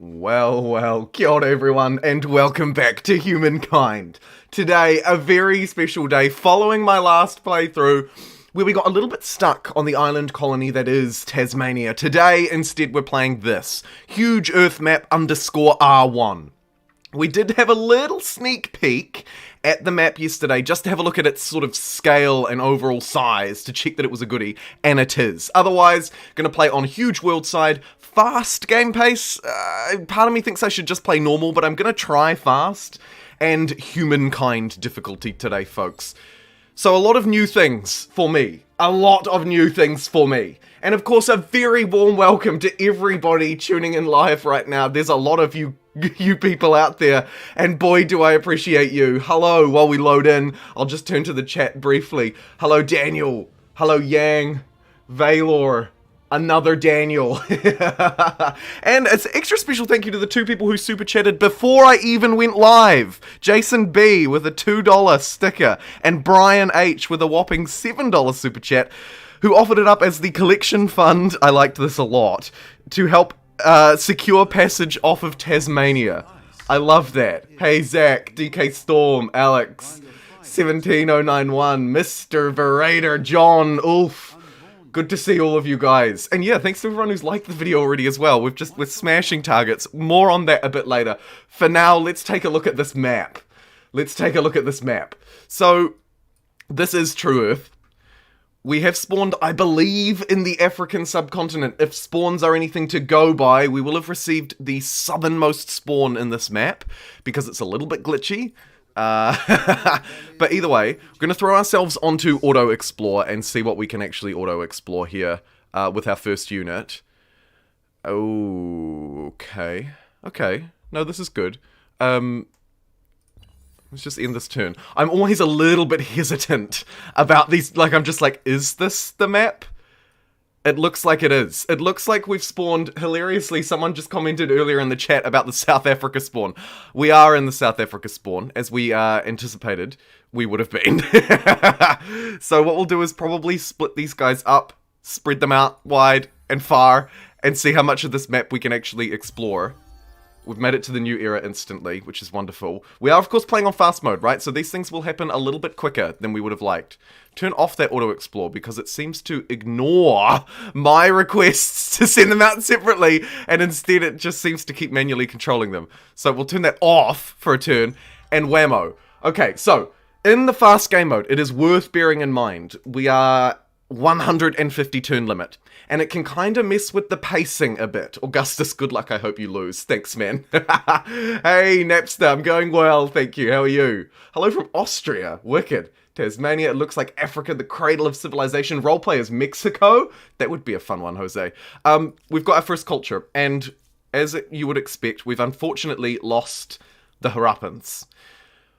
Well, kia ora everyone, and welcome back to Humankind. Today, a very special day following my last playthrough, where we got a little bit stuck on the island colony that is Tasmania. Today, instead, we're playing this, Huge Earth Map _R1. We did have a little sneak peek at the map yesterday, just to have a look at its sort of scale and overall size, to check that it was a goodie, and it is. Otherwise, gonna play on huge world side, fast game pace. Part of me thinks I should just play normal, but I'm gonna try fast, and humankind difficulty today, folks. So a lot of new things for me. And of course, a very warm welcome to everybody tuning in live right now. There's a lot of you people out there, and boy do I appreciate you. Hello, while we load in, I'll just turn to the chat briefly. Hello Daniel, hello Yang, Valor, another Daniel. And it's an extra special thank you to the two people who super chatted before I even went live. Jason B with a $2 sticker, and Brian H with a whopping $7 super chat, who offered it up as the collection fund, I liked this a lot, to help secure passage off of Tasmania. I love that. Hey Zach, DK Storm, Alex, 17091, Mr. Verator, John, Ulf. Good to see all of you guys. And yeah, thanks to everyone who's liked the video already as well. We're smashing targets. More on that a bit later. For now, let's take a look at this map. So, this is True Earth. We have spawned, I believe, in the African subcontinent. If spawns are anything to go by, we will have received the southernmost spawn in this map, because it's a little bit glitchy. But either way, we're going to throw ourselves onto Auto Explore and see what we can actually Auto Explore here with our first unit. Okay. No, this is good. Let's just end this turn. I'm always a little bit hesitant about these, I'm just like, is this the map? It looks like it is. It looks like we've spawned, hilariously, someone just commented earlier in the chat about the South Africa spawn. We are in the South Africa spawn, as we anticipated we would have been. So what we'll do is probably split these guys up, spread them out wide and far, and see how much of this map we can actually explore. We've made it to the new era instantly, which is wonderful. We are, of course, playing on fast mode, right? So these things will happen a little bit quicker than we would have liked. Turn off that auto-explore, because it seems to ignore my requests to send them out separately, and instead it just seems to keep manually controlling them. So we'll turn that off for a turn, and whammo. Okay, so, in the fast game mode, it is worth bearing in mind, we are 150 turn limit. And it can kind of mess with the pacing a bit. Augustus, good luck, I hope you lose. Thanks, man. Hey, Napster, I'm going well, thank you. How are you? Hello from Austria. Wicked. Tasmania, it looks like Africa, the cradle of civilization. Roleplay is Mexico. That would be a fun one, Jose. We've got our first culture, and as you would expect, we've unfortunately lost the Harappans.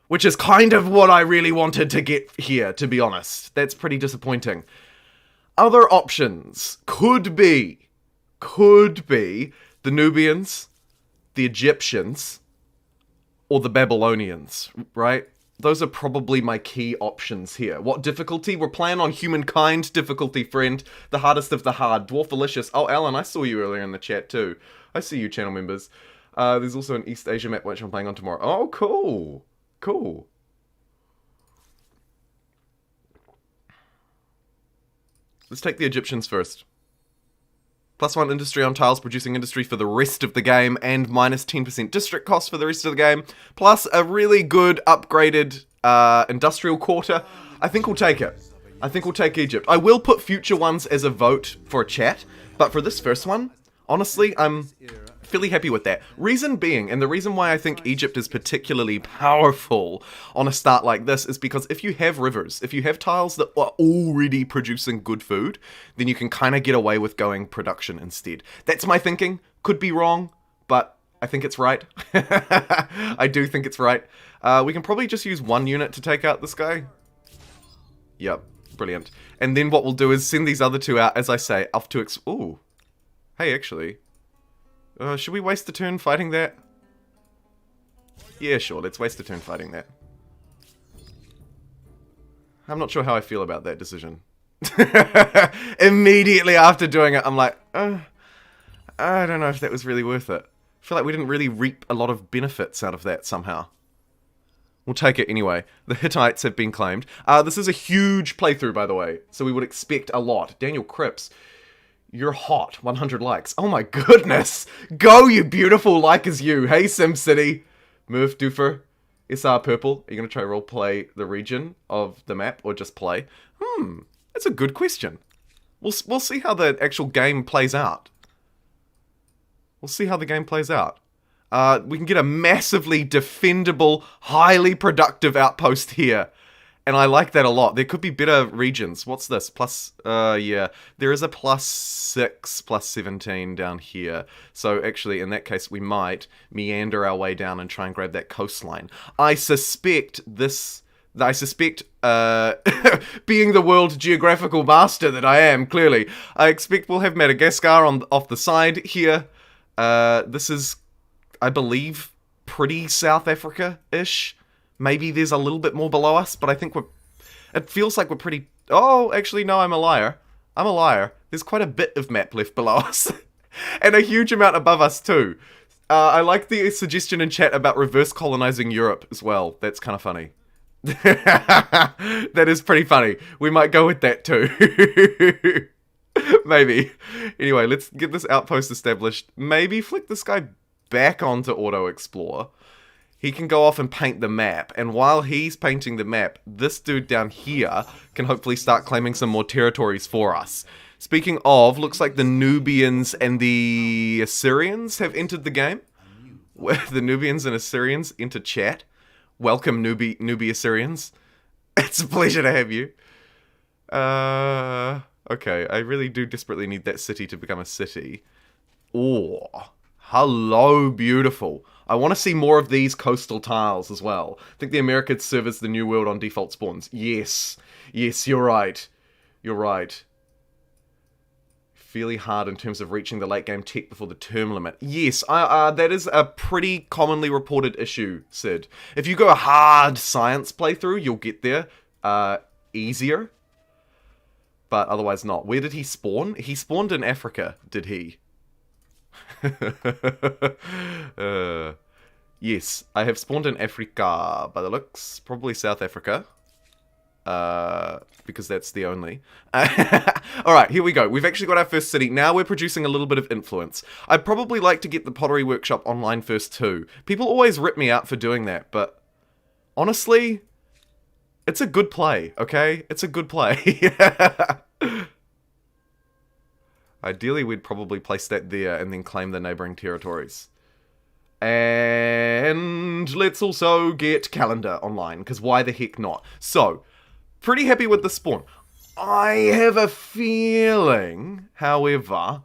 Which is kind of what I really wanted to get here, to be honest. That's pretty disappointing. Other options could be the Nubians, the Egyptians, or the Babylonians, right? Those are probably my key options here. What difficulty? We're playing on Humankind difficulty, friend. The hardest of the hard. Dwarfalicious. Oh, Alan, I saw you earlier in the chat too. I see you, channel members. There's also an East Asia map which I'm playing on tomorrow. Oh, cool. Cool. Let's take the Egyptians first. +1 industry on tiles, producing industry for the rest of the game, and minus 10% district cost for the rest of the game, plus a really good upgraded industrial quarter. I think we'll take it. I think we'll take Egypt. I will put future ones as a vote for a chat, but for this first one, honestly, I'm fairly happy with that. Reason being, and the reason why I think Egypt is particularly powerful on a start like this, is because if you have rivers, if you have tiles that are already producing good food, then you can kind of get away with going production instead. That's my thinking. Could be wrong, but I think it's right. I do think it's right. We can probably just use one unit to take out this guy. Yep, brilliant. And then what we'll do is send these other two out, as I say, off to ooh. Hey, actually. Should we waste a turn fighting that? Yeah, sure, let's waste a turn fighting that. I'm not sure how I feel about that decision. Immediately after doing it, I'm like, I don't know if that was really worth it. feel like we didn't really reap a lot of benefits out of that somehow. We'll take it anyway. The Hittites have been claimed. This is a huge playthrough, by the way, so we would expect a lot. Daniel Cripps, you're hot. 100 likes. Oh my goodness! Go, you beautiful like as you. Hey, SimCity. Murph Doofer. SR Purple. Are you going to try roleplay the region of the map, or just play? That's a good question. We'll see how the actual game plays out. We'll see how the game plays out. We can get a massively defendable, highly productive outpost here. And I like that a lot. There could be better regions. What's this? Yeah. There is a +6, +17 down here. So actually, in that case, we might meander our way down and try and grab that coastline. I suspect, being the world geographical master that I am, clearly, I expect we'll have Madagascar off the side here. This is, I believe, pretty South Africa-ish. Maybe there's a little bit more below us, but I think it feels like we're pretty... Oh, actually, no, I'm a liar. There's quite a bit of map left below us. And a huge amount above us, too. I like the suggestion in chat about reverse colonizing Europe as well. That's kind of funny. That is pretty funny. We might go with that, too. Maybe. Anyway, let's get this outpost established. Maybe flick this guy back onto Auto Explore. He can go off and paint the map, and while he's painting the map, this dude down here can hopefully start claiming some more territories for us. Speaking of, looks like the Nubians and the Assyrians have entered the game. The Nubians and Assyrians enter chat. Welcome, newbie Assyrians. It's a pleasure to have you. Okay, I really do desperately need that city to become a city. Oh, hello, beautiful. I want to see more of these coastal tiles as well. I think the Americas serve as the new world on default spawns. Yes, you're right. Fairly hard in terms of reaching the late game tech before the term limit. Yes, that is a pretty commonly reported issue, Sid. If you go a hard science playthrough, you'll get there easier. But otherwise not. Where did he spawn? He spawned in Africa, did he? Yes, I have spawned in Africa, by the looks. Probably South Africa. Because that's the only. Alright, here we go. We've actually got our first city. Now we're producing a little bit of influence. I'd probably like to get the Pottery Workshop online first too. People always rip me out for doing that, but honestly, it's a good play, okay? It's a good play. Ideally, we'd probably place that there and then claim the neighboring territories. And let's also get calendar online, because why the heck not? So, pretty happy with the spawn. I have a feeling, however,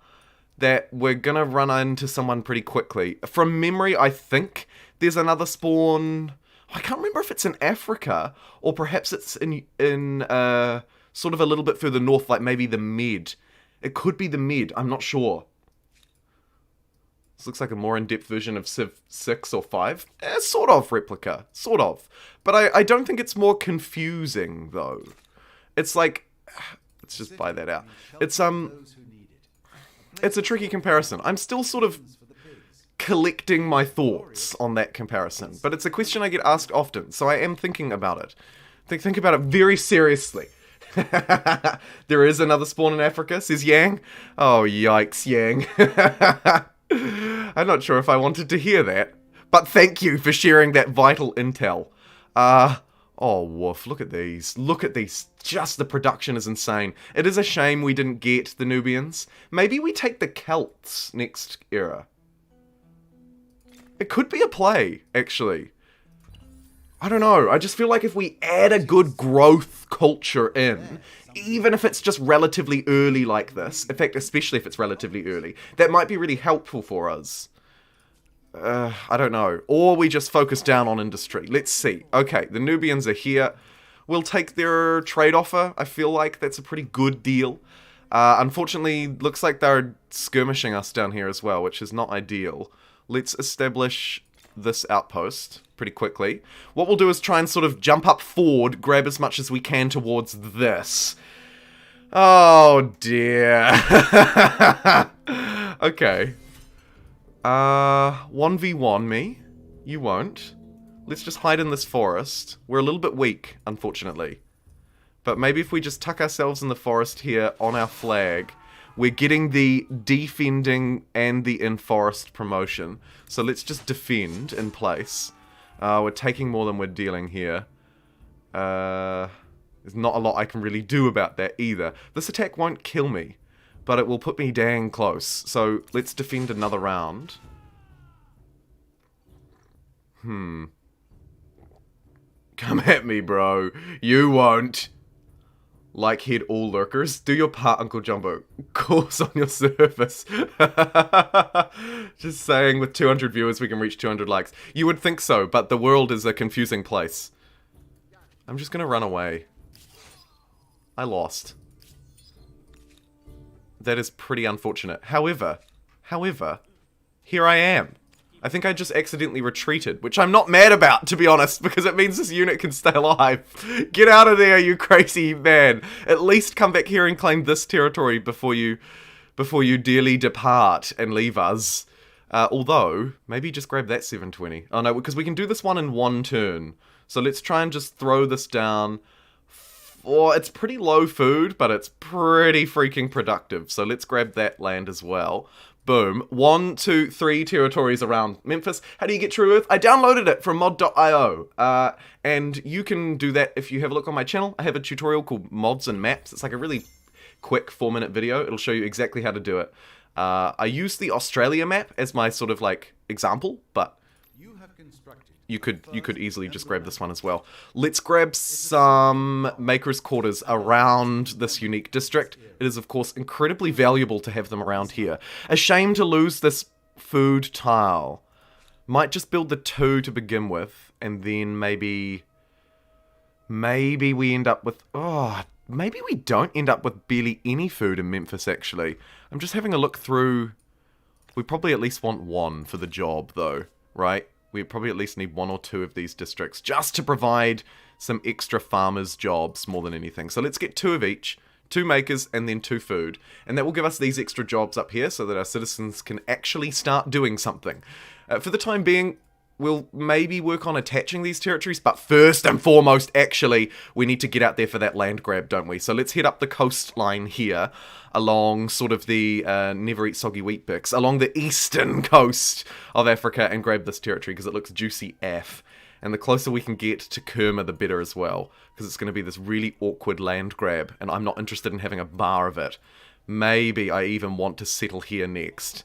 that we're gonna run into someone pretty quickly. From memory, I think there's another spawn. I can't remember if it's in Africa, or perhaps it's in sort of a little bit further north, like maybe the Med. It could be the Med, I'm not sure. This looks like a more in-depth version of Civ 6 or 5. Sort of replica. Sort of. But I don't think it's more confusing, though. It's like... Let's just buy that out. It's a tricky comparison. I'm still sort of collecting my thoughts on that comparison. But it's a question I get asked often, so I am thinking about it. Think about it very seriously. There is another spawn in Africa, says Yang. Oh, yikes, Yang. I'm not sure if I wanted to hear that, but thank you for sharing that vital intel. Oh, woof, look at these. Look at these. Just the production is insane. It is a shame we didn't get the Nubians. Maybe we take the Celts next era. It could be a play, actually. I don't know. I just feel like if we add a good growth culture in, even if it's just relatively early like this, in fact, especially if it's relatively early, that might be really helpful for us. I don't know. Or we just focus down on industry. Let's see. Okay, the Nubians are here. We'll take their trade offer. I feel like that's a pretty good deal. Unfortunately, looks like they're skirmishing us down here as well, which is not ideal. Let's establish this outpost pretty quickly. What we'll do is try and sort of jump up forward, grab as much as we can towards this. Oh dear. Okay. 1v1 me. You won't. Let's just hide in this forest. We're a little bit weak, unfortunately. But maybe if we just tuck ourselves in the forest here on our flag, we're getting the defending and the in-forest promotion. So let's just defend in place. We're taking more than we're dealing here. There's not a lot I can really do about that either. This attack won't kill me, but it will put me dang close. So let's defend another round. Come at me, bro. You won't. Like head all lurkers. Do your part, Uncle Jumbo. Course on your service. Just saying, with 200 viewers we can reach 200 likes. You would think so, but the world is a confusing place. I'm just gonna run away. I lost. That is pretty unfortunate. However, here I am. I think I just accidentally retreated, which I'm not mad about, to be honest, because it means this unit can stay alive. Get out of there, you crazy man. At least come back here and claim this territory before you dearly depart and leave us. Although, maybe just grab that 720. Oh no, because we can do this one in one turn. So let's try and just throw this down. Oh, it's pretty low food, but it's pretty freaking productive. So let's grab that land as well. Boom. 1, 2, 3 territories around Memphis. How do you get True Earth? I downloaded it from mod.io. And you can do that if you have a look on my channel. I have a tutorial called Mods and Maps. It's like a really quick 4-minute video. It'll show you exactly how to do it. I use the Australia map as my sort of like example, but you could easily just grab this one as well. Let's grab some Maker's Quarters around this unique district. It is, of course, incredibly valuable to have them around here. A shame to lose this food tile. Might just build the 2 to begin with, and then maybe we end up with... Oh, maybe we don't end up with barely any food in Memphis, actually. I'm just having a look through... We probably at least want 1 for the job, though, right? We probably at least need 1 or 2 of these districts just to provide some extra farmers' jobs more than anything. So let's get 2 of each, 2 makers, and then 2 food. And that will give us these extra jobs up here so that our citizens can actually start doing something. For the time being, we'll maybe work on attaching these territories, but first and foremost, actually, we need to get out there for that land grab, don't we? So let's head up the coastline here, along sort of the Never Eat Soggy Wheat Bix, along the eastern coast of Africa, and grab this territory, because it looks juicy AF. And the closer we can get to Kerma, the better as well, because it's going to be this really awkward land grab, and I'm not interested in having a bar of it. Maybe I even want to settle here next.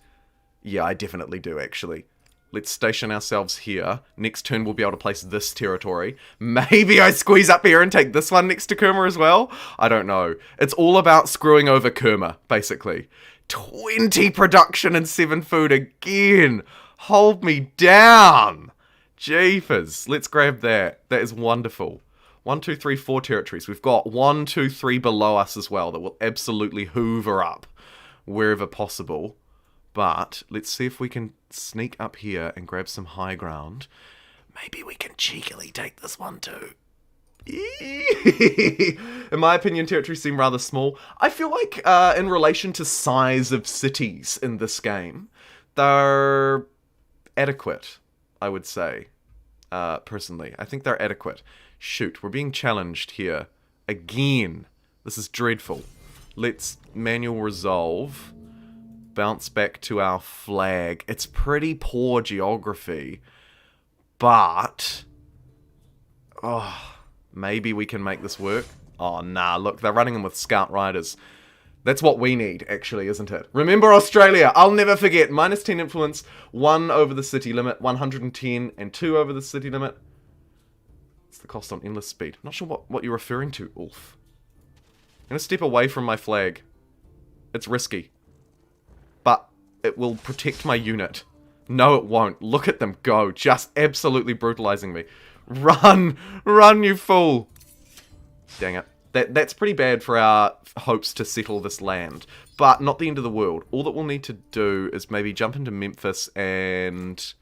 Yeah, I definitely do, actually. Let's station ourselves here. Next turn we'll be able to place this territory. Maybe I squeeze up here and take this one next to Kerma as well? I don't know. It's all about screwing over Kerma, basically. 20 production and 7 food again! Hold me down! Jeepers. Let's grab that. That is wonderful. 1, 2, 3, 4 territories. We've got 1, 2, 3 below us as well that will absolutely hoover up wherever possible. But let's see if we can sneak up here and grab some high ground. Maybe we can cheekily take this one too. In my opinion, territories seem rather small. I feel like in relation to size of cities in this game, they're adequate, I would say. Personally, I think they're adequate. Shoot, we're being challenged here. Again. This is dreadful. Let's manual resolve. Bounce back to our flag. It's pretty poor geography, but maybe we can make this work. Oh nah, look, they're running them with scout riders. That's what we need, actually, isn't it? Remember Australia, I'll never forget. -10 influence, 1 over the city limit, 110 and 2 over the city limit. It's the cost on endless speed. I'm not sure what you're referring to, Ulf. I'm gonna step away from my flag. It's risky. But it will protect my unit. No, it won't. Look at them go. Just absolutely brutalizing me. Run! Run, you fool! Dang it. That's pretty bad for our hopes to settle this land. But not the end of the world. All that we'll need to do is maybe jump into Memphis and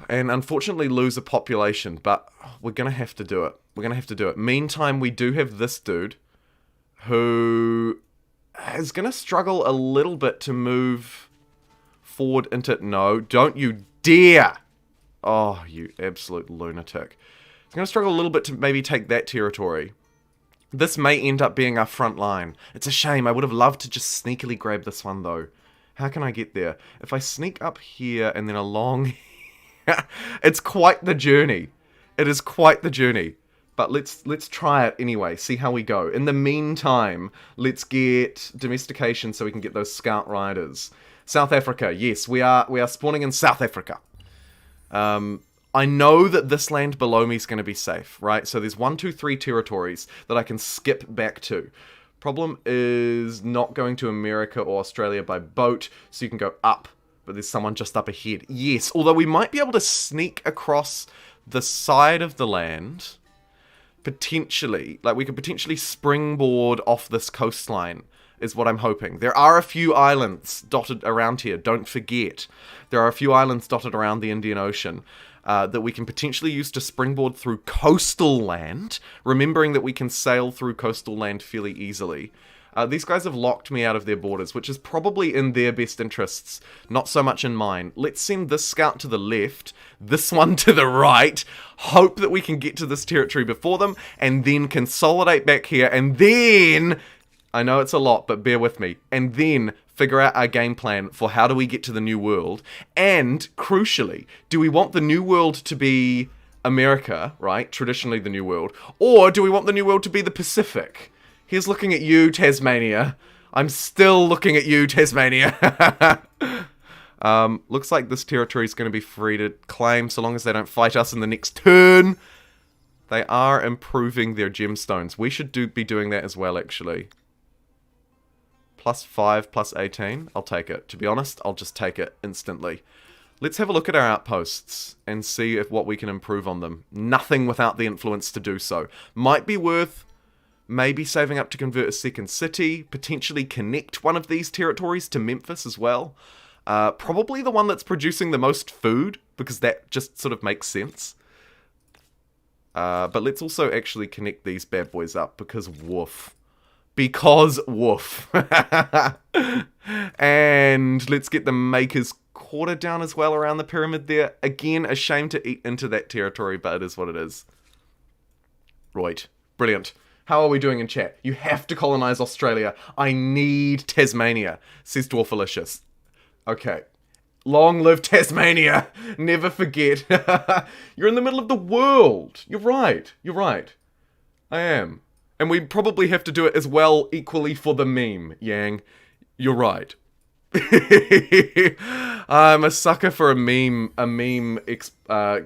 unfortunately lose a population. But we're going to have to do it. We're going to have to do it. Meantime, we do have this dude who is going to struggle a little bit to move forward into... No, don't you dare! Oh, you absolute lunatic. It's going to struggle a little bit to maybe take that territory. This may end up being our front line. It's a shame. I would have loved to just sneakily grab this one, though. How can I get there? If I sneak up here and then along... It's quite the journey. It is quite the journey. But let's try it anyway, see how we go. In the meantime, let's get domestication so we can get those scout riders. South Africa, yes, we are spawning in South Africa. I know that this land below me is going to be safe, right? So there's 1, 2, 3 territories that I can skip back to. Problem is not going to America or Australia by boat, so you can go up, but there's someone just up ahead. Yes, although we might be able to sneak across the side of the land... Potentially, like we could potentially springboard off this coastline, is what I'm hoping. There are a few islands dotted around here, don't forget. There are a few islands dotted around the Indian Ocean that we can potentially use to springboard through coastal land, remembering that we can sail through coastal land fairly easily. These guys have locked me out of their borders, which is probably in their best interests, not so much in mine. Let's send this scout to the left, this one to the right, hope that we can get to this territory before them, and then consolidate back here, and then... I know it's a lot, but bear with me. And then figure out our game plan for how do we get to the New World, and, crucially, do we want the New World to be America, right? Traditionally the New World. Or do we want the New World to be the Pacific? Here's looking at you, Tasmania. I'm still looking at you, Tasmania. Looks like this territory is going to be free to claim so long as they don't fight us in the next turn. They are improving their gemstones. We should be doing that as well, actually. +5, +18. I'll take it. To be honest, I'll just take it instantly. Let's have a look at our outposts and see if what we can improve on them. Nothing without the influence to do so. Might be worth... maybe saving up to convert a second city, potentially connect one of these territories to Memphis as well. Probably the one that's producing the most food, because that just sort of makes sense. But let's also actually connect these bad boys up, because woof. Because woof. And let's get the Maker's Quarter down as well around the pyramid there. Again, a shame to eat into that territory, but it is what it is. Right. Brilliant. How are we doing in chat? You have to colonize Australia. I need Tasmania, says Dwarfalicious. Okay. Long live Tasmania. Never forget. You're in the middle of the world. You're right. You're right. I am. And we probably have to do it as well equally for the meme, Yang. You're right. I'm a sucker for a meme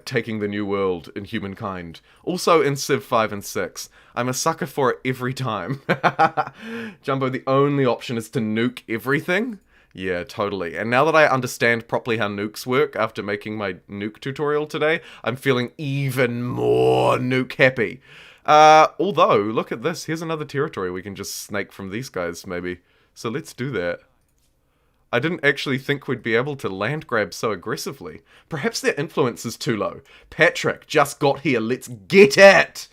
taking the new world in Humankind. Also in Civ 5 and 6. I'm a sucker for it every time. Jumbo, the only option is to nuke everything? Yeah, totally. And now that I understand properly how nukes work after making my nuke tutorial today, I'm feeling even more nuke happy. Although, look at this. Here's another territory we can just snake from these guys, maybe. So let's do that. I didn't actually think we'd be able to land grab so aggressively. Perhaps their influence is too low. Patrick just got here. Let's get it!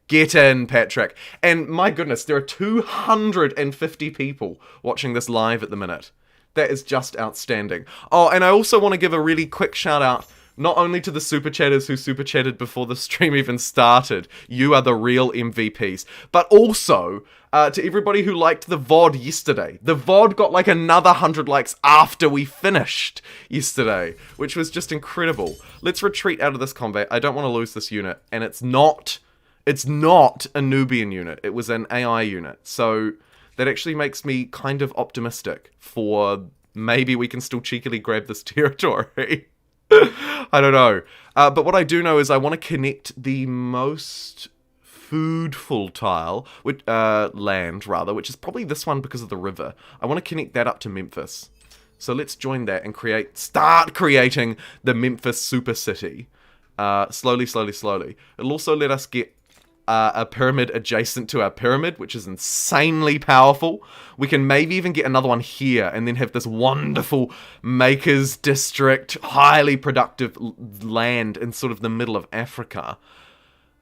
Get in, Patrick. And my goodness, there are 250 people watching this live at the minute. That is just outstanding. Oh, and I also want to give a really quick shout out not only to the super chatters who super chatted before the stream even started. You are the real MVPs. But also to everybody who liked the VOD yesterday. The VOD got like another 100 likes after we finished yesterday, which was just incredible. Let's retreat out of this combat. I don't want to lose this unit. And it's not a Nubian unit. It was an AI unit. So that actually makes me kind of optimistic for maybe we can still cheekily grab this territory. I don't know. But what I do know is I want to connect the most foodful tile, land rather, which is probably this one because of the river. I want to connect that up to Memphis. So let's join that and start creating the Memphis super city. Slowly, slowly, slowly. It'll also let us get a pyramid adjacent to our pyramid, which is insanely powerful. We can maybe even get another one here and then have this wonderful Makers District, highly productive land in sort of the middle of Africa.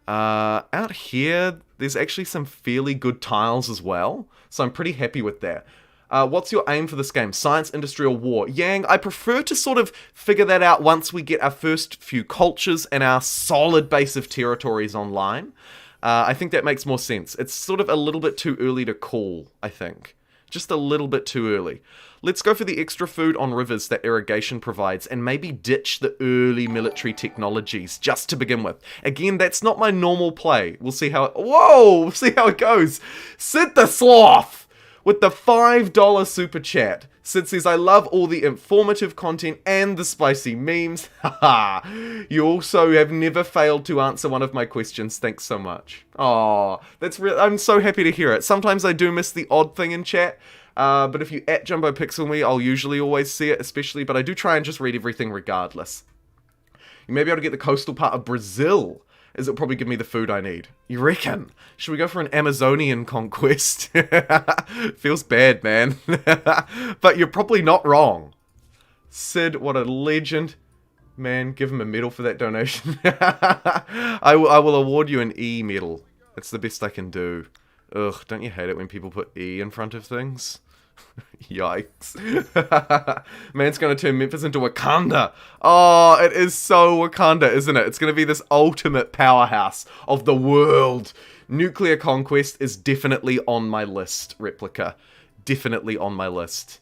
Out here, there's actually some fairly good tiles as well, so I'm pretty happy with that. What's your aim for this game? Science, industry, or war? Yang, I prefer to sort of figure that out once we get our first few cultures and our solid base of territories online. I think that makes more sense. It's sort of a little bit too early to call, I think. Just a little bit too early. Let's go for the extra food on rivers that irrigation provides and maybe ditch the early military technologies just to begin with. Again, that's not my normal play. We'll see how it... Whoa! We'll see how it goes. Sid the Sloth with the $5 super chat. Sid says, I love all the informative content and the spicy memes. Haha. You also have never failed to answer one of my questions. Thanks so much. Oh, that's real. I'm so happy to hear it. Sometimes I do miss the odd thing in chat. But if you at JumboPixel me, I'll usually always see it, especially, but I do try and just read everything regardless. You may be able to get the coastal part of Brazil, as it'll probably give me the food I need. You reckon? Should we go for an Amazonian conquest? Feels bad, man. But you're probably not wrong. Sid, what a legend. Man, give him a medal for that donation. I will award you an E medal. That's the best I can do. Ugh, don't you hate it when people put E in front of things? Yikes. Man's gonna turn Memphis into Wakanda. Oh, it is so Wakanda, isn't it? It's gonna be this ultimate powerhouse of the world. Nuclear conquest is definitely on my list, Replica. Definitely on my list.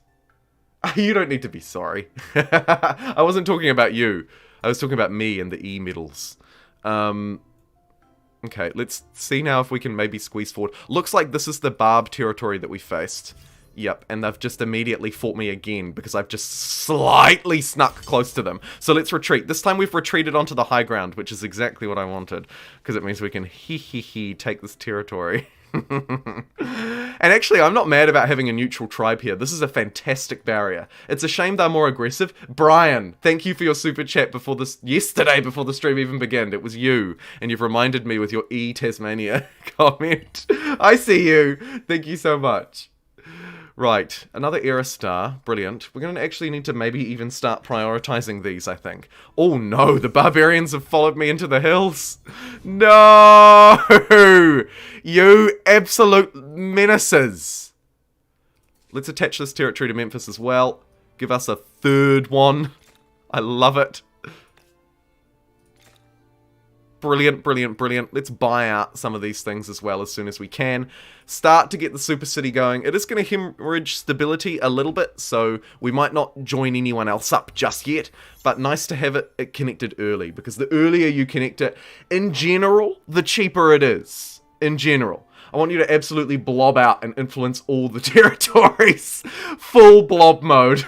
You don't need to be sorry. I wasn't talking about you. I was talking about me and the E medals. Okay, let's see now if we can maybe squeeze forward. Looks like this is the Barb territory that we faced. Yep, and they've just immediately fought me again because I've just slightly snuck close to them. So let's retreat. This time we've retreated onto the high ground, which is exactly what I wanted. Because it means we can take this territory. And actually, I'm not mad about having a neutral tribe here. This is a fantastic barrier. It's a shame they're more aggressive. Brian, thank you for your super chat yesterday before the stream even began. It was you, and you've reminded me with your E Tasmania comment. I see you. Thank you so much. Right, another era star. Brilliant. We're going to actually need to maybe even start prioritizing these, I think. Oh no, the barbarians have followed me into the hills. No! You absolute menaces. Let's attach this territory to Memphis as well. Give us a third one. I love it. Brilliant, brilliant, brilliant. Let's buy out some of these things as well as soon as we can. Start to get the super city going. It is going to hemorrhage stability a little bit, so we might not join anyone else up just yet, but nice to have it connected early, because the earlier you connect it, in general, the cheaper it is. In general. I want you to absolutely blob out and influence all the territories. Full blob mode.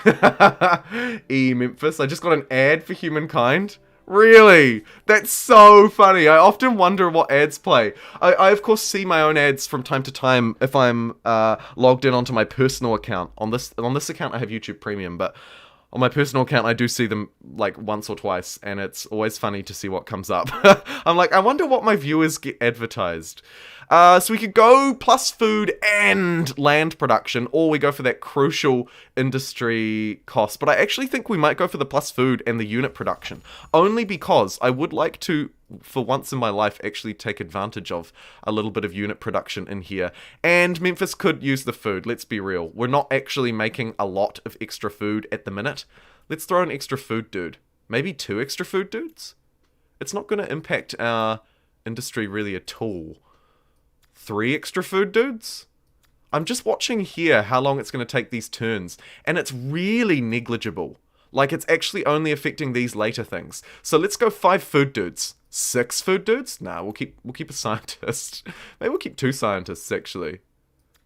Memphis. I just got an ad for Humankind. Really? That's so funny. I often wonder what ads play. I of course see my own ads from time to time if I'm logged in onto my personal account. On this account I have YouTube Premium, but on my personal account I do see them like once or twice, and it's always funny to see what comes up. I'm like, I wonder what my viewers get advertised. So we could go plus food and land production, or we go for that crucial industry cost. But I actually think we might go for the plus food and the unit production. Only because I would like to, for once in my life, actually take advantage of a little bit of unit production in here. And Memphis could use the food, let's be real. We're not actually making a lot of extra food at the minute. Let's throw an extra food dude. Maybe 2 extra food dudes? It's not going to impact our industry really at all. 3 extra food dudes? I'm just watching here how long it's going to take these turns, and it's really negligible. Like, it's actually only affecting these later things. So let's go 5 food dudes. 6 food dudes? Nah, we'll keep a scientist. Maybe we'll keep 2 scientists, actually.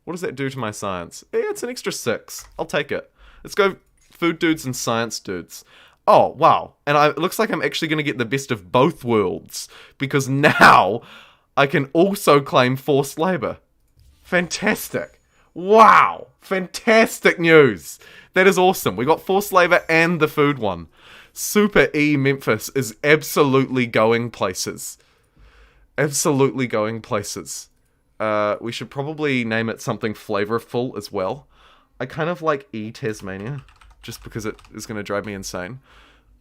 What does that do to my science? Yeah, it's an extra 6. I'll take it. Let's go food dudes and science dudes. Oh, wow. And it looks like I'm actually going to get the best of both worlds, because now I can also claim forced labor. Fantastic. Wow. Fantastic news. That is awesome. We got forced labor and the food one. Super E Memphis is absolutely going places. Absolutely going places. We should probably name it something flavorful as well. I kind of like E Tasmania, just because it is going to drive me insane.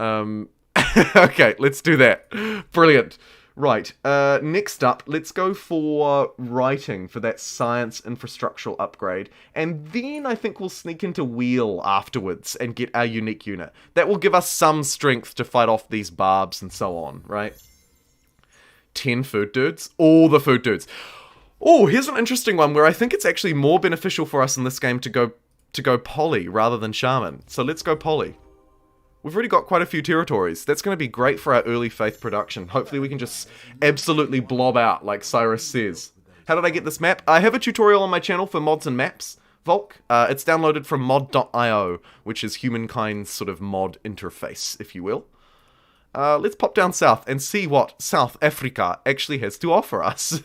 Okay, let's do that. Brilliant. Right, next up, let's go for writing for that science infrastructural upgrade, and then I think we'll sneak into wheel afterwards and get our unique unit. That will give us some strength to fight off these barbs and so on, right? 10 food dudes? All the food dudes. Oh, here's an interesting one where I think it's actually more beneficial for us in this game to go poly rather than shaman. So let's go poly. We've already got quite a few territories. That's going to be great for our early faith production. Hopefully we can just absolutely blob out, like Cyrus says. How did I get this map? I have a tutorial on my channel for mods and maps, Volk. It's downloaded from mod.io, which is Humankind's sort of mod interface, if you will. Let's pop down south and see what South Africa actually has to offer us.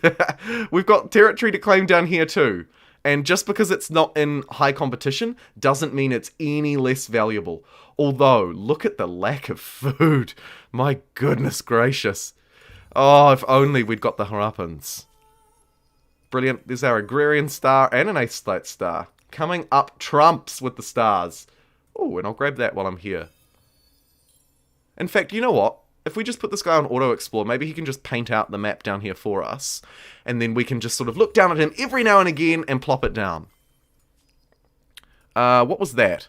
We've got territory to claim down here too. And just because it's not in high competition doesn't mean it's any less valuable. Although, look at the lack of food. My goodness gracious. Oh, if only we'd got the Harappans. Brilliant. There's our agrarian star and an aesthete star. Coming up trumps with the stars. Oh, and I'll grab that while I'm here. In fact, you know what? If we just put this guy on auto explore, maybe he can just paint out the map down here for us. And then we can just sort of look down at him every now and again and plop it down. What was that?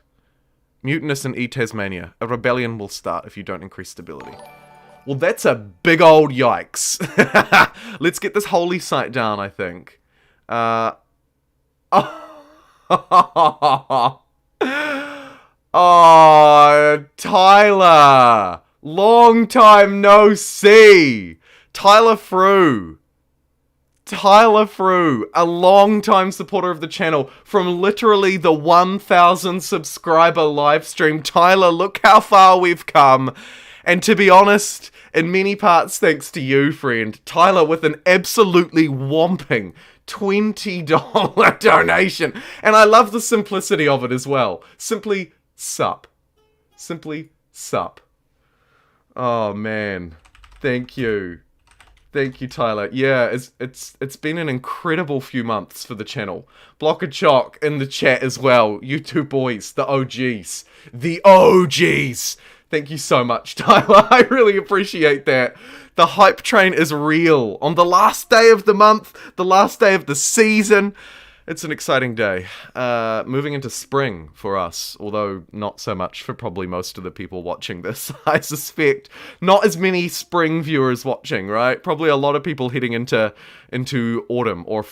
Mutinous in Tasmania. A rebellion will start if you don't increase stability. Well, that's a big old yikes. Let's get this holy site down, I think. Oh, Tyler! Long time no see! Tyler Frew, a long-time supporter of the channel from literally the 1,000 subscriber live stream. Tyler, look how far we've come. And to be honest, in many parts thanks to you, friend. Tyler with an absolutely whomping $20 donation. And I love the simplicity of it as well. Simply sup. Simply sup. Oh man. Thank you. Thank you, Tyler. Yeah, it's been an incredible few months for the channel. Block of Chalk in the chat as well. You two boys, the OGs. The OGs! Thank you so much, Tyler. I really appreciate that. The hype train is real. On the last day of the month, the last day of the season. It's an exciting day. Moving into spring for us, although not so much for probably most of the people watching this, I suspect. Not as many spring viewers watching, right? Probably a lot of people heading into autumn or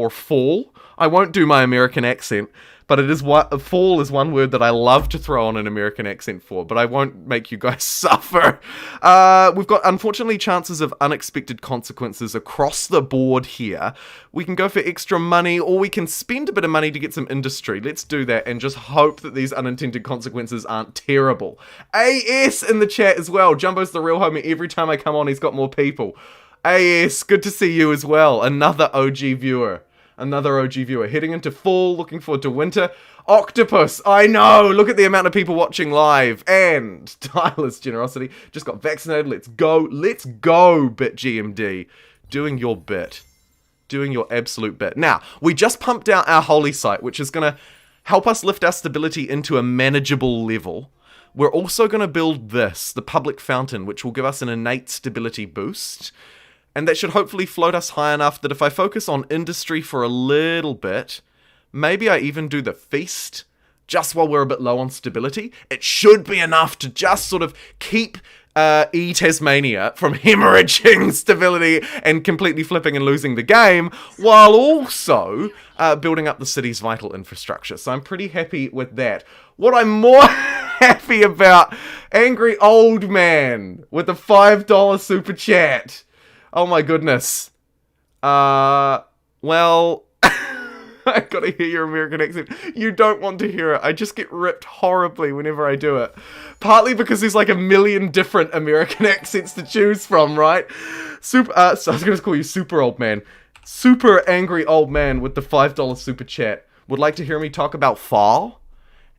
fall. I won't do my American accent, but it is fall is one word that I love to throw on an American accent for, but I won't make you guys suffer. We've got, unfortunately, chances of unexpected consequences across the board here. We can go for extra money, or we can spend a bit of money to get some industry. Let's do that and just hope that these unintended consequences aren't terrible. AS in the chat as well. Jumbo's the real homie. Every time I come on, he's got more people. AS, good to see you as well. Another OG viewer. Heading into fall, looking forward to winter. Octopus, I know, look at the amount of people watching live. And Tyler's generosity, just got vaccinated. Let's go, BitGMD. Doing your bit. Doing your absolute bit. Now, we just pumped out our holy site, which is going to help us lift our stability into a manageable level. We're also going to build this, the public fountain, which will give us an innate stability boost. And that should hopefully float us high enough that if I focus on industry for a little bit, maybe I even do the feast, just while we're a bit low on stability, it should be enough to just sort of keep Tasmania from hemorrhaging stability and completely flipping and losing the game, while also building up the city's vital infrastructure. So I'm pretty happy with that. What I'm more happy about, Angry Old Man with the $5 super chat. Oh my goodness. Well, I gotta hear your American accent. You don't want to hear it. I just get ripped horribly whenever I do it. Partly because there's like a million different American accents to choose from, right? So I was gonna call you Super Old Man. Super Angry Old Man with the $5 super chat would like to hear me talk about fall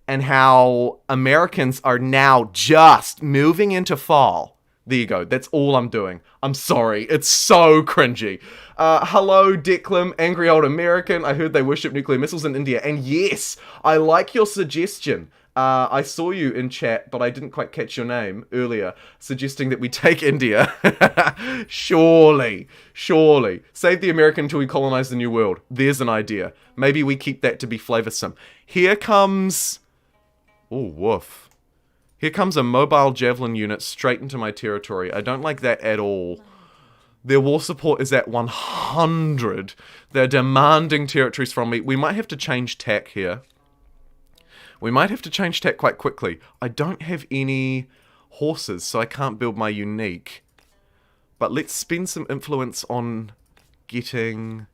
and how Americans are now just moving into fall. There you go. That's all I'm doing. I'm sorry. It's so cringy. Hello, Declan, Angry Old American. I heard they worship nuclear missiles in India. And yes, I like your suggestion. I saw you in chat, but I didn't quite catch your name earlier, suggesting that we take India. Surely. Save the American until we colonize the New World. There's an idea. Maybe we keep that to be flavoursome. Here comes... Oh, woof. Here comes a mobile javelin unit straight into my territory. I don't like that at all. Their war support is at 100. They're demanding territories from me. We might have to change tack here. We might have to change tack quite quickly. I don't have any horses, so I can't build my unique. But let's spend some influence on getting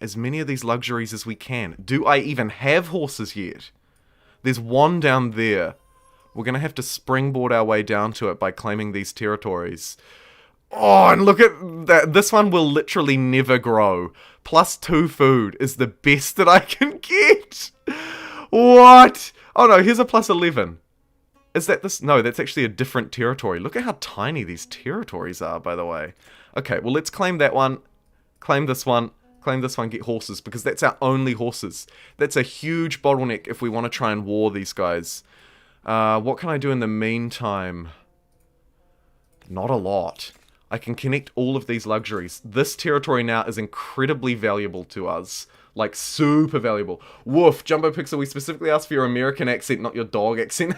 as many of these luxuries as we can. Do I even have horses yet? There's one down there. We're going to have to springboard our way down to it by claiming these territories. Oh, and look at that. This one will literally never grow. +2 food is the best that I can get. What? Oh no, here's a +11. Is that this? No, that's actually a different territory. Look at how tiny these territories are, by the way. Okay, well, let's claim that one. Claim this one. Claim this one, get horses, because that's our only horses. That's a huge bottleneck if we want to try and war these guys. What can I do in the meantime? Not a lot. I can connect all of these luxuries. This territory now is incredibly valuable to us. Like, super valuable. Woof, JumboPixel, we specifically asked for your American accent, not your dog accent.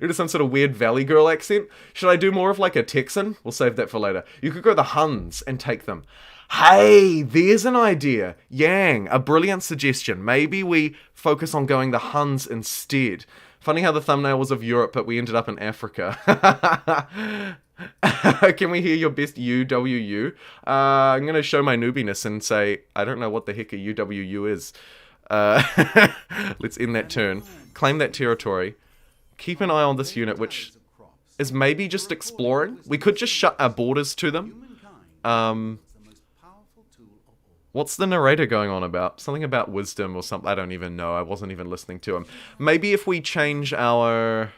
It is some sort of weird Valley Girl accent. Should I do more of like a Texan? We'll save that for later. You could go the Huns and take them. Hey, there's an idea. Yang, a brilliant suggestion. Maybe we focus on going the Huns instead. Funny how the thumbnail was of Europe, but we ended up in Africa. Can we hear your best UWU? I'm going to show my noobiness and say, I don't know what the heck a UWU is. Let's end that turn. Claim that territory. Keep an eye on this unit, which is maybe just exploring. We could just shut our borders to them. What's the narrator going on about? Something about wisdom or something. I don't even know. I wasn't even listening to him. Maybe if we change our...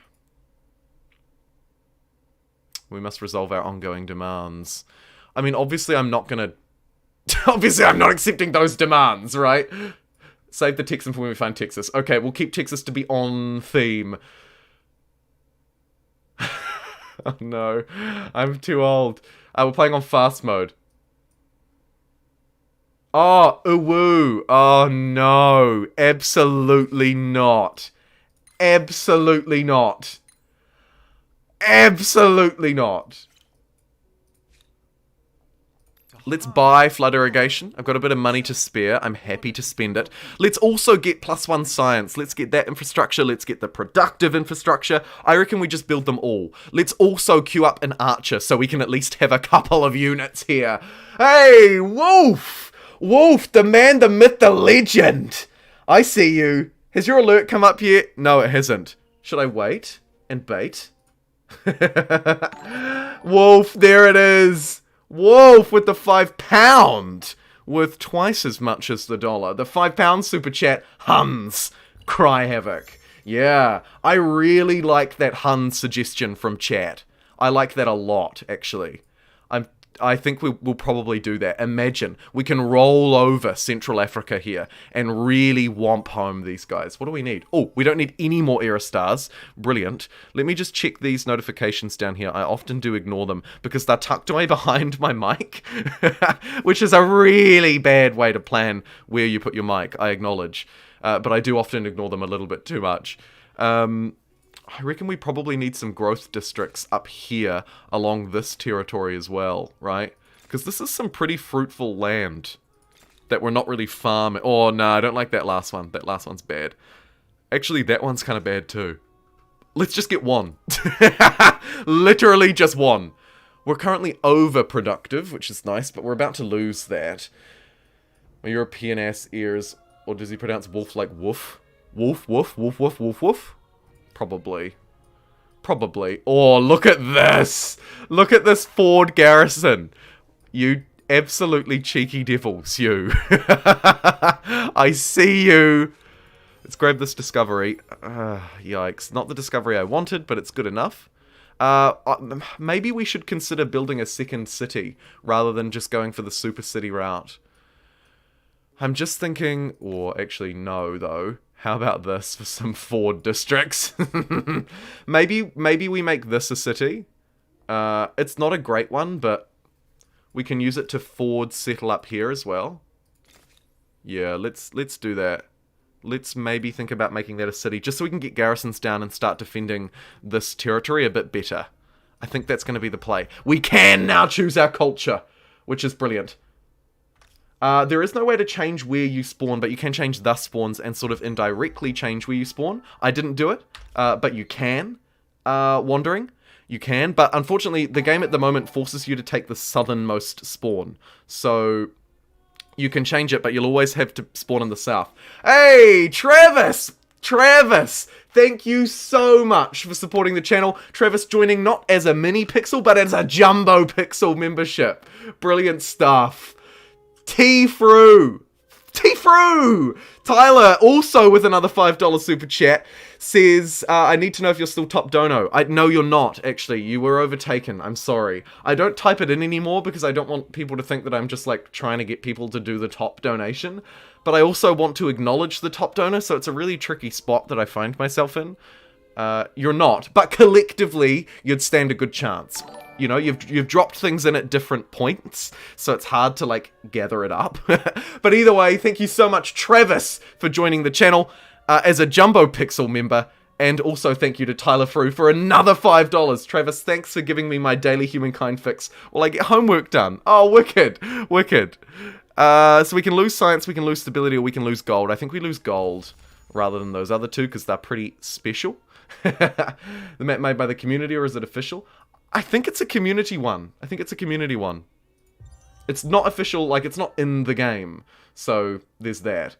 We must resolve our ongoing demands. I mean, obviously I'm not gonna... Obviously I'm not accepting those demands, right? Save the Texan for when we find Texas. Okay, we'll keep Texas to be on theme. Oh no. I'm too old. We're playing on fast mode. Oh, woo. Oh no. Absolutely not. Absolutely not. Absolutely not. Let's buy flood irrigation. I've got a bit of money to spare. I'm happy to spend it. Let's also get +1 science. Let's get that infrastructure. Let's get the productive infrastructure. I reckon we just build them all. Let's also queue up an archer so we can at least have a couple of units here. Hey, Wolf! Wolf, the man, the myth, the legend. I see you. Has your alert come up yet? No, it hasn't. Should I wait and bait? Wolf, there it is. Wolf with the £5 worth twice as much as the dollar. The £5 super chat. Huns cry havoc. Yeah, I really like that Hun suggestion from chat. I like that a lot, actually. I think we'll probably do that. Imagine, we can roll over Central Africa here and really whomp home these guys. What do we need? Oh, we don't need any more era stars. Brilliant. Let me just check these notifications down here. I often do ignore them because they're tucked away behind my mic, which is a really bad way to plan where you put your mic, I acknowledge. But I do often ignore them a little bit too much. I reckon we probably need some growth districts up here along this territory as well, right? Because this is some pretty fruitful land that we're not really farming. Oh, no, I don't like that last one. That last one's bad. Actually, that one's kind of bad too. Let's just get one. Literally just one. We're currently overproductive, which is nice, but we're about to lose that. My European ass ears, or does he pronounce wolf like woof? Wolf, woof, woof, woof, woof, woof? Probably. Probably. Oh, look at this! Look at this Ford garrison! You absolutely cheeky devils, you. I see you! Let's grab this discovery. Yikes. Not the discovery I wanted, but it's good enough. Maybe we should consider building a second city, rather than just going for the super city route. I'm just thinking... Or actually, no, though. How about this for some Ford districts? maybe we make this a city. It's not a great one, but we can use it to Ford settle up here as well. Yeah, let's do that. Let's maybe think about making that a city, just so we can get garrisons down and start defending this territory a bit better. I think that's going to be the play. We can now choose our culture, which is brilliant. There is no way to change where you spawn, but you can change the spawns and sort of indirectly change where you spawn. I didn't do it, but you can. Wandering, you can, but unfortunately, the game at the moment forces you to take the southernmost spawn. So you can change it, but you'll always have to spawn in the south. Hey, Travis! Travis! Thank you so much for supporting the channel. Travis joining not as a mini pixel, but as a JumboPixel membership. Brilliant stuff. T-Fru! Tyler, also with another $5 super chat, says, I need to know if you're still top dono. No, you're not, actually. You were overtaken. I'm sorry. I don't type it in anymore because I don't want people to think that I'm just, like, trying to get people to do the top donation. But I also want to acknowledge the top donor, so it's a really tricky spot that I find myself in. You're not, but collectively, you'd stand a good chance. You know, you've dropped things in at different points, so it's hard to, like, gather it up. But either way, thank you so much, Travis, for joining the channel as a JumboPixel member. And also thank you to Tyler Frew for another $5. Travis, thanks for giving me my daily Humankind fix while I get homework done. Oh, wicked. Wicked. So we can lose science, we can lose stability, or we can lose gold. I think we lose gold rather than those other two, because they're pretty special. The map made by the community, or is it official? I think it's a community one. It's not official, like, it's not in the game. So, there's that.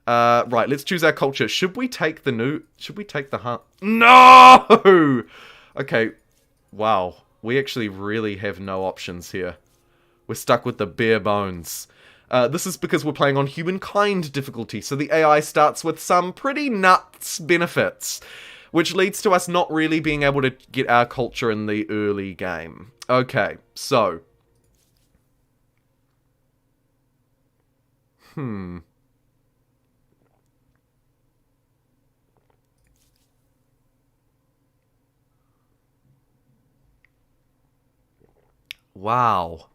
Right, let's choose our culture. Should we take the hunt? No! Okay, wow. We actually really have no options here. We're stuck with the bare bones. This is because we're playing on Humankind difficulty, so the AI starts with some pretty nuts benefits, which leads to us not really being able to get our culture in the early game. Okay, so. Wow.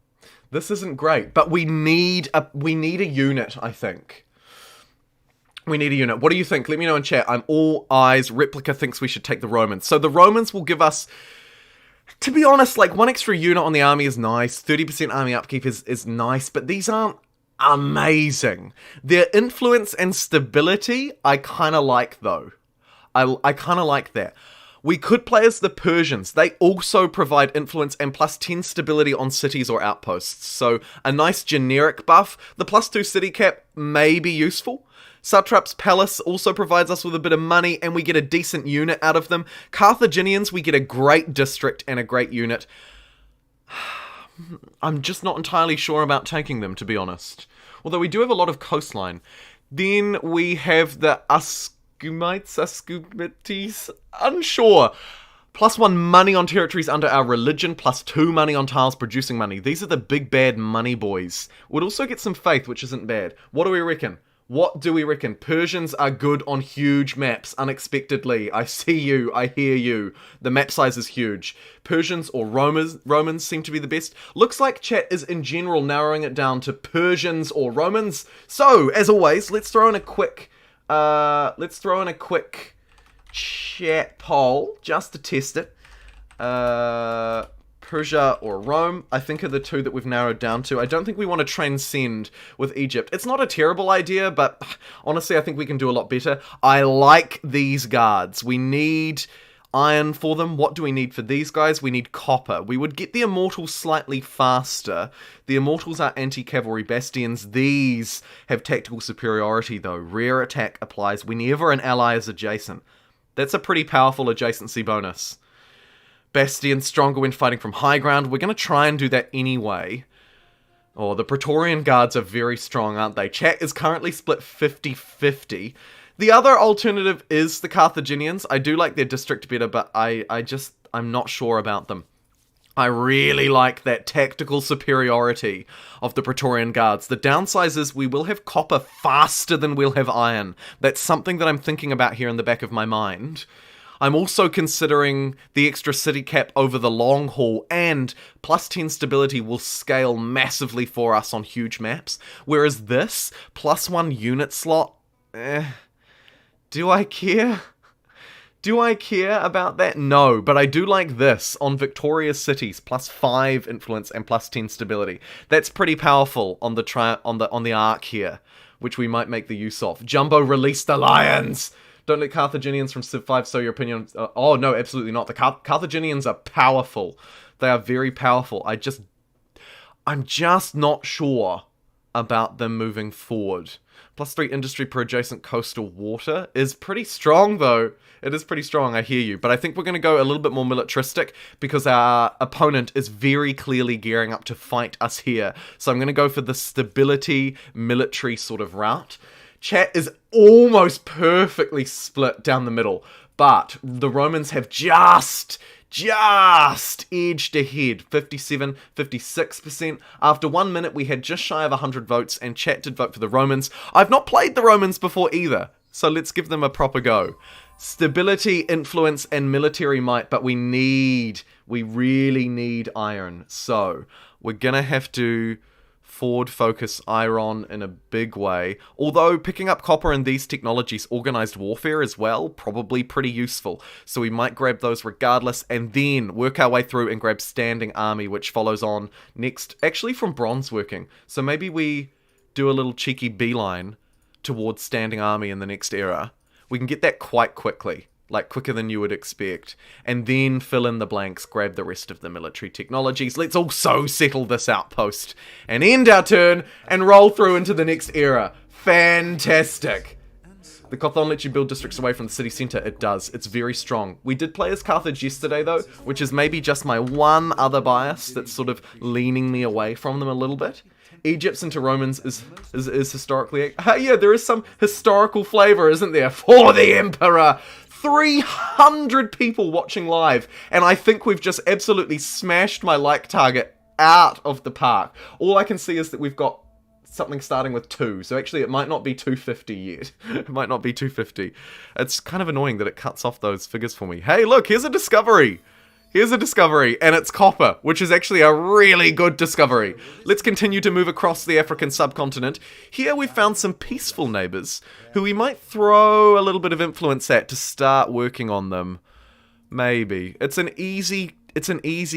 This isn't great, but we need a unit, I think. We need a unit. What do you think? Let me know in chat. I'm all eyes. Replica thinks we should take the Romans. So the Romans will give us, to be honest, like, one extra unit on the army is nice. 30% army upkeep is nice, but these aren't amazing. Their influence and stability, I kind of like, though. I kind of like that. We could play as the Persians. They also provide influence and +10 stability on cities or outposts. So a nice generic buff. The +2 city cap may be useful. Satrap's Palace also provides us with a bit of money, and we get a decent unit out of them. Carthaginians, we get a great district and a great unit. I'm just not entirely sure about taking them, to be honest. Although we do have a lot of coastline. Then we have the Ascumites, unsure. +1 money on territories under our religion, +2 money on tiles producing money. These are the big bad money boys. We'd also get some faith, which isn't bad. What do we reckon? What do we reckon? Persians are good on huge maps, unexpectedly. I see you, I hear you. The map size is huge. Persians or Romans seem to be the best. Looks like chat is in general narrowing it down to Persians or Romans. So, as always, let's throw in a quick chat poll just to test it. Persia or Rome, I think, are the two that we've narrowed down to. I don't think we want to transcend with Egypt. It's not a terrible idea, but honestly, I think we can do a lot better. I like these guards. We need iron for them. What do we need for these guys? We need copper. We would get the Immortals slightly faster. The Immortals are anti-cavalry bastions. These have tactical superiority, though. Rare attack applies whenever an ally is adjacent. That's a pretty powerful adjacency bonus. Bastions stronger when fighting from high ground. We're going to try and do that anyway. Oh, the Praetorian guards are very strong, aren't they? Chat is currently split 50-50. The other alternative is the Carthaginians. I do like their district better, but I'm not sure about them. I really like that tactical superiority of the Praetorian Guards. The downside is we will have copper faster than we'll have iron. That's something that I'm thinking about here in the back of my mind. I'm also considering the extra city cap over the long haul, and plus 10 stability will scale massively for us on huge maps. Whereas this, plus 1 unit slot, do I care? Do I care about that? No, but I do like this on victorious cities, plus 5 influence and plus 10 stability. That's pretty powerful on the arc here, which we might make the use of. Jumbo, release the lions! Don't let Carthaginians from Civ 5 sow your opinion. Oh no, absolutely not. The Carthaginians are powerful. They are very powerful. I'm just not sure about them moving forward. Plus 3 industry per adjacent coastal water is pretty strong, though. It is pretty strong, I hear you. But I think we're going to go a little bit more militaristic because our opponent is very clearly gearing up to fight us here. So I'm going to go for the stability military sort of route. Chat is almost perfectly split down the middle, but the Romans have just edged ahead, 57, 56%. After 1 minute, we had just shy of 100 votes, and chat did vote for the Romans. I've not played the Romans before either, so let's give them a proper go. Stability, influence, and military might, but we really need iron. So, we're gonna have to forward focus iron in a big way. Although picking up copper and these technologies, organized warfare as well, probably pretty useful. So we might grab those regardless and then work our way through and grab standing army, which follows on next, actually from bronze working. So maybe we do a little cheeky beeline towards standing army in the next era. We can get that quite quickly. Like quicker than you would expect, and then fill in the blanks, grab the rest of the military technologies. Let's also settle this outpost and end our turn and roll through into the next era. Fantastic. The Cothon lets you build districts away from the city centre. It does. It's very strong. We did play as Carthage yesterday though, which is maybe just my one other bias that's sort of leaning me away from them a little bit. Egypt's into Romans is historically... yeah, there is some historical flavour, isn't there? For the Emperor! 300 people watching live, and I think we've just absolutely smashed my like target out of the park. All I can see is that we've got something starting with 2, so actually it might not be 250 yet. It might not be 250. It's kind of annoying that it cuts off those figures for me. Hey, look, here's a discovery! Here's a discovery, and it's copper, which is actually a really good discovery. Let's continue to move across the African subcontinent. Here we've found some peaceful neighbours, who we might throw a little bit of influence at to start working on them. Maybe. It's an easy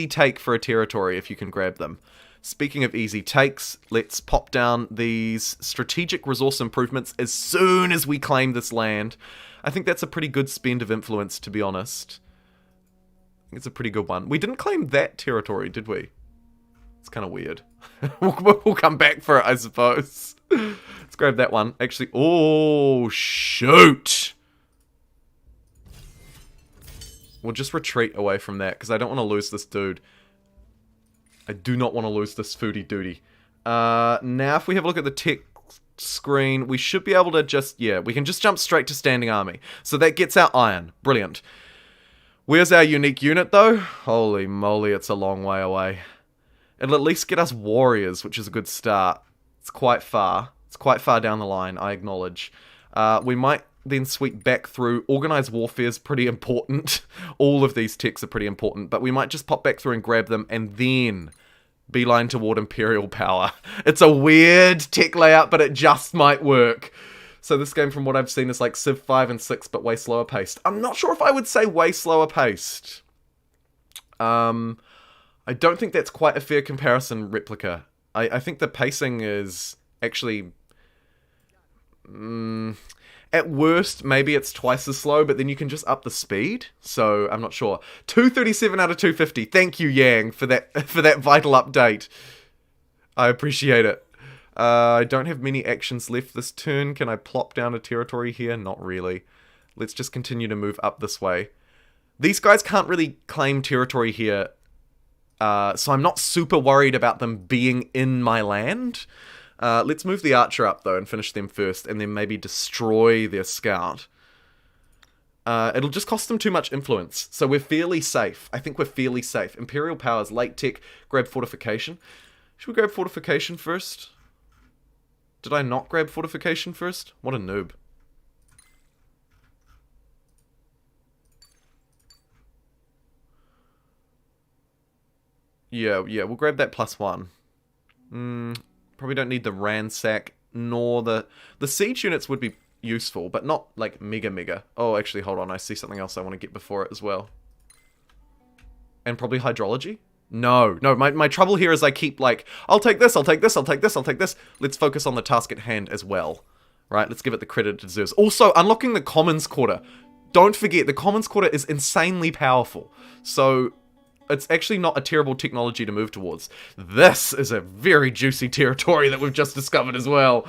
take for a territory if you can grab them. Speaking of easy takes, let's pop down these strategic resource improvements as soon as we claim this land. I think that's a pretty good spend of influence, to be honest. It's a pretty good one. We didn't claim that territory, did we? It's kind of weird. We'll come back for it, I suppose. Let's grab that one. Actually, oh, shoot! We'll just retreat away from that, because I don't want to lose this dude. I do not want to lose this foodie duty. Now, if we have a look at the tech screen, we should be able to just, yeah, we can just jump straight to standing army. So that gets our iron. Brilliant. Where's our unique unit, though? Holy moly, it's a long way away. It'll at least get us warriors, which is a good start. It's quite far. It's quite far down the line, I acknowledge. We might then sweep back through. Organized warfare is pretty important. All of these techs are pretty important, but we might just pop back through and grab them, and then beeline toward imperial power. It's a weird tech layout, but it just might work. So this game, from what I've seen, is like Civ 5 and 6, but way slower paced. I'm not sure if I would say way slower paced. I don't think that's quite a fair comparison, Replica. I think the pacing is actually... at worst, maybe it's twice as slow, but then you can just up the speed. So, I'm not sure. 237 out of 250. Thank you, Yang, for that vital update. I appreciate it. I don't have many actions left this turn. Can I plop down a territory here? Not really. Let's just continue to move up this way. These guys can't really claim territory here, so I'm not super worried about them being in my land. Let's move the archer up, though, and finish them first, and then maybe destroy their scout. It'll just cost them too much influence. So we're fairly safe. I think we're fairly safe. Imperial powers, late tech, grab fortification. Should we grab fortification first? Did I not grab fortification first? What a noob. Yeah, we'll grab that +1. Probably don't need the ransack, nor the siege units would be useful, but not like mega. Oh, actually, hold on. I see something else I want to get before it as well. And probably hydrology? No, my trouble here is I keep like, I'll take this, I'll take this, I'll take this, I'll take this. Let's focus on the task at hand as well. Right, let's give it the credit it deserves. Also, unlocking the Commons Quarter. Don't forget, the Commons Quarter is insanely powerful. So, it's actually not a terrible technology to move towards. This is a very juicy territory that we've just discovered as well.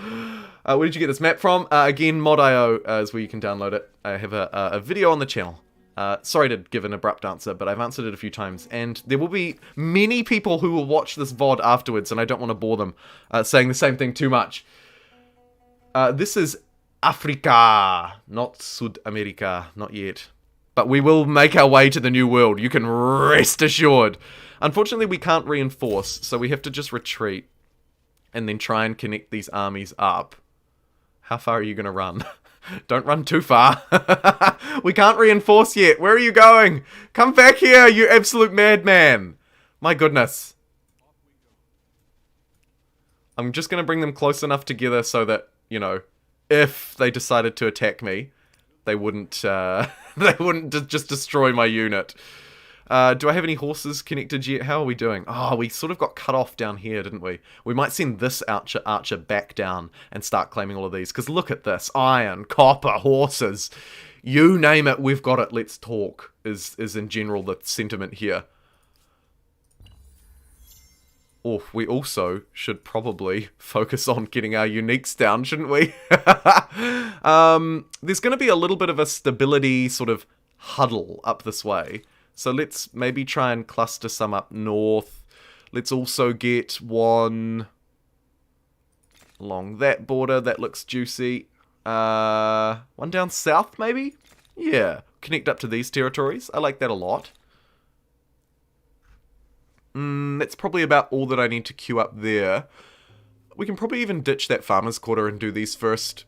Where did you get this map from? Again, mod.io is where you can download it. I have a video on the channel. Sorry to give an abrupt answer, but I've answered it a few times. And there will be many people who will watch this VOD afterwards, and I don't want to bore them saying the same thing too much. This is Africa, not Sud America, not yet. But we will make our way to the New World, you can rest assured. Unfortunately, we can't reinforce, so we have to just retreat. And then try and connect these armies up. How far are you going to run? Don't run too far. We can't reinforce yet. Where are you going? Come back here, you absolute madman. My goodness. I'm just going to bring them close enough together so that, you know, if they decided to attack me, they wouldn't just destroy my unit. Do I have any horses connected yet? How are we doing? Oh, we sort of got cut off down here, didn't we? We might send this archer back down and start claiming all of these. Because look at this. Iron, copper, horses. You name it, we've got it. Let's talk, is in general the sentiment here. Oh, we also should probably focus on getting our uniques down, shouldn't we? There's going to be a little bit of a stability sort of huddle up this way. So let's maybe try and cluster some up north. Let's also get one along that border. That looks juicy. One down south, maybe? Yeah. Connect up to these territories. I like that a lot. That's probably about all that I need to queue up there. We can probably even ditch that farmer's quarter and do these first.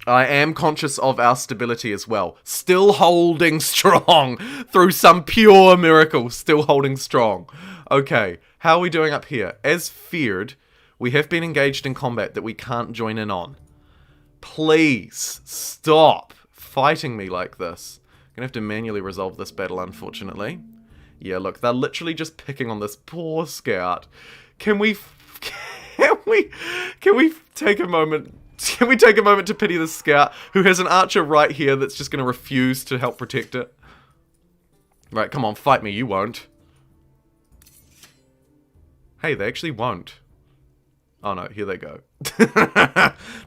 I am conscious of our stability as well. Still holding strong through some pure miracle. Still holding strong. Okay, how are we doing up here? As feared, we have been engaged in combat that we can't join in on. Please, stop fighting me like this. I'm gonna have to manually resolve this battle, unfortunately. Yeah, look, they're literally just picking on this poor scout. Can we take a moment? Can we take a moment to pity this scout who has an archer right here that's just going to refuse to help protect it? Right, come on, fight me. You won't. Hey, they actually won't. Oh no, here they go.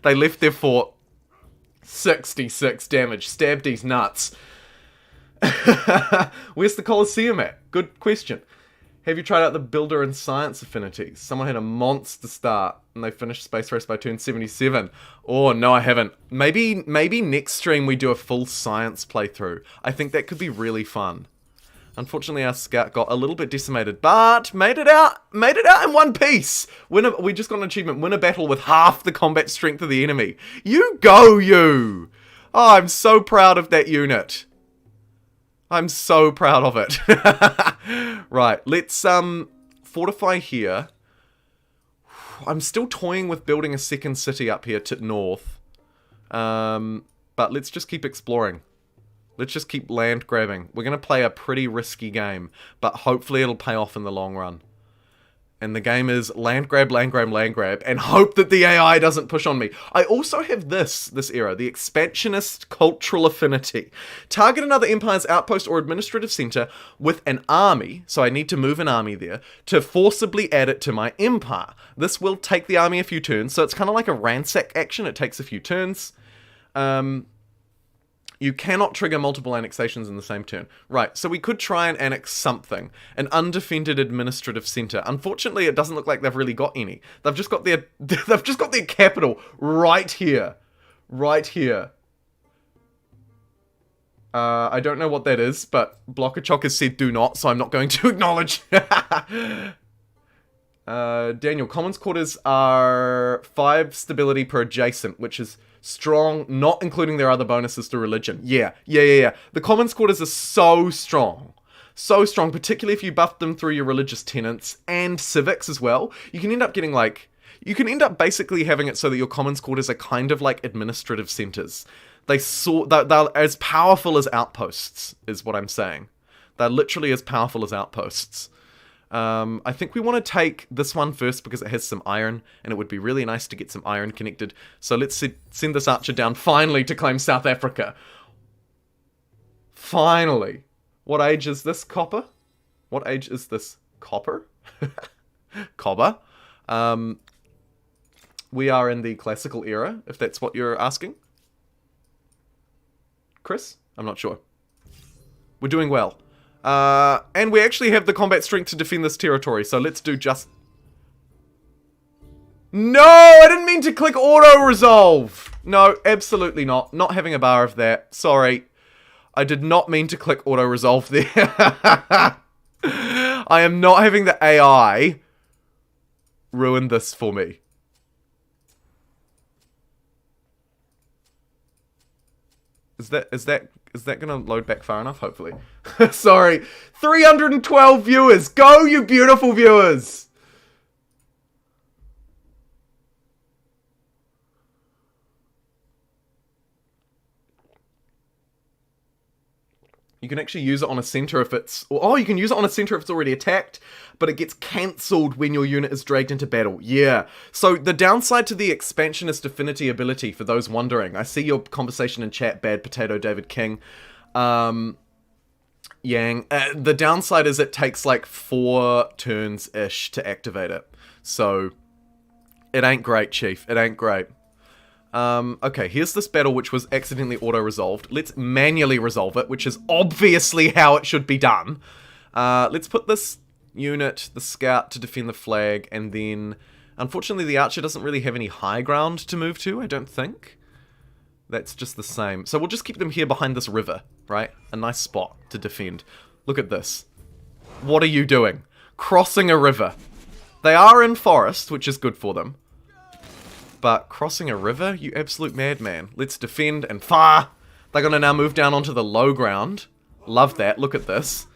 They left their fort. 66 damage. Stabbed these nuts. Where's the Colosseum at? Good question. Have you tried out the builder and science affinities? Someone had a monster start and they finished Space Race by turn 77. Oh, no, I haven't. Maybe next stream we do a full science playthrough. I think that could be really fun. Unfortunately, our scout got a little bit decimated, but made it out in one piece. We just got an achievement, win a battle with half the combat strength of the enemy. You go, you! Oh, I'm so proud of that unit. I'm so proud of it. Right, let's fortify here. I'm still toying with building a second city up here to north. But let's just keep exploring. Let's just keep land grabbing. We're going to play a pretty risky game, but hopefully it'll pay off in the long run. And the game is land grab, and hope that the AI doesn't push on me. I also have this era, the expansionist cultural affinity. Target another empire's outpost or administrative center with an army, so I need to move an army there, to forcibly add it to my empire. This will take the army a few turns, so it's kind of like a ransack action. It takes a few turns. You cannot trigger multiple annexations in the same turn. Right, so we could try and annex something. An undefended administrative center. Unfortunately, it doesn't look like they've really got any. They've just got their capital right here. Right here. I don't know what that is, but Blockachok has said do not, so I'm not going to acknowledge. Daniel, Commons Quarters are 5 stability per adjacent, which is strong, not including their other bonuses to religion. Yeah. The Commons Quarters are so strong. So strong, particularly if you buff them through your religious tenets and civics as well. You can end up getting like... You can end up basically having it so that your Commons Quarters are kind of like administrative centers. They're as powerful as outposts, is what I'm saying. They're literally as powerful as outposts. I think we want to take this one first because it has some iron, and it would be really nice to get some iron connected. So let's send this archer down finally to claim South Africa. Finally. What age is this copper? What age is this copper? Copper. We are in the classical era, if that's what you're asking. Chris? I'm not sure. We're doing well. And we actually have the combat strength to defend this territory, so let's do just... No! I didn't mean to click auto-resolve! No, absolutely not. Not having a bar of that. Sorry. I did not mean to click auto-resolve there. I am not having the AI ruin this for me. Is that gonna load back far enough? Hopefully. Sorry. 312 viewers! Go, you beautiful viewers! You can actually use it on a center if it's... Oh, you can use it on a center if it's already attacked, but it gets cancelled when your unit is dragged into battle. Yeah. So the downside to the expansionist affinity ability, for those wondering, I see your conversation in chat, Bad Potato David King. Yang. The downside is it takes like 4 turns-ish to activate it. So it ain't great, Chief. It ain't great. Okay, here's this battle which was accidentally auto-resolved. Let's manually resolve it, which is obviously how it should be done. Let's put this unit, the scout, to defend the flag, and then... Unfortunately, the archer doesn't really have any high ground to move to, I don't think. That's just the same. So we'll just keep them here behind this river, right? A nice spot to defend. Look at this. What are you doing? Crossing a river. They are in forest, which is good for them. But crossing a river? You absolute madman. Let's defend and fire! They're gonna now move down onto the low ground. Love that. Look at this.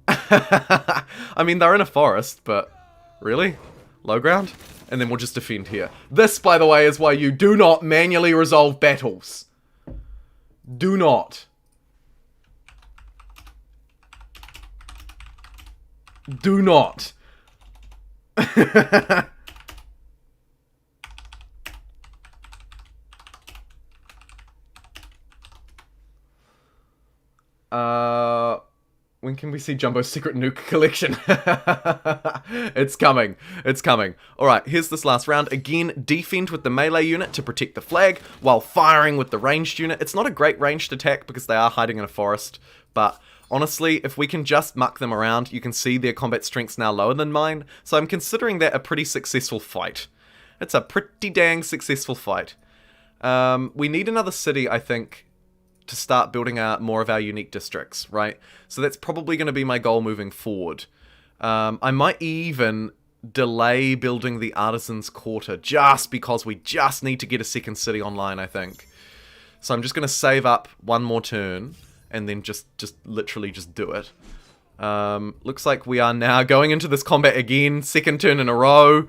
I mean, they're in a forest, but... Really? Low ground? And then we'll just defend here. This, by the way, is why you do not manually resolve battles. Do not. Do not. When can we see Jumbo's secret nuke collection? It's coming. It's coming. Alright, here's this last round. Again, defend with the melee unit to protect the flag, while firing with the ranged unit. It's not a great ranged attack because they are hiding in a forest, but honestly, if we can just muck them around, you can see their combat strength's now lower than mine, so I'm considering that a pretty successful fight. It's a pretty dang successful fight. We need another city, I think, to start building out more of our unique districts, right? So that's probably going to be my goal moving forward. I might even delay building the Artisans' Quarter just because we just need to get a second city online, I think. So I'm just going to save up one more turn and then just literally just do it. Looks like we are now going into this combat again, second turn in a row.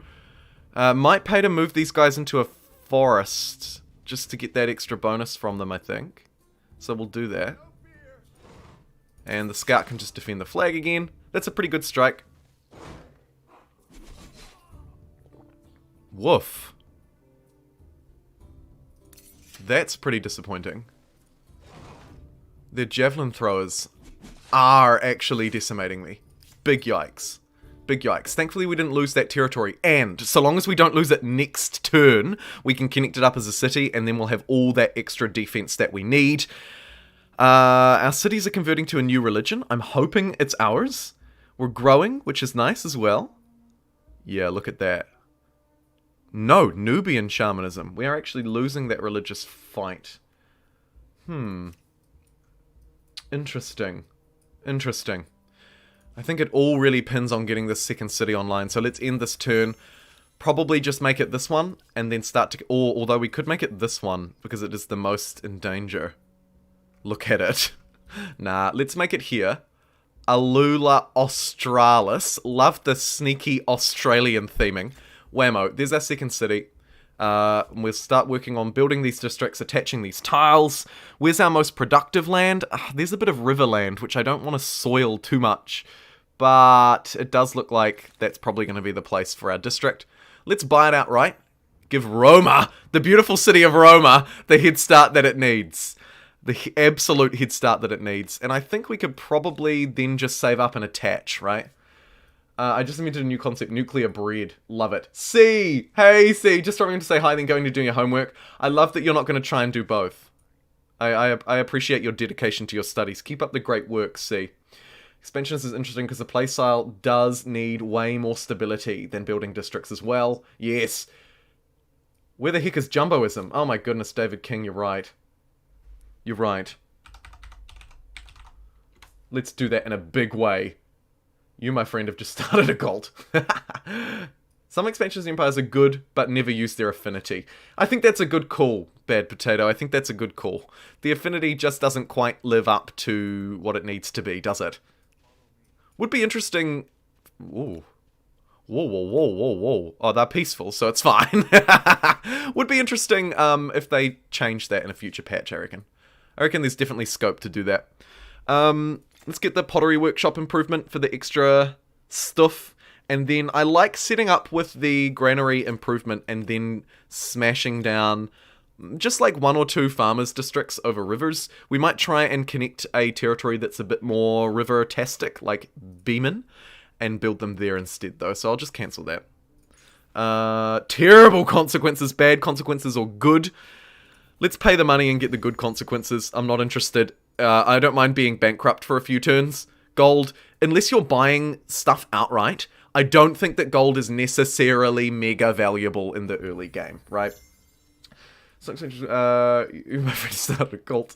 Might pay to move these guys into a forest just to get that extra bonus from them, I think. So we'll do that. And the scout can just defend the flag again. That's a pretty good strike. Woof. That's pretty disappointing. Their javelin throwers are actually decimating me. Big yikes. Big yikes. Thankfully we didn't lose that territory, and so long as we don't lose it next turn, we can connect it up as a city, and then we'll have all that extra defense that we need. Our cities are converting to a new religion. I'm hoping it's ours. We're growing, which is nice as well. Yeah, look at that. No, Nubian shamanism. We are actually losing that religious fight. Interesting. Interesting. I think it all really pins on getting this second city online, so let's end this turn. Probably just make it this one, and then start to... Or, although we could make it this one, because it is the most in danger. Look at it. Nah, let's make it here. Alula Australis. Love the sneaky Australian theming. Whammo, there's our second city. We'll start working on building these districts, attaching these tiles. Where's our most productive land? There's a bit of river land, which I don't want to soil too much. But it does look like that's probably going to be the place for our district. Let's buy it outright. Give Roma, the beautiful city of Roma, the head start that it needs. The absolute head start that it needs. And I think we could probably then just save up and attach, right? I just invented a new concept, nuclear bread. Love it. C! Hey, C! Just remembering to say hi, then going to doing your homework. I love that you're not going to try and do both. I appreciate your dedication to your studies. Keep up the great work, C. Expansions is interesting because the playstyle does need way more stability than building districts as well. Yes. Where the heck is Jumboism? Oh my goodness, David King, you're right. You're right. Let's do that in a big way. You, my friend, have just started a cult. Some expansions and empires are good, but never use their affinity. I think that's a good call, Bad Potato. I think that's a good call. The affinity just doesn't quite live up to what it needs to be, does it? Would be interesting... Ooh. Whoa, whoa, whoa, whoa, whoa. Oh, they're peaceful, so it's fine. Would be interesting if they change that in a future patch, I reckon. I reckon there's definitely scope to do that. Let's get the pottery workshop improvement for the extra stuff. And then I like setting up with the granary improvement and then smashing down just like 1 or 2 farmers districts over rivers. We might try and connect a territory that's a bit more river-tastic, like Beeman, and build them there instead though. So I'll just cancel that. Terrible consequences, bad consequences, or good. Let's pay the money and get the good consequences. I'm not interested. I don't mind being bankrupt for a few turns. Gold, unless you're buying stuff outright, I don't think that gold is necessarily mega valuable in the early game, right? So, my friend started a cult.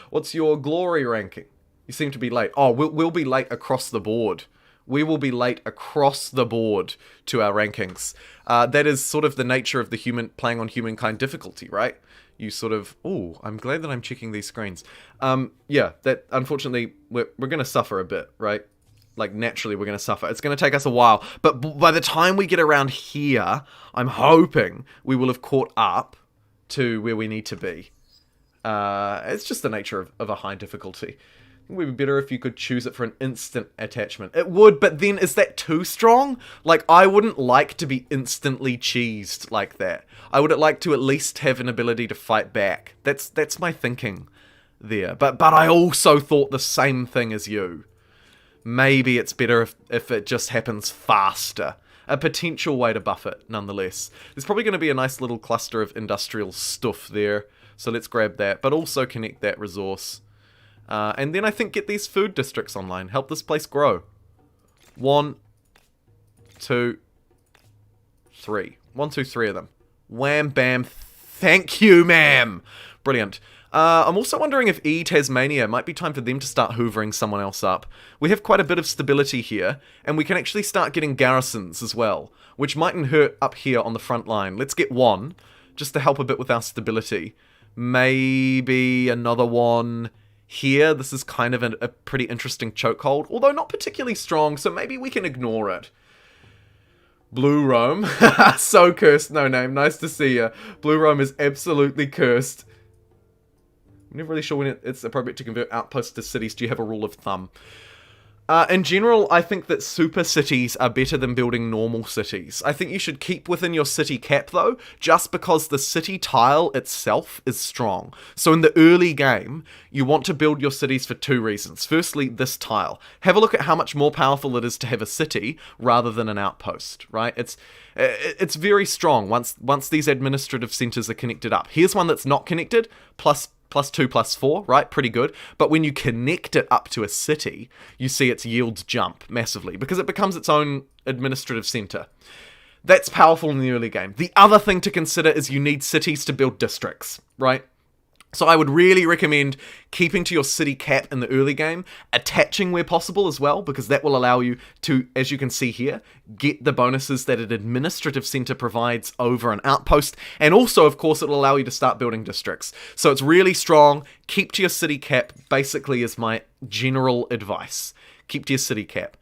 What's your glory ranking? You seem to be late. Oh, we'll be late across the board. We will be late across the board to our rankings. That is sort of the nature of the playing on Humankind difficulty, right? You sort of... Ooh, I'm glad that I'm checking these screens. Yeah, that unfortunately, we're going to suffer a bit, right? Like, naturally, we're going to suffer. It's going to take us a while. But by the time we get around here, I'm hoping we will have caught up to where we need to be. It's just the nature of a high difficulty. I think it would be better if you could choose it for an instant attachment. It would, but then is that too strong? Like, I wouldn't like to be instantly cheesed like that. I would like to at least have an ability to fight back. That's my thinking there. But I also thought the same thing as you. Maybe it's better if it just happens faster. A potential way to buff it, nonetheless. There's probably going to be a nice little cluster of industrial stuff there. So let's grab that, but also connect that resource. And then I think get these food districts online. Help this place grow. 1, 2, 3. 1, 2, 3 of them. Wham, bam, thank you, ma'am. Brilliant. I'm also wondering if Tasmania might be time for them to start hoovering someone else up. We have quite a bit of stability here, and we can actually start getting garrisons as well, which mightn't hurt up here on the front line. Let's get one, just to help a bit with our stability. Maybe another one here. This is kind of a pretty interesting chokehold, although not particularly strong, so maybe we can ignore it. Blue Rome. So cursed, no name. Nice to see you. Blue Rome is absolutely cursed. I'm never really sure when it's appropriate to convert outposts to cities. Do you have a rule of thumb? In general, I think that super cities are better than building normal cities. I think you should keep within your city cap, though, just because the city tile itself is strong. So in the early game, you want to build your cities for 2 reasons. Firstly, this tile. Have a look at how much more powerful it is to have a city rather than an outpost, right? It's very strong once these administrative centers are connected up. Here's one that's not connected, plus 2, plus 4, right? Pretty good. But when you connect it up to a city, you see its yields jump massively because it becomes its own administrative center. That's powerful in the early game. The other thing to consider is you need cities to build districts, right? So I would really recommend keeping to your city cap in the early game, attaching where possible as well, because that will allow you to, as you can see here, get the bonuses that an administrative center provides over an outpost, and also, of course, it will allow you to start building districts. So it's really strong. Keep to your city cap, basically, is my general advice. Keep to your city cap.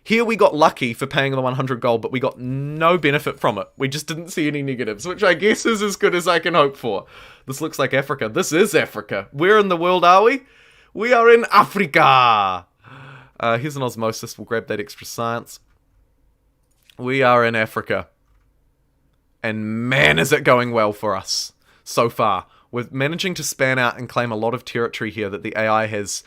Here we got lucky for paying the 100 gold, but we got no benefit from it. We just didn't see any negatives, which I guess is as good as I can hope for. This looks like Africa. This is Africa. Where in the world are we? We are in Africa! Here's an osmosis. We'll grab that extra science. We are in Africa. And man, is it going well for us so far. We're managing to span out and claim a lot of territory here that the AI has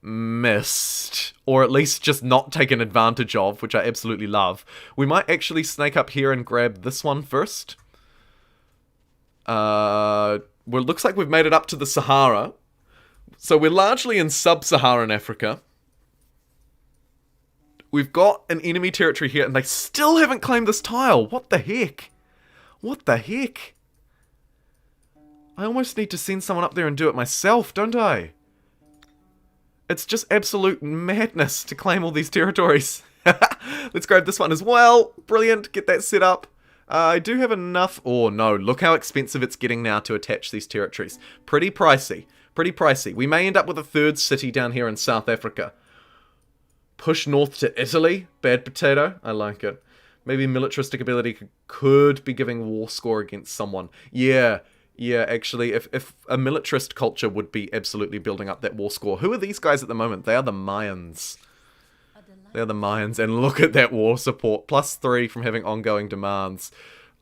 missed, or at least just not taken advantage of, which I absolutely love. We might actually snake up here and grab this one first. Well, it looks like we've made it up to the Sahara. So we're largely in sub-Saharan Africa. We've got an enemy territory here, and they still haven't claimed this tile. What the heck? What the heck? I almost need to send someone up there and do it myself, don't I? It's just absolute madness to claim all these territories. Let's grab this one as well. Brilliant. Get that set up. I do have enough. Oh no, look how expensive it's getting now to attach these territories. Pretty pricey. Pretty pricey. We may end up with a third city down here in South Africa. Push north to Italy. Bad potato. I like it. Maybe militaristic ability could be giving war score against someone. Yeah, actually, if a militarist culture would be absolutely building up that war score. Who are these guys at the moment? They are the Mayans. They're the Mayans, and look at that war support. +3 from having ongoing demands.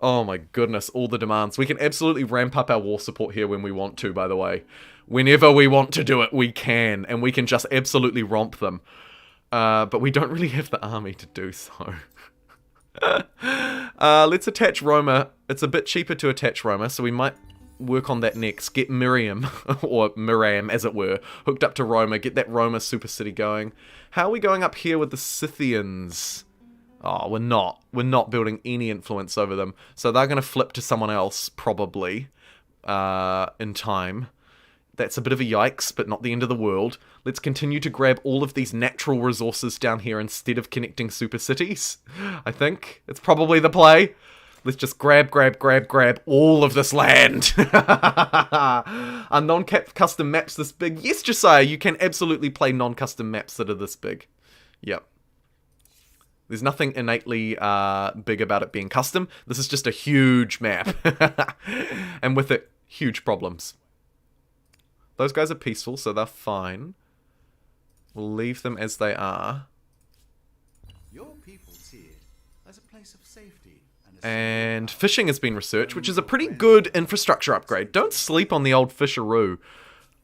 Oh my goodness, all the demands. We can absolutely ramp up our war support here when we want to, by the way. Whenever we want to do it, we can, and we can just absolutely romp them. But we don't really have the army to do so. Let's attach Roma. It's a bit cheaper to attach Roma, so we might work on that next. Get Miriam, or Miram as it were, hooked up to Roma. Get that Roma super city going. How are we going up here with the Scythians? Oh, we're not. We're not building any influence over them. So they're going to flip to someone else, probably, in time. That's a bit of a yikes, but not the end of the world. Let's continue to grab all of these natural resources down here instead of connecting super cities. I think it's probably the play. Let's just grab all of this land. Are non-cap custom maps this big? Yes, Josiah, you can absolutely play non-custom maps that are this big. Yep. There's nothing innately big about it being custom. This is just a huge map. And with it, huge problems. Those guys are peaceful, so they're fine. We'll leave them as they are. Your people see it as a place of safety. And fishing has been researched, which is a pretty good infrastructure upgrade. Don't sleep on the old fisheroo.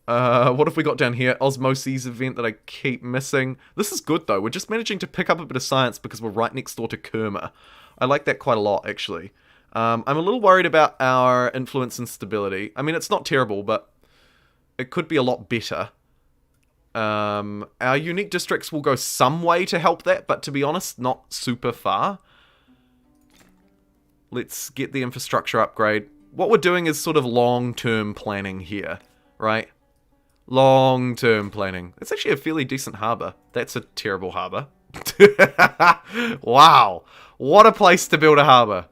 What have we got down here? Osmosis event that I keep missing. This is good, though. We're just managing to pick up a bit of science because we're right next door to Kerma. I like that quite a lot, actually. I'm a little worried about our influence and stability. I mean, it's not terrible, but it could be a lot better. Our unique districts will go some way to help that, but to be honest, not super far. Let's get the infrastructure upgrade. What we're doing is sort of long-term planning here, right? Long-term planning. It's actually a fairly decent harbour. That's a terrible harbour. Wow. What a place to build a harbour.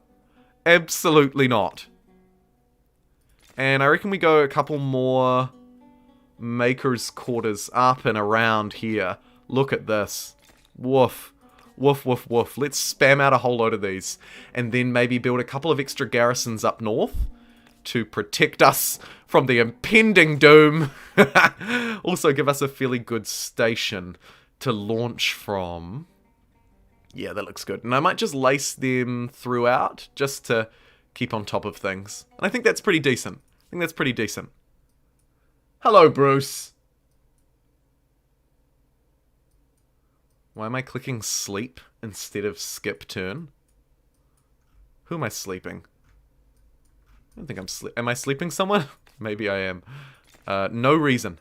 Absolutely not. And I reckon we go a couple more makers' quarters up and around here. Look at this. Woof. Woof, woof, woof. Let's spam out a whole load of these. And then maybe build a couple of extra garrisons up north to protect us from the impending doom. Also give us a fairly good station to launch from. Yeah, that looks good. And I might just lace them throughout just to keep on top of things. And I think that's pretty decent. Hello, Bruce. Why am I clicking sleep instead of skip turn? Who am I sleeping? I don't think I'm am I sleeping someone? Maybe I am. No reason.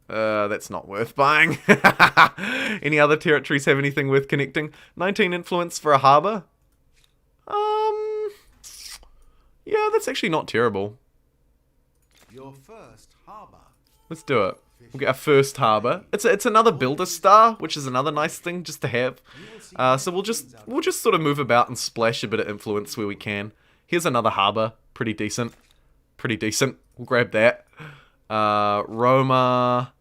That's not worth buying. Any other territories have anything worth connecting? 19 influence for a harbour? Yeah, that's actually not terrible. Your first harbour. Let's do it. We'll get our first harbour. It's another builder star, which is another nice thing just to have. So we'll just sort of move about and splash a bit of influence where we can. Here's another harbour. Pretty decent. Pretty decent. We'll grab that. Roma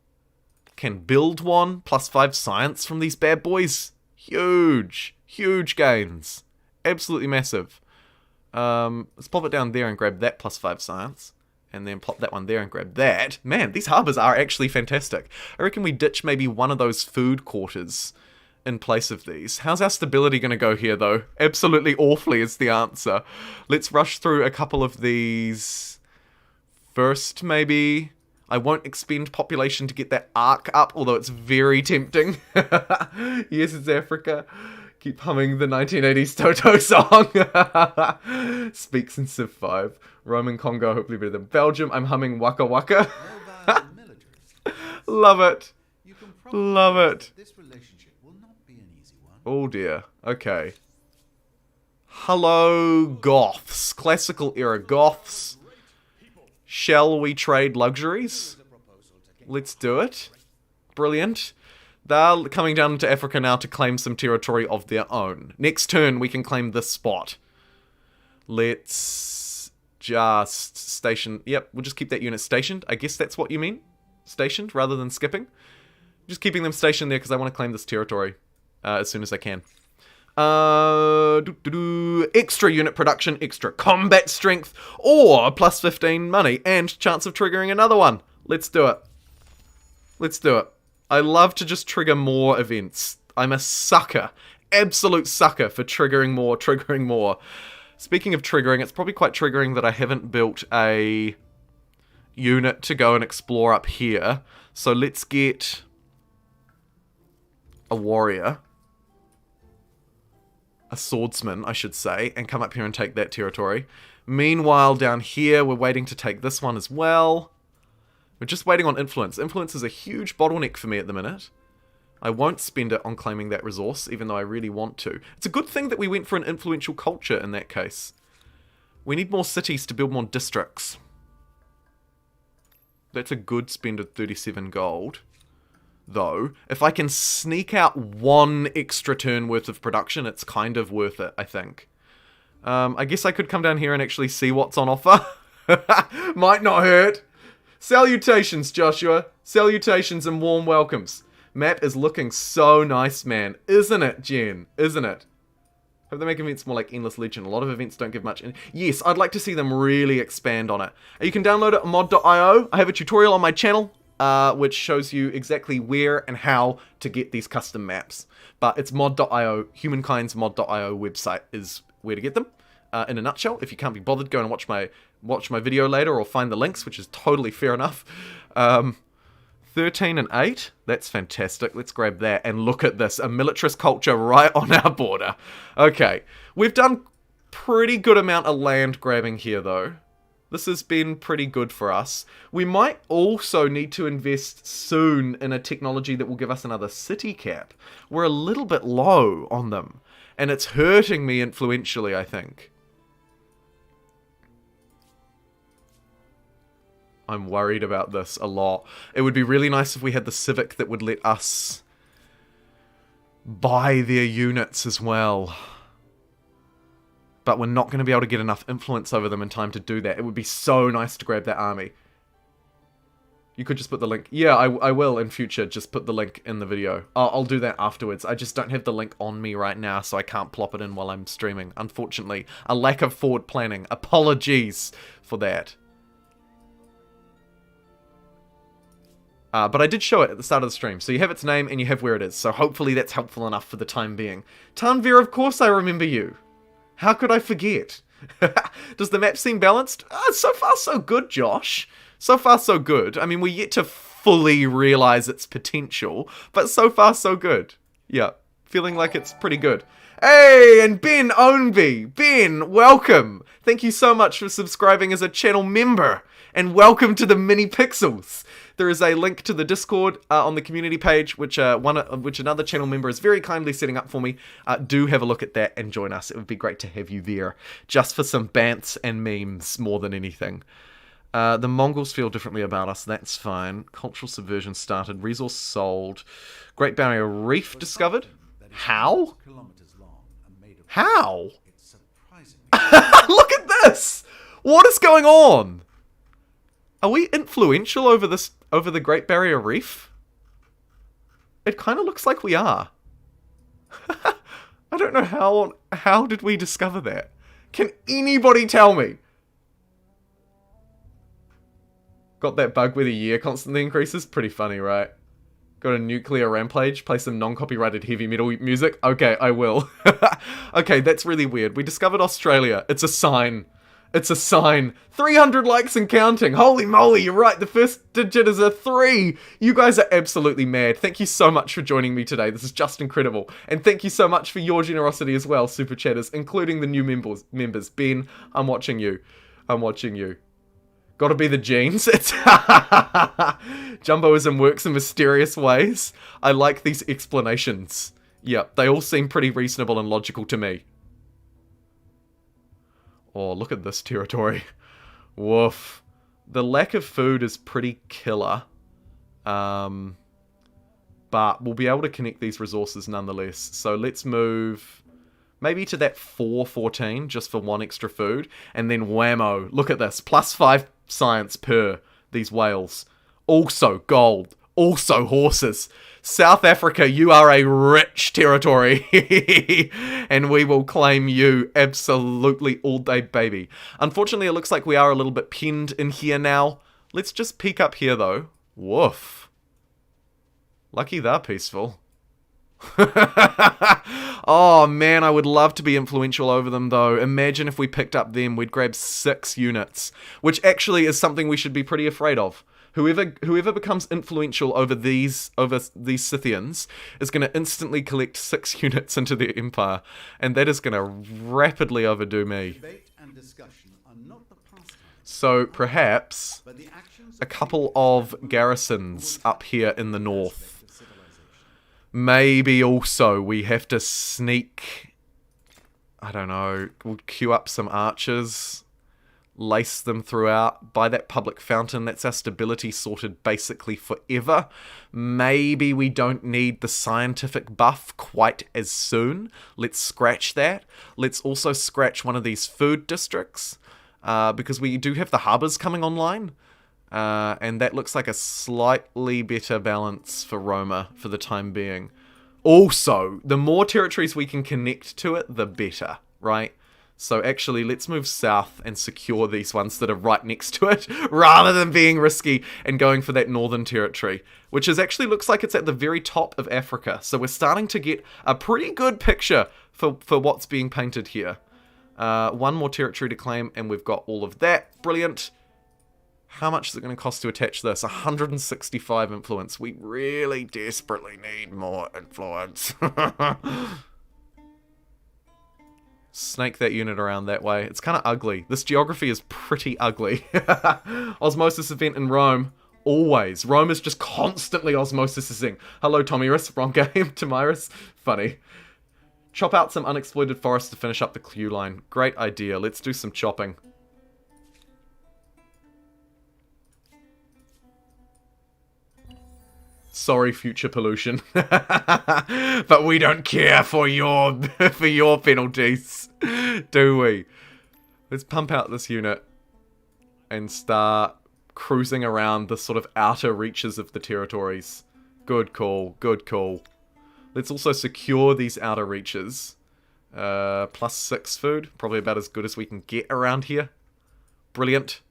can build one. +5 science from these bad boys. Huge. Huge gains. Absolutely massive. Let's pop it down there and grab that +5 science. And then plop that one there and grab that. Man, these harbours are actually fantastic. I reckon we ditch maybe one of those food quarters in place of these. How's our stability going to go here, though? Absolutely awfully is the answer. Let's rush through a couple of these first, maybe. I won't expend population to get that arc up, although it's very tempting. Yes, it's Africa. Keep humming the 1980s Toto song. Speaks in Civ 5. Roman Congo, hopefully better than Belgium. I'm humming Waka Waka. Love it. Love it. This relationship will not be an easy one. Oh dear. Okay. Hello, Goths. Classical era Goths. Shall we trade luxuries? Let's do it. Brilliant. They're coming down into Africa now to claim some territory of their own. Next turn, we can claim this spot. Let's just station... Yep, we'll just keep that unit stationed. I guess that's what you mean? Stationed, rather than skipping. Just keeping them stationed there because I want to claim this territory as soon as I can. Extra unit production, extra combat strength, or +15 money, and chance of triggering another one. Let's do it. Let's do it. I love to just trigger more events. I'm a sucker. Absolute sucker for triggering more, triggering more. Speaking of triggering, it's probably quite triggering that I haven't built a unit to go and explore up here. So let's get a warrior. A swordsman, I should say, and come up here and take that territory. Meanwhile, down here, we're waiting to take this one as well. We're just waiting on influence. Influence is a huge bottleneck for me at the minute. I won't spend it on claiming that resource, even though I really want to. It's a good thing that we went for an influential culture in that case. We need more cities to build more districts. That's a good spend of 37 gold. Though, if I can sneak out one extra turn worth of production, it's kind of worth it, I think. I guess I could come down here and actually see what's on offer. Might not hurt. Salutations, Joshua. Salutations and warm welcomes. Map is looking so nice, man. Isn't it, Jen? Isn't it? Hope they make events more like Endless Legend. A lot of events don't give much. Yes, I'd like to see them really expand on it. You can download it at mod.io. I have a tutorial on my channel, which shows you exactly where and how to get these custom maps. But it's mod.io. Humankind's mod.io website is where to get them. In a nutshell, if you can't be bothered, go and watch my video later or find the links, which is totally fair enough. 13 and 8, that's fantastic. Let's grab that and look at this. A militarist culture right on our border. Okay, we've done pretty good amount of land grabbing here though. This has been pretty good for us. We might also need to invest soon in a technology that will give us another city cap. We're a little bit low on them, and it's hurting me influentially, I think. I'm worried about this a lot. It would be really nice if we had the civic that would let us buy their units as well. But we're not going to be able to get enough influence over them in time to do that. It would be so nice to grab that army. You could just put the link. Yeah, I will in future just put the link in the video. I'll do that afterwards. I just don't have the link on me right now, so I can't plop it in while I'm streaming. Unfortunately, a lack of forward planning. Apologies for that. But I did show it at the start of the stream, so you have its name and you have where it is, so hopefully that's helpful enough for the time being. Tanvir, of course I remember you. How could I forget? Does the map seem balanced? So far so good, Josh. So far so good. I mean, we're yet to fully realize its potential, but so far so good. Yeah, feeling like it's pretty good. Hey, and Ben Ownby. Ben, welcome. Thank you so much for subscribing as a channel member, and welcome to the mini pixels. There is a link to the Discord on the community page, which another channel member is very kindly setting up for me. Do have a look at that and join us. It would be great to have you there, just for some bants and memes more than anything. The Mongols feel differently about us. That's fine. Cultural subversion started. Resource sold. Great Barrier Reef discovered. How? Kilometers long and made of How? it's surprisingly Look at this! What is going on? Are we influential over the Great Barrier Reef? It kind of looks like we are. I don't know how did we discover that? Can anybody tell me? Got that bug where the year constantly increases? Pretty funny, right? Got a nuclear rampage? Play some non-copyrighted heavy metal music? Okay, I will. Okay, that's really weird. We discovered Australia. It's a sign. It's a sign. 300 likes and counting. Holy moly, you're right. The first digit is a 3. You guys are absolutely mad. Thank you so much for joining me today. This is just incredible. And thank you so much for your generosity as well, Super Chatters, including the new members. Ben, I'm watching you. I'm watching you. Gotta be the genes. It's Jumboism works in mysterious ways. I like these explanations. Yep, they all seem pretty reasonable and logical to me. Oh, look at this territory. Woof. The lack of food is pretty killer. But we'll be able to connect these resources nonetheless. So let's move maybe to that 414 just for 1 extra food. And then whammo. Look at this. +5 science per these whales. Also gold. Also horses. South Africa, you are a rich territory. And we will claim you absolutely all day, baby. Unfortunately, it looks like we are a little bit pinned in here now. Let's just peek up here, though. Woof. Lucky they're peaceful. Oh, man, I would love to be influential over them, though. Imagine if we picked up them, we'd grab 6 units. Which actually is something we should be pretty afraid of. Whoever becomes influential over these Scythians is going to instantly collect 6 units into their empire, and that is going to rapidly overdo me. debate and discussion are not the pastime, So perhaps but the actions a couple of garrisons up here in the north. of civilization. Maybe also we have to sneak. I don't know. We'll queue up some archers. Lace them throughout. By that public fountain, that's our stability sorted basically forever. Maybe we don't need the scientific buff quite as soon. Let's scratch that. Let's also scratch one of these food districts, because we do have the harbours coming online. And that looks like a slightly better balance for Roma for the time being. Also, the more territories we can connect to it, the better, right? So actually, let's move south and secure these ones that are right next to it, rather than being risky and going for that northern territory, which actually looks like it's at the very top of Africa. So we're starting to get a pretty good picture for what's being painted here. 1 more territory to claim, and we've got all of that. Brilliant. How much is it going to cost to attach this? 165 influence. We really desperately need more influence. Snake that unit around that way. It's kind of ugly. This geography is pretty ugly. Osmosis event in Rome. Always. Rome is just constantly osmosising. Hello, Tomirus. Wrong game. Tomirus. Funny. Chop out some unexploited forest to finish up the queue line. Great idea. Let's do some chopping. Sorry, future pollution. But we don't care for your penalties, do we? Let's pump out this unit and start cruising around the sort of outer reaches of the territories. Good call, good call. Let's also secure these outer reaches. +6 food, probably about as good as we can get around here. Brilliant.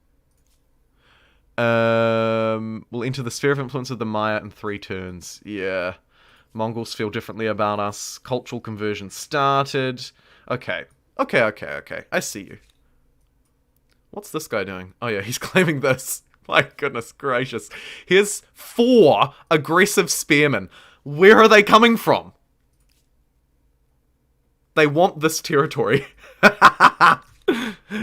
We'll enter the sphere of influence of the Maya in 3 turns. Yeah. Mongols feel differently about us. Cultural conversion started. Okay. Okay. I see you. What's this guy doing? Oh yeah, he's claiming this. My goodness gracious. Here's 4 aggressive spearmen. Where are they coming from? They want this territory.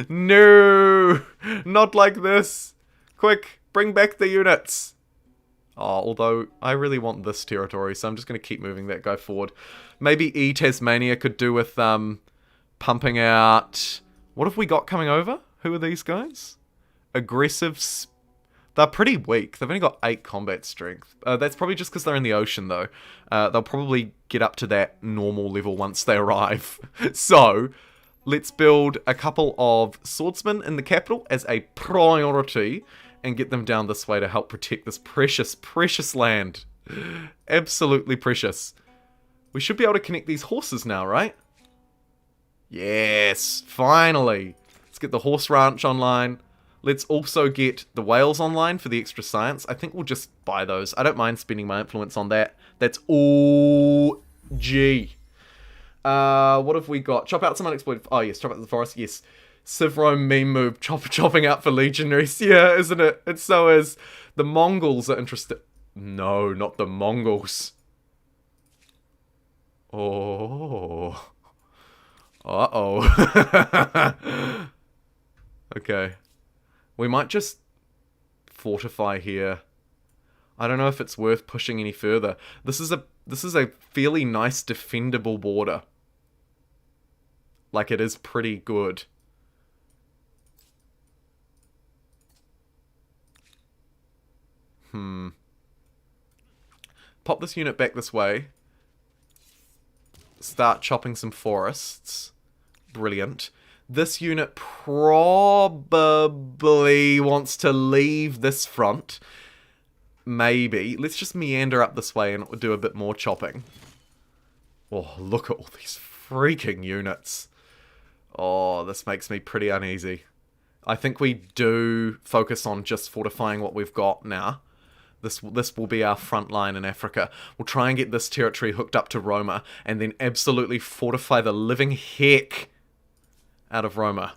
No! Not like this. Quick, bring back the units. Oh, although I really want this territory, so I'm just going to keep moving that guy forward. Maybe Tasmania could do with pumping out... What have we got coming over? Who are these guys? Aggressive. They're pretty weak. They've only got 8 combat strength. That's probably just because they're in the ocean, though. They'll probably get up to that normal level once they arrive. So, let's build a couple of swordsmen in the capital as a priority and get them down this way to help protect this precious, precious land. Absolutely precious. We should be able to connect these horses now, right? Yes, finally. Let's get the horse ranch online. Let's also get the whales online for the extra science. I think we'll just buy those. I don't mind spending my influence on that. That's OG. What have we got? Chop out some unexploited... Oh, yes. Chop out the forest. Yes. Civrome meme move. Chopping out for legionaries. Yeah, isn't it? It so is. The Mongols are interested... No, not the Mongols. Oh. Uh-oh. Okay. We might just fortify here. I don't know if it's worth pushing any further. This is a fairly nice defendable border. Like, it is pretty good. Pop this unit back this way. Start chopping some forests. Brilliant. This unit probably wants to leave this front. Maybe. Let's just meander up this way and do a bit more chopping. Oh, look at all these freaking units. Oh, this makes me pretty uneasy. I think we do focus on just fortifying what we've got now. This will be our front line in Africa. We'll try and get this territory hooked up to Roma, and then absolutely fortify the living heck out of Roma.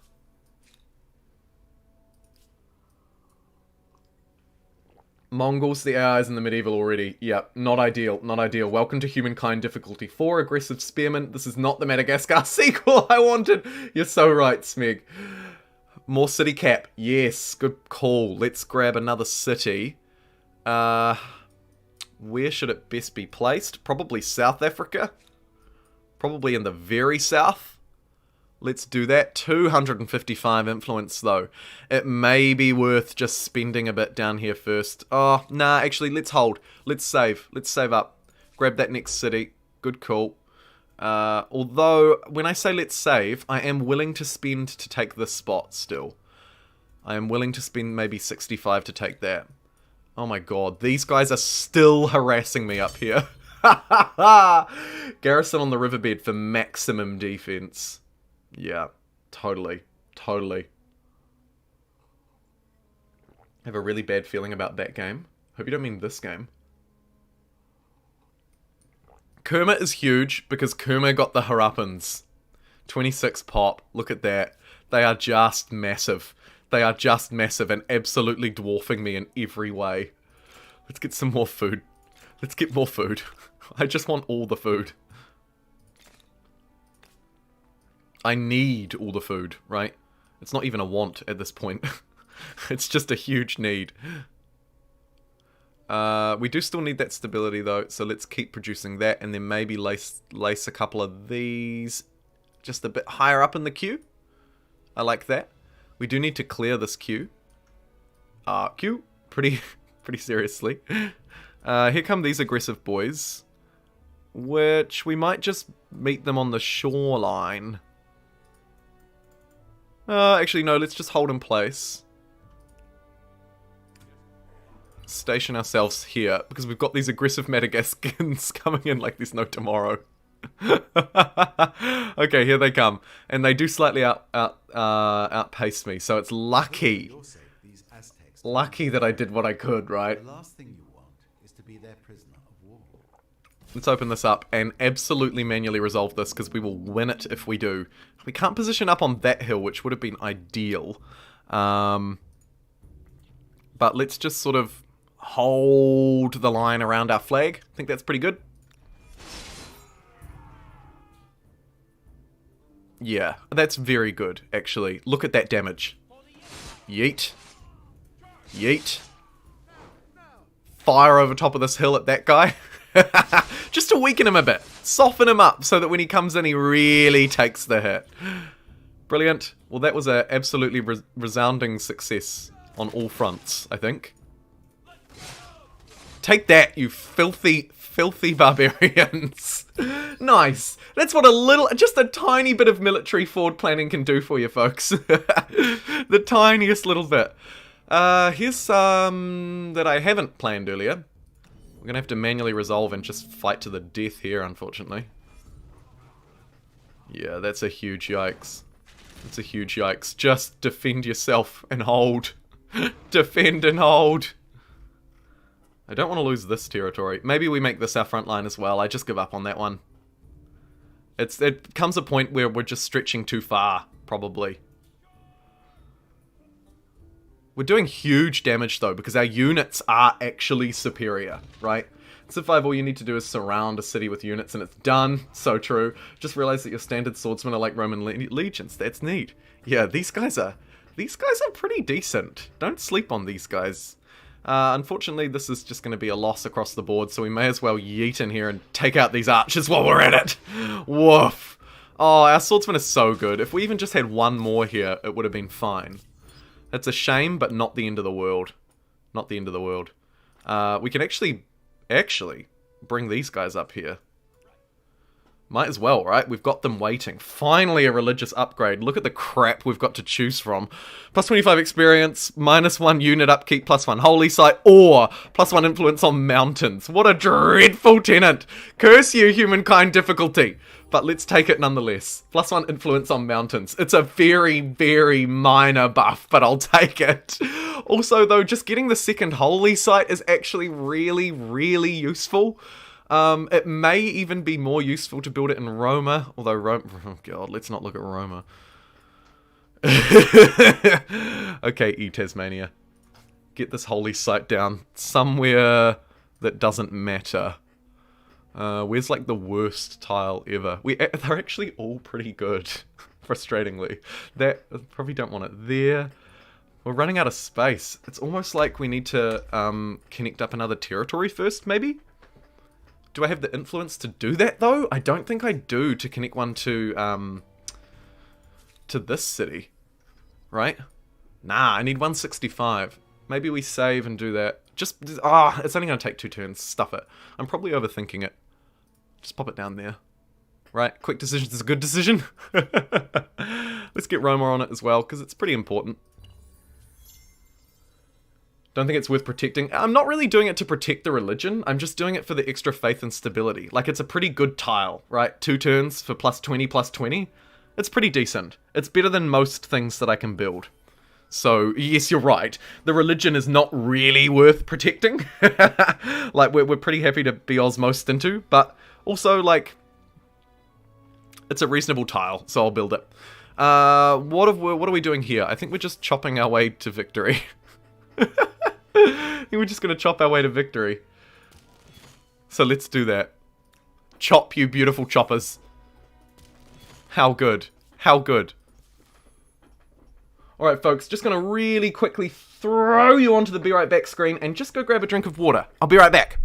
Mongols, the allies in the medieval already. Yep, not ideal, not ideal. Welcome to Humankind difficulty 4, aggressive spearmen. This is not the Madagascar sequel I wanted. You're so right, Smeg. More city cap. Yes, good call. Let's grab another city. Where should it best be placed? Probably South Africa. Probably in the very south. Let's do that. 255 influence, though. It may be worth just spending a bit down here first. Oh, nah, actually, let's hold. Let's save. Let's save up. Grab that next city. Good call. Although, when I say let's save, I am willing to spend to take this spot still. I am willing to spend maybe 65 to take that. Oh my god, these guys are still harassing me up here. Garrison on the riverbed for maximum defense. Yeah, totally. Totally. I have a really bad feeling about that game. Hope you don't mean this game. Kerma is huge because Kerma got the Harappans. 26 pop. Look at that. They are just massive. They are just massive and absolutely dwarfing me in every way. Let's get some more food. Let's get more food. I just want all the food. I need all the food, right? It's not even a want at this point. It's just a huge need. We do still need that stability though, so let's keep producing that and then maybe lace a couple of these just a bit higher up in the queue. I like that. We do need to clear this queue. Queue. Pretty seriously. Here come these aggressive boys. Which we might just meet them on the shoreline. Actually no, let's just hold in place. Station ourselves here, because we've got these aggressive Madagascans coming in like there's no tomorrow. Okay, here they come. And they do slightly outpace me, so it's lucky. Lucky that I did what I could, right? The last thing you want is to be their prisoner of war. Let's open this up and absolutely manually resolve this, because we will win it if we do. We can't position up on that hill, which would have been ideal. But let's just sort of hold the line around our flag. I think that's pretty good. Yeah, that's very good, actually. Look at that damage. Yeet. Yeet. Fire over top of this hill at that guy. Just to weaken him a bit. Soften him up so that when he comes in, he really takes the hit. Brilliant. Well, that was an absolutely resounding success. on all fronts, I think. Take that, you filthy, filthy barbarians. Nice. That's what just a tiny bit of military forward planning can do for you, folks. The tiniest little bit. Here's some that I haven't planned earlier. We're gonna have to manually resolve and just fight to the death here, unfortunately. Yeah, that's a huge yikes. That's a huge yikes. Just defend yourself and hold. Defend and hold. I don't want to lose this territory. Maybe we make this our front line as well. I just give up on that one. It comes a point where we're just stretching too far, probably. We're doing huge damage though, because our units are actually superior, right? Civ 5, all you need to do is surround a city with units and it's done. So true. Just realize that your standard swordsmen are like Roman legions. That's neat. Yeah, these guys are pretty decent. Don't sleep on these guys. Unfortunately, this is just going to be a loss across the board, so we may as well yeet in here and take out these archers while we're at it. Woof. Oh, our swordsman is so good. If we even just had one more here, it would have been fine. It's a shame, but not the end of the world. Not the end of the world. We can actually bring these guys up here. Might as well, right? We've got them waiting. Finally a religious upgrade. Look at the crap we've got to choose from. Plus 25 experience, -1 unit upkeep, +1 holy site, or +1 influence on mountains. What a dreadful tenant. Curse you, humankind difficulty. But let's take it nonetheless. +1 influence on mountains. It's a very, very minor buff, but I'll take it. Also, though, just getting the second holy site is actually really, really useful. It may even be more useful to build it in Roma, although oh god, let's not look at Roma. Okay, Tasmania. Get this holy site down somewhere that doesn't matter. Where's like the worst tile ever? They're actually all pretty good, frustratingly. Probably don't want it there. We're running out of space. It's almost like we need to connect up another territory first, maybe? Do I have the influence to do that, though? I don't think I do, to connect one to this city. Right? Nah, I need 165. Maybe we save and do that. It's only going to take 2 turns. Stuff it. I'm probably overthinking it. Just pop it down there. Right? Quick decisions is a good decision. Let's get Roma on it as well, because it's pretty important. Don't think it's worth protecting. I'm not really doing it to protect the religion. I'm just doing it for the extra faith and stability. Like, it's a pretty good tile, right? 2 turns for +20, +20. It's pretty decent. It's better than most things that I can build. So, yes, you're right. The religion is not really worth protecting. Like, we're pretty happy to be osmosed into. But also, like, it's a reasonable tile, so I'll build it. What are we doing here? I think we're just chopping our way to victory. I think we're just going to chop our way to victory. So let's do that. Chop, you beautiful choppers. How good. How good. Alright, folks. Just going to really quickly throw you onto the be right back screen and just go grab a drink of water. I'll be right back.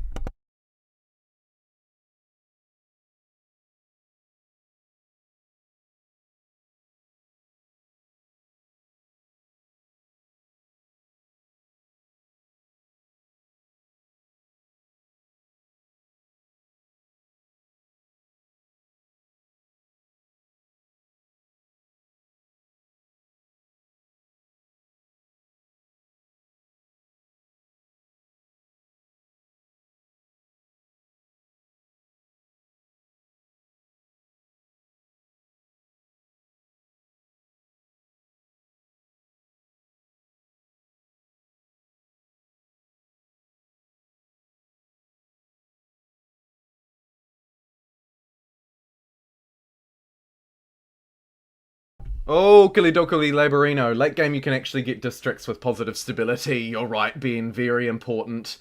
Oh, Kilidokuli Laborino. Late game you can actually get districts with positive stability. You're right, Ben. Very important.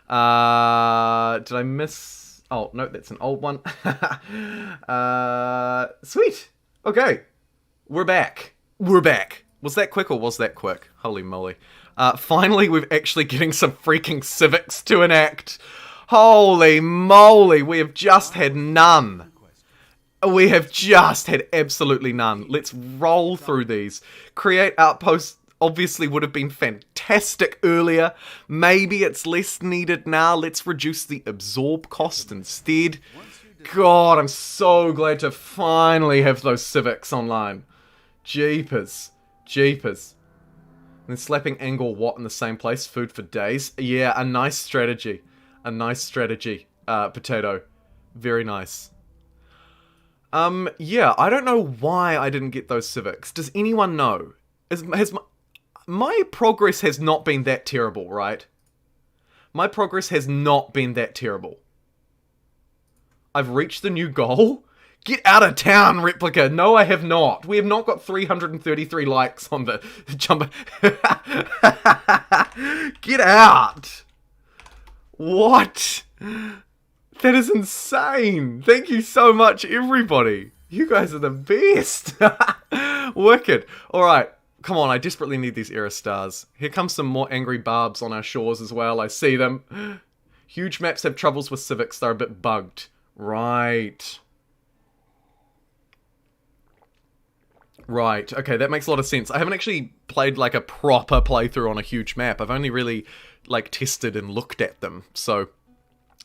Did I miss... Oh, no, that's an old one. Sweet. Okay. We're back. We're back. Was that quick or was that quick? Holy moly. Finally, we're actually getting some freaking civics to enact. Holy moly. We have just had none. We have just had absolutely none. Let's roll through these. Create outposts obviously would have been fantastic earlier. Maybe it's less needed now. Let's reduce the absorb cost instead. God, I'm so glad to finally have those civics online. Jeepers. Jeepers. And then slapping Angkor Wat in the same place. Food for days. Yeah, a nice strategy. A nice strategy, Potato. Very nice. Yeah, I don't know why I didn't get those civics. Does anyone know? My progress has not been that terrible, right? My progress has not been that terrible. I've reached the new goal? Get out of town, Replica! No, I have not. We have not got 333 likes on the Jumbo. Get out! What? That is insane! Thank you so much, everybody! You guys are the best! Wicked. Alright, come on, I desperately need these era stars. Here comes some more angry barbs on our shores as well, I see them. Huge maps have troubles with civics, they're a bit bugged. Right. Right, okay, that makes a lot of sense. I haven't actually played like a proper playthrough on a huge map. I've only really like tested and looked at them, so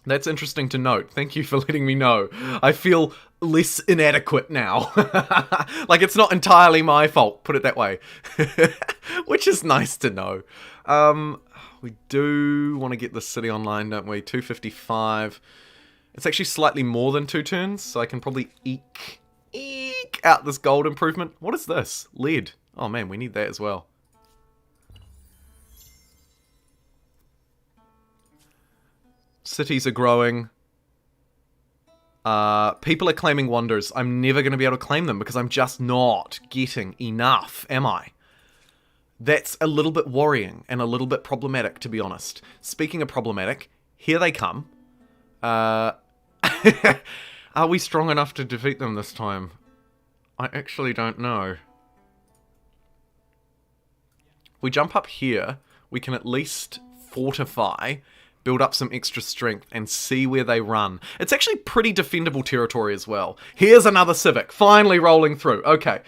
that's interesting to note. Thank you for letting me know. I feel less inadequate now. Like it's not entirely my fault, put it that way. Which is nice to know. We do want to get this city online, don't we? 255. It's actually slightly more than 2 turns, so I can probably eke out this gold improvement. What is this? Lead. Oh man, we need that as well. Cities are growing. People are claiming wonders. I'm never going to be able to claim them because I'm just not getting enough, am I? That's a little bit worrying and a little bit problematic, to be honest. Speaking of problematic, here they come. Are we strong enough to defeat them this time? I actually don't know. We jump up here, we can at least fortify, build up some extra strength, and see where they run. It's actually pretty defendable territory as well. Here's another civic, finally rolling through. Okay.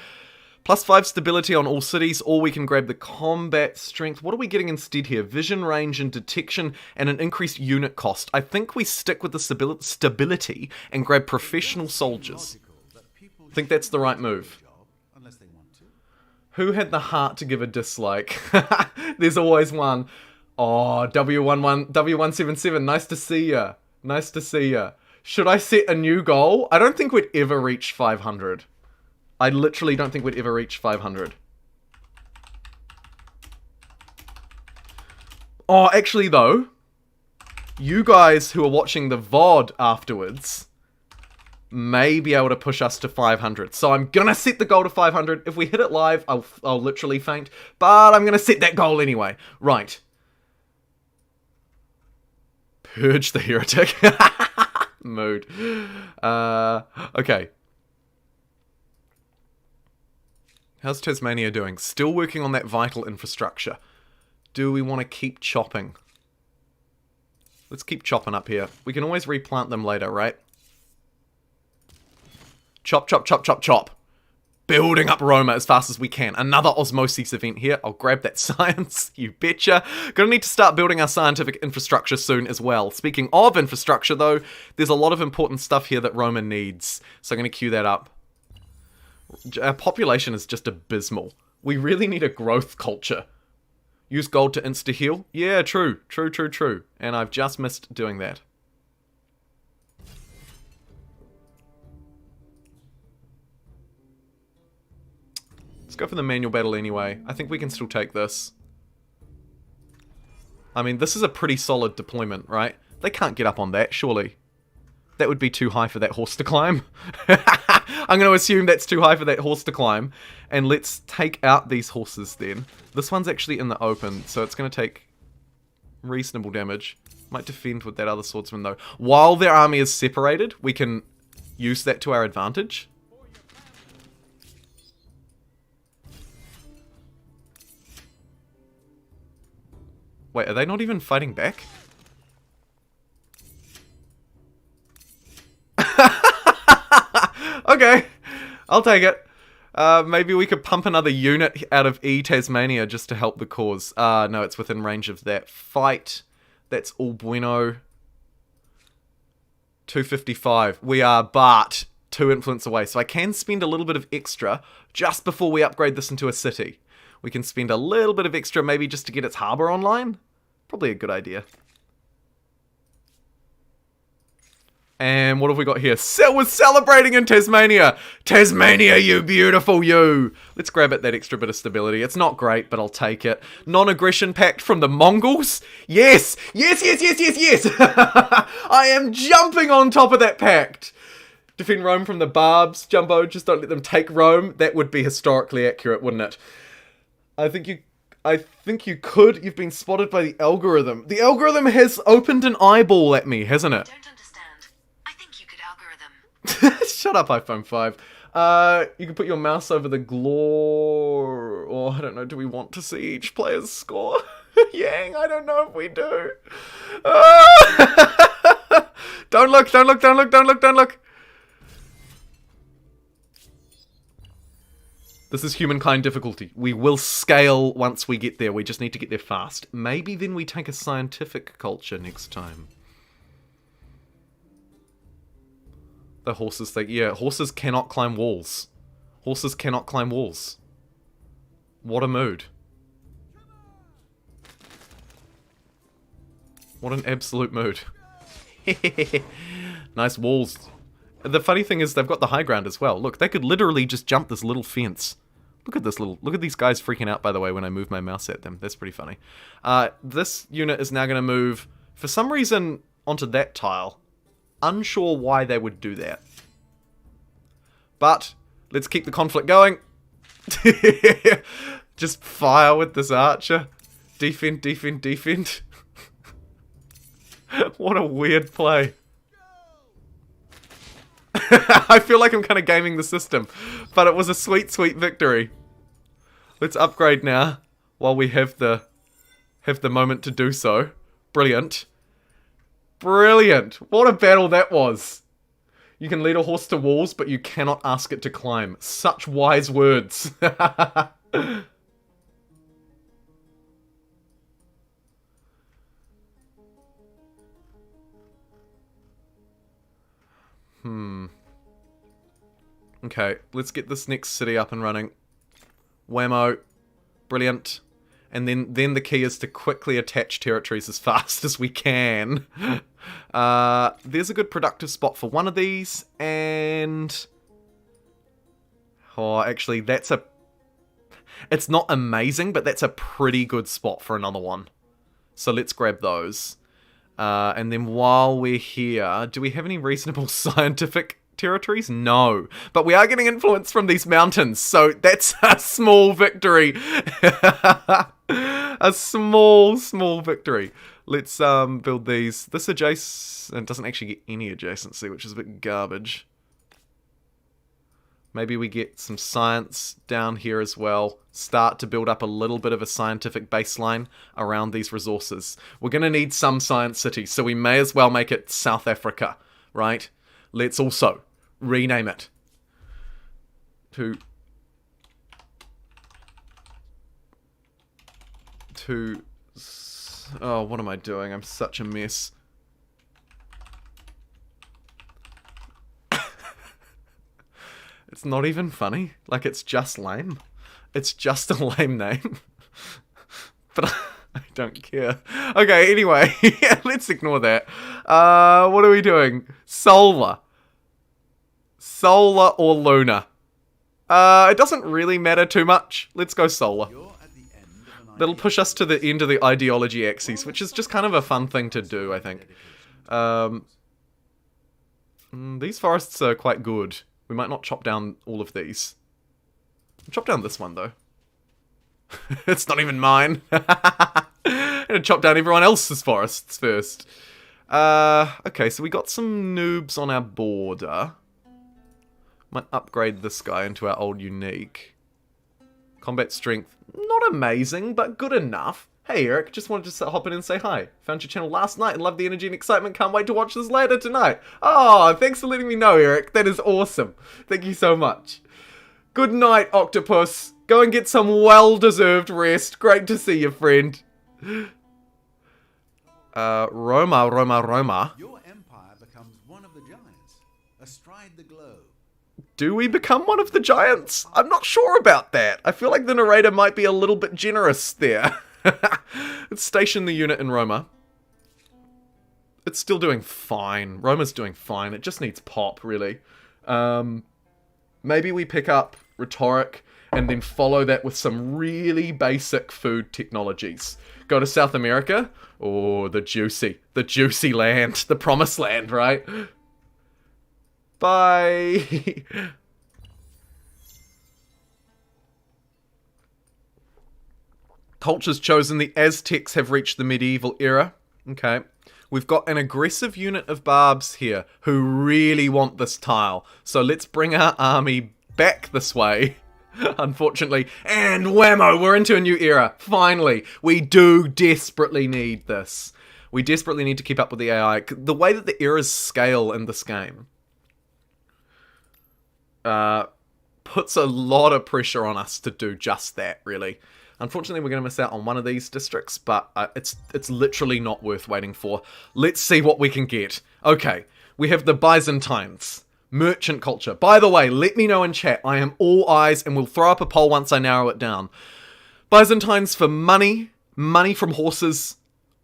+5 stability on all cities, or we can grab the combat strength. What are we getting instead here? Vision, range, and detection, and an increased unit cost. I think we stick with the stability and grab professional soldiers. I think that's the right move. Who had the heart to give a dislike? There's always one. Oh, W177, nice to see ya. Nice to see ya. Should I set a new goal? I don't think we'd ever reach 500. I literally don't think we'd ever reach 500. Oh, actually though, you guys who are watching the VOD afterwards may be able to push us to 500. So I'm gonna set the goal to 500. If we hit it live, I'll literally faint. But I'm gonna set that goal anyway. Right. Purge the heretic. Mood. Okay. How's Tasmania doing? Still working on that vital infrastructure. Do we want to keep chopping? Let's keep chopping up here. We can always replant them later, right? Chop, chop, chop, chop, chop. Building up Roma as fast as we can. Another osmosis event here. I'll grab that science, you betcha. Gonna need to start building our scientific infrastructure soon as well. Speaking of infrastructure though, there's a lot of important stuff here that Roma needs. So I'm gonna queue that up. Our population is just abysmal. We really need a growth culture. Use gold to insta-heal? Yeah, true. True, true, true. And I've just missed doing that. Let's go for the manual battle anyway. I think we can still take this. I mean, this is a pretty solid deployment, right? They can't get up on that, surely. That would be too high for that horse to climb. I'm going to assume that's too high for that horse to climb. And let's take out these horses then. This one's actually in the open, so it's going to take reasonable damage. Might defend with that other swordsman though. While their army is separated, we can use that to our advantage. Wait, are they not even fighting back? Okay, I'll take it. Maybe we could pump another unit out of Tasmania just to help the cause. No, it's within range of that fight. That's all bueno. 255. We are but 2 influence away. So I can spend a little bit of extra just before we upgrade this into a city. We can spend a little bit of extra maybe just to get its harbour online. Probably a good idea. And what have we got here? We're celebrating in Tasmania! Tasmania, you beautiful you! Let's grab it, that extra bit of stability. It's not great, but I'll take it. Non-aggression pact from the Mongols? Yes! Yes, yes, yes, yes, yes! I am jumping on top of that pact! Defend Rome from the Barbs. Jumbo, just don't let them take Rome. That would be historically accurate, wouldn't it? I think you could. You've been spotted by the algorithm. The algorithm has opened an eyeball at me, hasn't it? Shut up, iPhone 5. You can put your mouse over the or I don't know, do we want to see each player's score? Yang, I don't know if we do. Don't look, don't look, don't look, don't look, don't look. This is Humankind difficulty. We will scale once we get there. We just need to get there fast. Maybe then we take a scientific culture next time. The horses thing. Yeah, horses cannot climb walls. Horses cannot climb walls. What a mood. What an absolute mood. Nice walls. The funny thing is they've got the high ground as well. Look, they could literally just jump this little fence. Look at these guys freaking out, by the way, when I move my mouse at them. That's pretty funny. This unit is now going to move, for some reason, onto that tile. Unsure why they would do that. But, let's keep the conflict going. Just fire with this archer. Defend, defend, defend. What a weird play. I feel like I'm kind of gaming the system. But it was a sweet, sweet victory. Let's upgrade now. While we have the moment to do so. Brilliant. Brilliant! What a battle that was! You can lead a horse to walls, but you cannot ask it to climb. Such wise words. Okay, let's get this next city up and running. Whammo. Brilliant. And then the key is to quickly attach territories as fast as we can. There's a good productive spot for one of these, and... Oh, actually, it's not amazing, but that's a pretty good spot for another one. So let's grab those. And then while we're here, do we have any reasonable scientific territories? No. But we are getting influence from these mountains, so that's a small victory. A small victory. Let's build these. This adjacent doesn't actually get any adjacency, which is a bit garbage. Maybe we get some science down here as well. Start to build up a little bit of a scientific baseline around these resources. We're going to need some science cities, so we may as well make it South Africa, right? Let's also rename it to oh, what am I doing? I'm such a mess. It's not even funny. Like, it's just lame. It's just a lame name. But I don't care. Okay, anyway, let's ignore that. What are we doing? Solar. Solar or lunar? It doesn't really matter too much. Let's go solar. That'll push us to the end of the ideology axis, which is just kind of a fun thing to do, I think. These forests are quite good. We might not chop down all of these. Chop down this one, though. It's not even mine. I'm gonna chop down everyone else's forests first. Okay, so we got some noobs on our border. Might upgrade this guy into our old unique. Combat strength, not amazing, but good enough. Hey Eric, just wanted to hop in and say hi. Found your channel last night and love the energy and excitement. Can't wait to watch this later tonight. Oh, thanks for letting me know, Eric. That is awesome. Thank you so much. Good night, Octopus. Go and get some well-deserved rest. Great to see you, friend. Roma. Your empire becomes one of the giants, astride the globe. Do we become one of the giants? I'm not sure about that. I feel like the narrator might be a little bit generous there. Let's station the unit in Roma. It's still doing fine. Roma's doing fine. It just needs pop, really. Maybe we pick up rhetoric and then follow that with some really basic food technologies. Go to South America. Oh, the juicy land. The promised land, right? Bye. Cultures chosen. The Aztecs have reached the medieval era. Okay. We've got an aggressive unit of barbs here who really want this tile. So let's bring our army back this way. Unfortunately. And whammo, we're into a new era. Finally. We do desperately need this. We desperately need to keep up with the AI. The way that the eras scale in this game puts a lot of pressure on us to do just that, really. Unfortunately, we're going to miss out on one of these districts, but it's literally not worth waiting for. Let's see what we can get. Okay, we have the Byzantines. Merchant culture. By the way, let me know in chat. I am all eyes, and we'll throw up a poll once I narrow it down. Byzantines for money. Money from horses.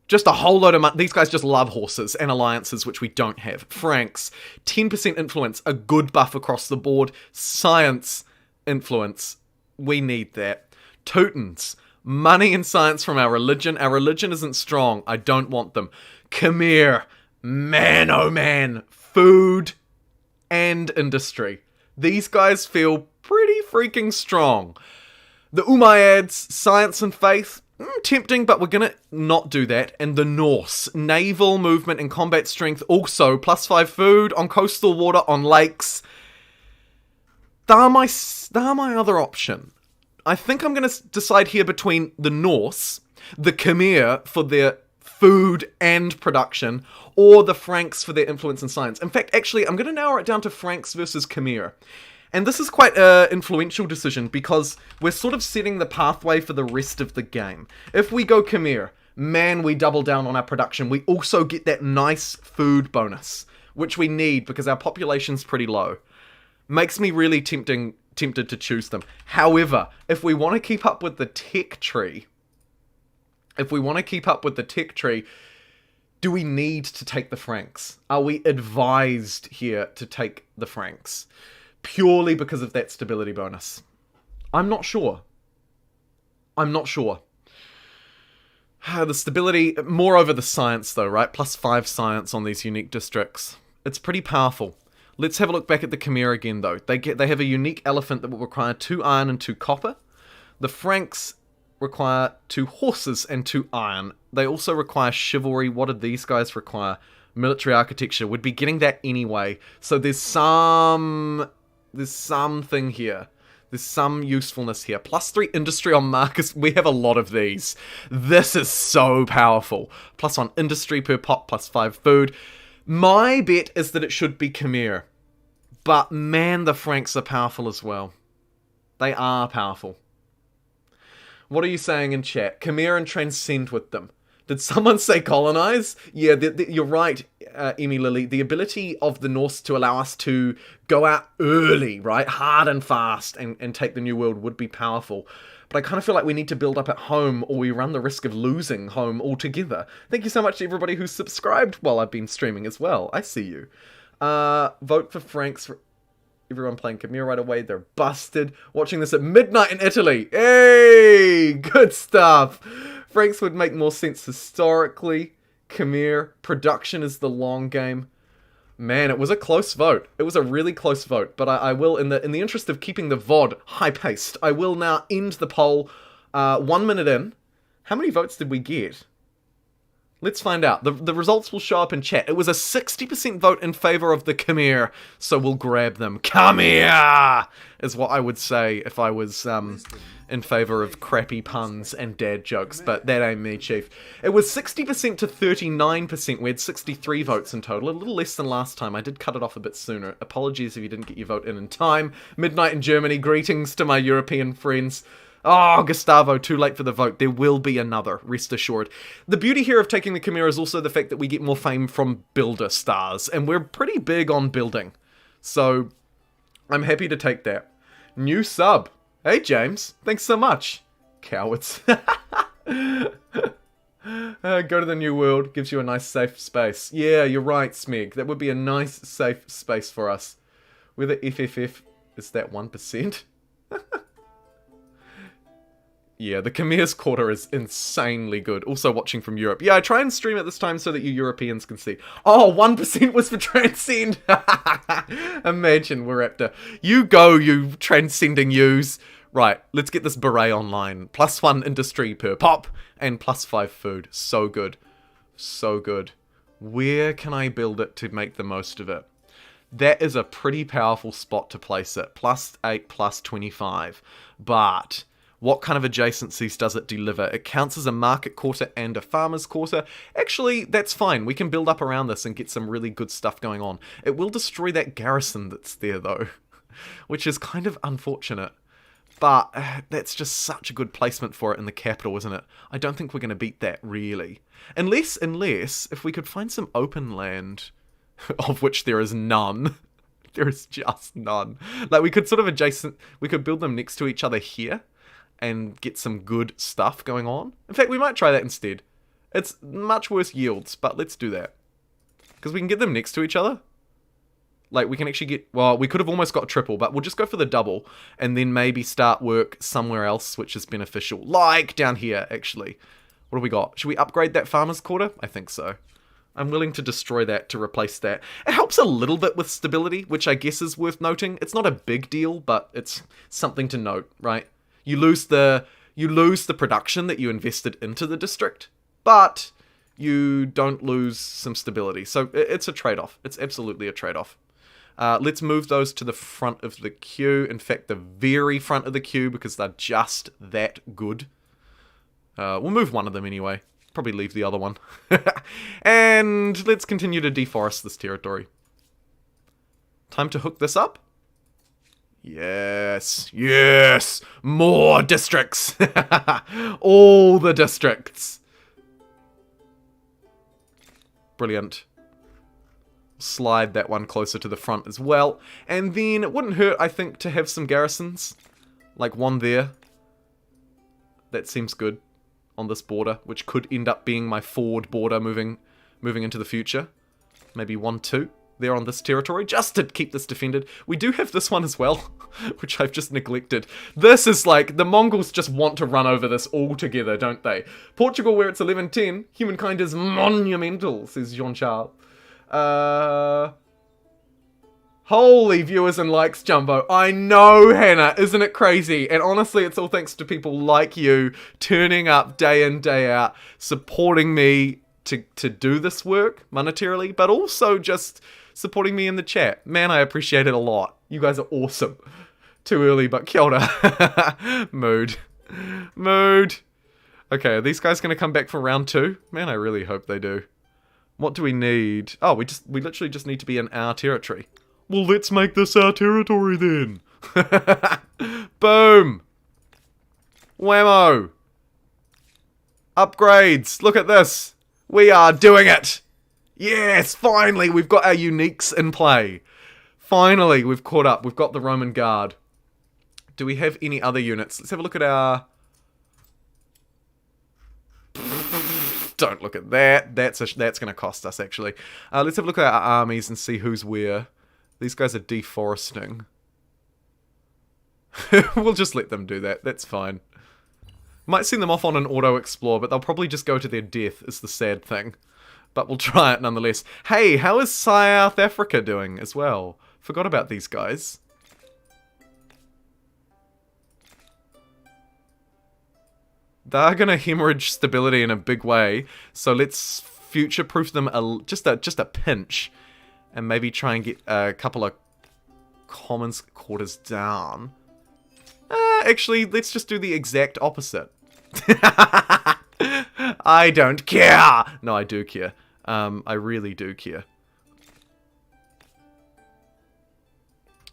Just a whole load of money. These guys just love horses and alliances, which we don't have. Franks. 10% influence. A good buff across the board. Science influence. We need that. Teutons. Money and science from our religion. Our religion isn't strong. I don't want them. Khmer. Man, oh man. Food and industry. These guys feel pretty freaking strong. The Umayyads. Science and faith. Tempting, but we're gonna not do that. And the Norse. Naval movement and combat strength. Also, +5 food on coastal water, on lakes. They're my other option. I think I'm going to decide here between the Norse, the Khmer for their food and production, or the Franks for their influence and science. In fact, actually, I'm going to narrow it down to Franks versus Khmer. And this is quite an influential decision because we're sort of setting the pathway for the rest of the game. If we go Khmer, man, we double down on our production. We also get that nice food bonus, which we need because our population's pretty low. Makes me really tempted to choose them. However, if we want to keep up with the tech tree, do we need to take the Franks? Are we advised here to take the Franks? Purely because of that stability bonus. I'm not sure. The stability, more over the science though, right? +5 science on these unique districts. It's pretty powerful. Let's have a look back at the Khmer again, though. They have a unique elephant that will require 2 iron and 2 copper. The Franks require 2 horses and 2 iron. They also require chivalry. What do these guys require? Military architecture. We'd be getting that anyway. So there's something here. There's some usefulness here. +3 industry on Marcus. We have a lot of these. This is so powerful. +1 industry per pop, +5 food. My bet is that it should be Khmer. But man, the Franks are powerful as well. They are powerful. What are you saying in chat? Khmer and transcend with them. Did someone say colonize? Yeah, you're right, Emmy Lily. The ability of the Norse to allow us to go out early, right? Hard and fast and take the New World would be powerful. But I kind of feel like we need to build up at home or we run the risk of losing home altogether. Thank you so much to everybody who's subscribed while I've been streaming as well. I see you. Vote for Franks. Everyone playing Khmer right away. They're busted. Watching this at midnight in Italy. Hey! Good stuff. Franks would make more sense historically. Khmer. Production is the long game. Man, it was a close vote. It was a really close vote. But I will, in the interest of keeping the VOD high-paced, I will now end the poll 1 minute in. How many votes did we get? Let's find out. The results will show up in chat. It was a 60% vote in favor of the Khmer, so we'll grab them. Come here! Is what I would say if I was in favor of crappy puns and dad jokes, but that ain't me, chief. It was 60% to 39%. We had 63 votes in total, a little less than last time. I did cut it off a bit sooner. Apologies if you didn't get your vote in time. Midnight in Germany, greetings to my European friends. Oh, Gustavo, too late for the vote. There will be another, rest assured. The beauty here of taking the Khmer is also the fact that we get more fame from builder stars, and we're pretty big on building. So, I'm happy to take that. New sub. Hey, James. Thanks so much. Cowards. Go to the new world. Gives you a nice safe space. Yeah, you're right, Smeg. That would be a nice safe space for us. Whether FFF is that 1%? Yeah, the Khmer's quarter is insanely good. Also watching from Europe. Yeah, I try and stream at this time so that you Europeans can see. Oh, 1% was for Transcend. Imagine, we're Raptor. You go, you transcending yous. Right, let's get this beret online. +1 industry per pop, and +5 food. So good. So good. Where can I build it to make the most of it? That is a pretty powerful spot to place it. +8, +25. But what kind of adjacencies does it deliver? It counts as a market quarter and a farmer's quarter. Actually, that's fine. We can build up around this and get some really good stuff going on. It will destroy that garrison that's there, though, which is kind of unfortunate. But that's just such a good placement for it in the capital, isn't it? I don't think we're going to beat that, really. Unless, if we could find some open land, of which there is none. There is just none. Like, we could sort of we could build them next to each other here, and get some good stuff going on. In fact, we might try that instead. It's much worse yields, but let's do that. Because we can get them next to each other. Like, we can actually get... Well, we could have almost got a triple, but we'll just go for the double, and then maybe start work somewhere else, which is beneficial. Like down here, actually. What do we got? Should we upgrade that farmer's quarter? I think so. I'm willing to destroy that to replace that. It helps a little bit with stability, which I guess is worth noting. It's not a big deal, but it's something to note, right? You lose the production that you invested into the district, but you don't lose some stability. So it's a trade-off. It's absolutely a trade-off. Let's move those to the front of the queue. In fact, the very front of the queue, because they're just that good. We'll move one of them anyway. Probably leave the other one. And let's continue to deforest this territory. Time to hook this up. Yes, yes, more districts. All the districts. Brilliant. Slide that one closer to the front as well. And then it wouldn't hurt, I think, to have some garrisons. Like one there. That seems good on this border, which could end up being my forward border moving into the future. Maybe 1, 2. There on this territory, just to keep this defended. We do have this one as well, which I've just neglected. This is like, the Mongols just want to run over this altogether, don't they? Portugal, where it's 11-10, humankind is monumental, says Jean-Charles. Holy viewers and likes, Jumbo. I know, Hannah, isn't it crazy? And honestly, it's all thanks to people like you turning up day in, day out, supporting me to do this work monetarily, but also just supporting me in the chat. Man, I appreciate it a lot. You guys are awesome. Too early, but kia ora. Mood. Okay, are these guys going to come back for round 2? Man, I really hope they do. What do we need? Oh, we literally just need to be in our territory. Well, let's make this our territory then. Boom. Whammo. Upgrades. Look at this. We are doing it. Yes, finally, we've got our uniques in play. Finally, we've caught up. We've got the Roman Guard. Do we have any other units? Let's have a look at our... Don't look at that. That's going to cost us, actually. Let's have a look at our armies and see who's where. These guys are deforesting. We'll just let them do that. That's fine. Might send them off on an auto-explore, but they'll probably just go to their death, is the sad thing. But we'll try it nonetheless. Hey, how is South Africa doing as well? Forgot about these guys. They're gonna hemorrhage stability in a big way, so let's future-proof them just a pinch, and maybe try and get a couple of commons quarters down. Actually, let's just do the exact opposite. I don't care! No, I do care. I really do care.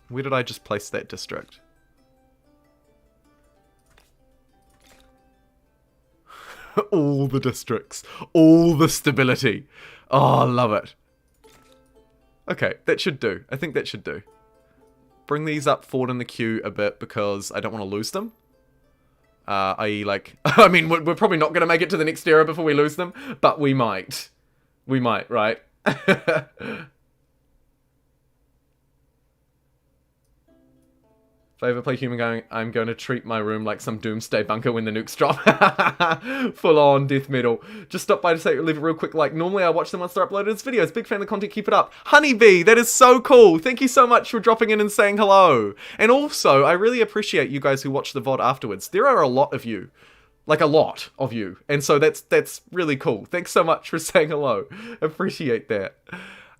Where did I just place that district? All the districts. All the stability. Oh, I love it. Okay, that should do. I think that should do. Bring these up forward in the queue a bit because I don't want to lose them. I.e. like... I mean, we're probably not going to make it to the next era before we lose them, but we might. We might, right? If I ever play Humankind, I'm going to treat my room like some doomsday bunker when the nukes drop. Full on death metal. Just stop by to say, leave a real quick like. Normally I watch them once they're uploaded as videos. Big fan of the content, keep it up. Honeybee, that is so cool. Thank you so much for dropping in and saying hello. And also, I really appreciate you guys who watch the VOD afterwards. There are a lot of you. Like a lot of you. And so that's really cool. Thanks so much for saying hello. Appreciate that.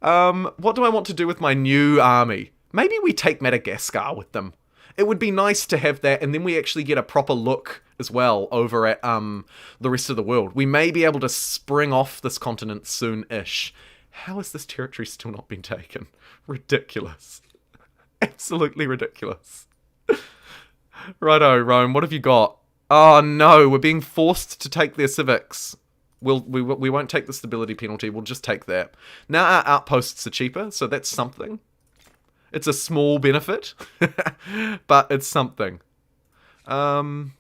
What do I want to do with my new army? Maybe we take Madagascar with them. It would be nice to have that, and then we actually get a proper look as well over at the rest of the world. We may be able to spring off this continent soon-ish. How has this territory still not been taken? Ridiculous. Absolutely ridiculous. Righto, Rome, what have you got? Oh no, we're being forced to take their civics. We won't take the stability penalty, we'll just take that. Now our outposts are cheaper, so that's something. It's a small benefit, but it's something. +9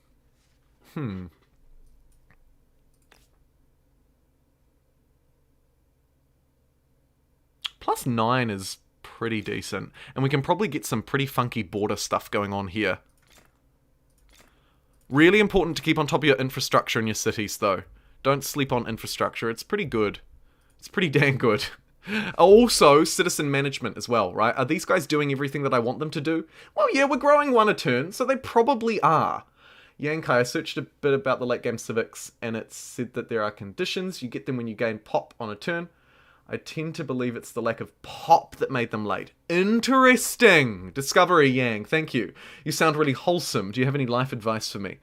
is pretty decent, and we can probably get some pretty funky border stuff going on here. Really important to keep on top of your infrastructure in your cities, though. Don't sleep on infrastructure, it's pretty good. It's pretty dang good. Also, citizen management as well, right? Are these guys doing everything that I want them to do? Well, yeah, we're growing one a turn, so they probably are. Yankai, I searched a bit about the late game civics, and it said that there are conditions. You get them when you gain pop on a turn. I tend to believe it's the lack of pop that made them late. Interesting! Discovery, Yang, thank you. You sound really wholesome. Do you have any life advice for me?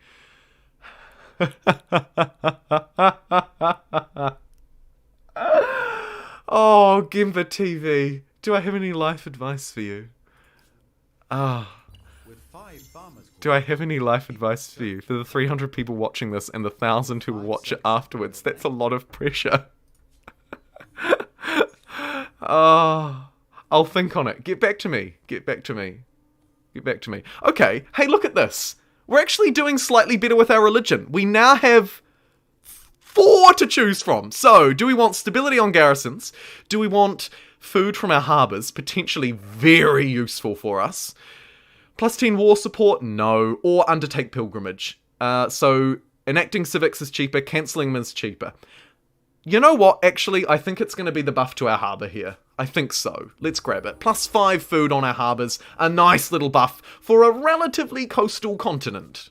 Oh, Gimba TV. Do I have any life advice for you? Do I have any life advice for you? For the 300 people watching this and the 1,000 who will watch it afterwards, that's a lot of pressure. I'll think on it. Get back to me. Get back to me. Get back to me. Okay, hey, look at this. We're actually doing slightly better with our religion. We now have 4 to choose from. So, do we want stability on garrisons? Do we want food from our harbours? Potentially very useful for us. +10 war support? No. Or undertake pilgrimage. So, enacting civics is cheaper, cancelling them is cheaper. You know what? Actually, I think it's going to be the buff to our harbour here. I think so. Let's grab it. +5 food on our harbours. A nice little buff for a relatively coastal continent.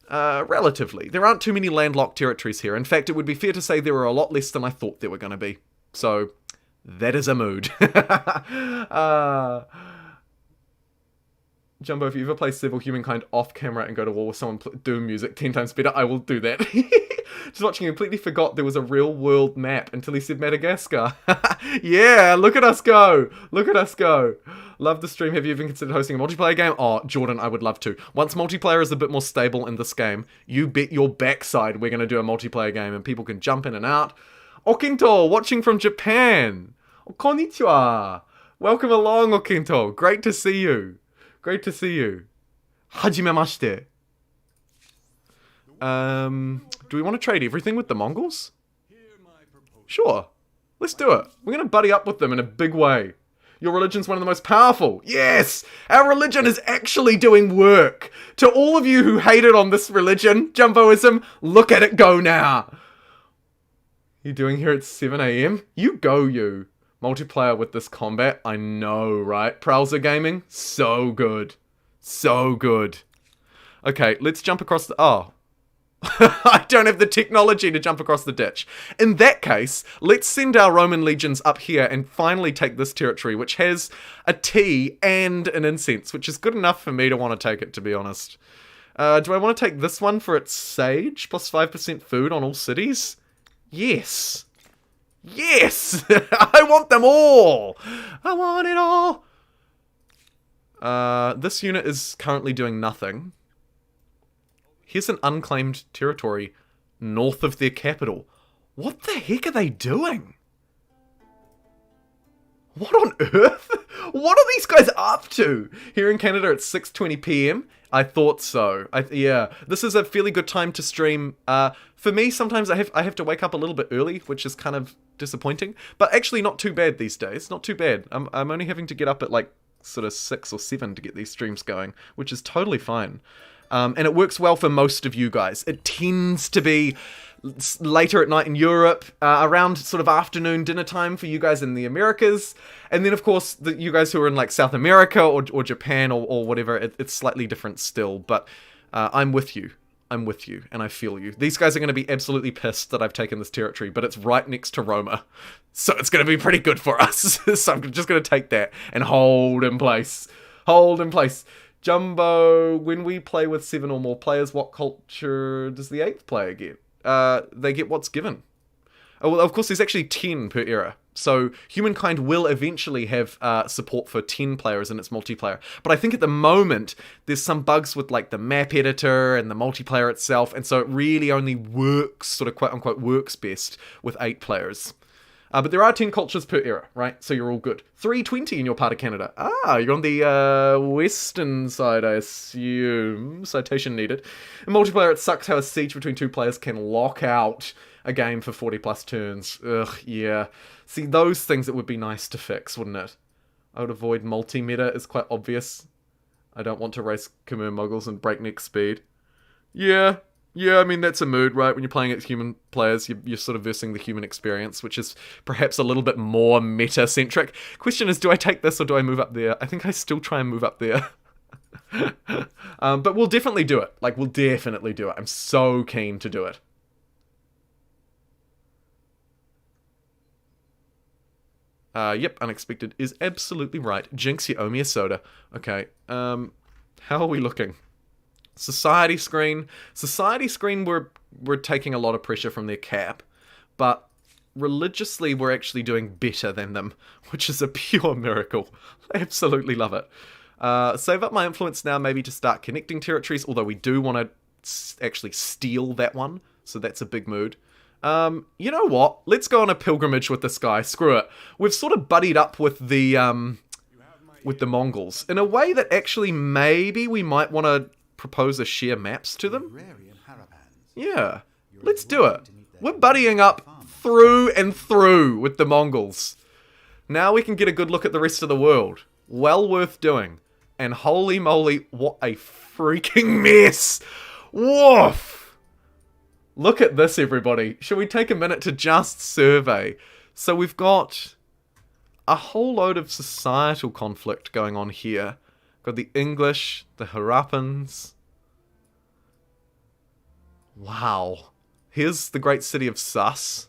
Relatively. There aren't too many landlocked territories here. In fact, it would be fair to say there are a lot less than I thought there were going to be. So, that is a mood. Jumbo, if you ever play Civil Humankind off camera and go to war with someone Doom music 10 times better, I will do that. Just watching, I completely forgot there was a real world map until he said Madagascar. Yeah, look at us go. Look at us go. Love the stream. Have you even considered hosting a multiplayer game? Oh, Jordan, I would love to. Once multiplayer is a bit more stable in this game, you bet your backside we're going to do a multiplayer game and people can jump in and out. Okinto, watching from Japan. Oh, konnichiwa. Welcome along, Okinto. Great to see you. Great to see you. Hajimemashite. Do we want to trade everything with the Mongols? Sure. Let's do it. We're going to buddy up with them in a big way. Your religion's one of the most powerful. Yes! Our religion is actually doing work. To all of you who hated on this religion, Jumboism, look at it go now. You doing here at 7 AM? You go, you. Multiplayer with this combat, I know, right? Prowler Gaming, so good. So good. Okay, let's jump across the... Oh. I don't have the technology to jump across the ditch. In that case, let's send our Roman legions up here and finally take this territory, which has a tea and an incense, which is good enough for me to want to take it, to be honest. Do I want to take this one for its sage? Plus 5% food on all cities? Yes. Yes! I want them all! I want it all! This unit is currently doing nothing. Here's an unclaimed territory north of their capital. What the heck are they doing? What on earth? What are these guys up to? Here in Canada it's 6:20 p.m. I thought so. Yeah, this is a fairly good time to stream. For me, sometimes I have to wake up a little bit early, which is kind of disappointing. But actually not too bad these days. Not too bad. I'm only having to get up at like sort of 6 or 7 to get these streams going, which is totally fine. And it works well for most of you guys. It tends to be later at night in Europe, around sort of afternoon dinner time for you guys in the Americas. And then, of course, you guys who are in like South America or Japan or whatever, it's slightly different still. But I'm with you. I'm with you, and I feel you. These guys are going to be absolutely pissed that I've taken this territory, but it's right next to Roma. So it's going to be pretty good for us. So I'm just going to take that and hold in place. Hold in place. Jumbo, when we play with 7 or more players, what culture does the 8th player get? They get what's given. Oh, well, of course, there's actually 10 per era. So Humankind will eventually have support for 10 players in its multiplayer. But I think at the moment, there's some bugs with like the map editor and the multiplayer itself. And so it really only works, sort of quote unquote, works best with 8 players. But there are 10 cultures per era, right? So you're all good. 320 in your part of Canada. You're on the western side, I assume. Citation needed. In multiplayer, it sucks how a siege between 2 players can lock out a game for 40 plus turns. Ugh, yeah. See, those things it would be nice to fix, wouldn't it? I would avoid multi-meta, it's quite obvious. I don't want to race Khmer Muggles and breakneck speed. Yeah, I mean, that's a mood, right? When you're playing against human players, you're sort of versing the human experience, which is perhaps a little bit more meta-centric. Question is, do I take this or do I move up there? I think I still try and move up there. But we'll definitely do it. Like, we'll definitely do it. I'm so keen to do it. Yep, unexpected is absolutely right. Jinx, you owe me a soda. Okay, how are we looking? Society screen. Society screen, we're taking a lot of pressure from their cap, but religiously we're actually doing better than them, which is a pure miracle. I absolutely love it. Save up my influence now, maybe to start connecting territories, although we do want to actually steal that one, so that's a big mood. You know what? Let's go on a pilgrimage with this guy. Screw it. We've sort of buddied up with the Mongols in a way that actually maybe we might want to propose a share maps to them. Yeah, let's do it. We're buddying up through and through with the Mongols. Now we can get a good look at the rest of the world. Well worth doing. And holy moly, what a freaking mess. Woof! Look at this, everybody. Should we take a minute to just survey? So we've got a whole load of societal conflict going on here. Got the English, the Harappans. Wow. Here's the great city of Sus.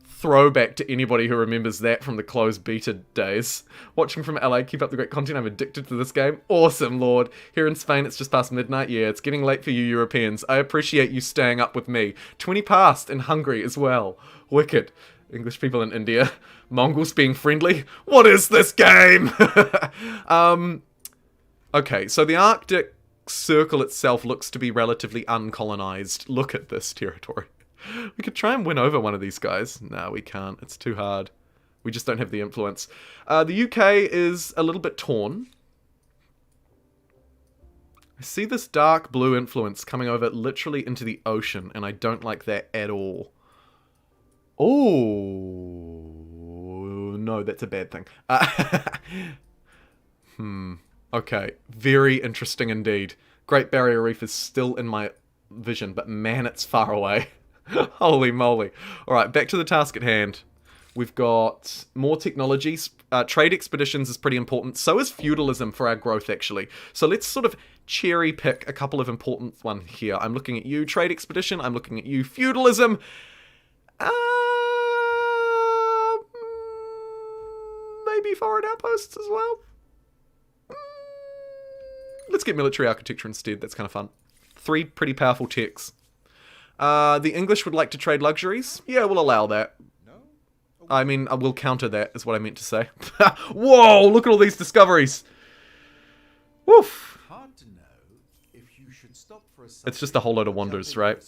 Throwback to anybody who remembers that from the closed beta days. Watching from LA, keep up the great content. I'm addicted to this game. Awesome, Lord. Here in Spain, it's just past midnight. Yeah, it's getting late for you Europeans. I appreciate you staying up with me. 20 past in Hungary as well. Wicked. English people in India. Mongols being friendly. What is this game? Okay, so the Arctic Circle itself looks to be relatively uncolonized. Look at this territory. We could try and win over one of these guys. No, we can't. It's too hard. We just don't have the influence. The UK is a little bit torn. I see this dark blue influence coming over literally into the ocean, and I don't like that at all. Oh, no, that's a bad thing. Okay, very interesting indeed. Great Barrier Reef is still in my vision, but man, it's far away. Holy moly. Alright, back to the task at hand. We've got more technologies. Trade expeditions is pretty important. So is feudalism for our growth, actually. So let's sort of cherry pick a couple of important ones here. I'm looking at you, trade expedition. I'm looking at you, feudalism. Maybe foreign outposts as well. Let's get military architecture instead. That's kind of fun. 3 pretty powerful techs. The English would like to trade luxuries. Yeah, we'll allow that. I mean, I will counter that, is what I meant to say. Whoa, look at all these discoveries. Woof. Hard to know if you should stop for a It's just a whole load of wonders, right?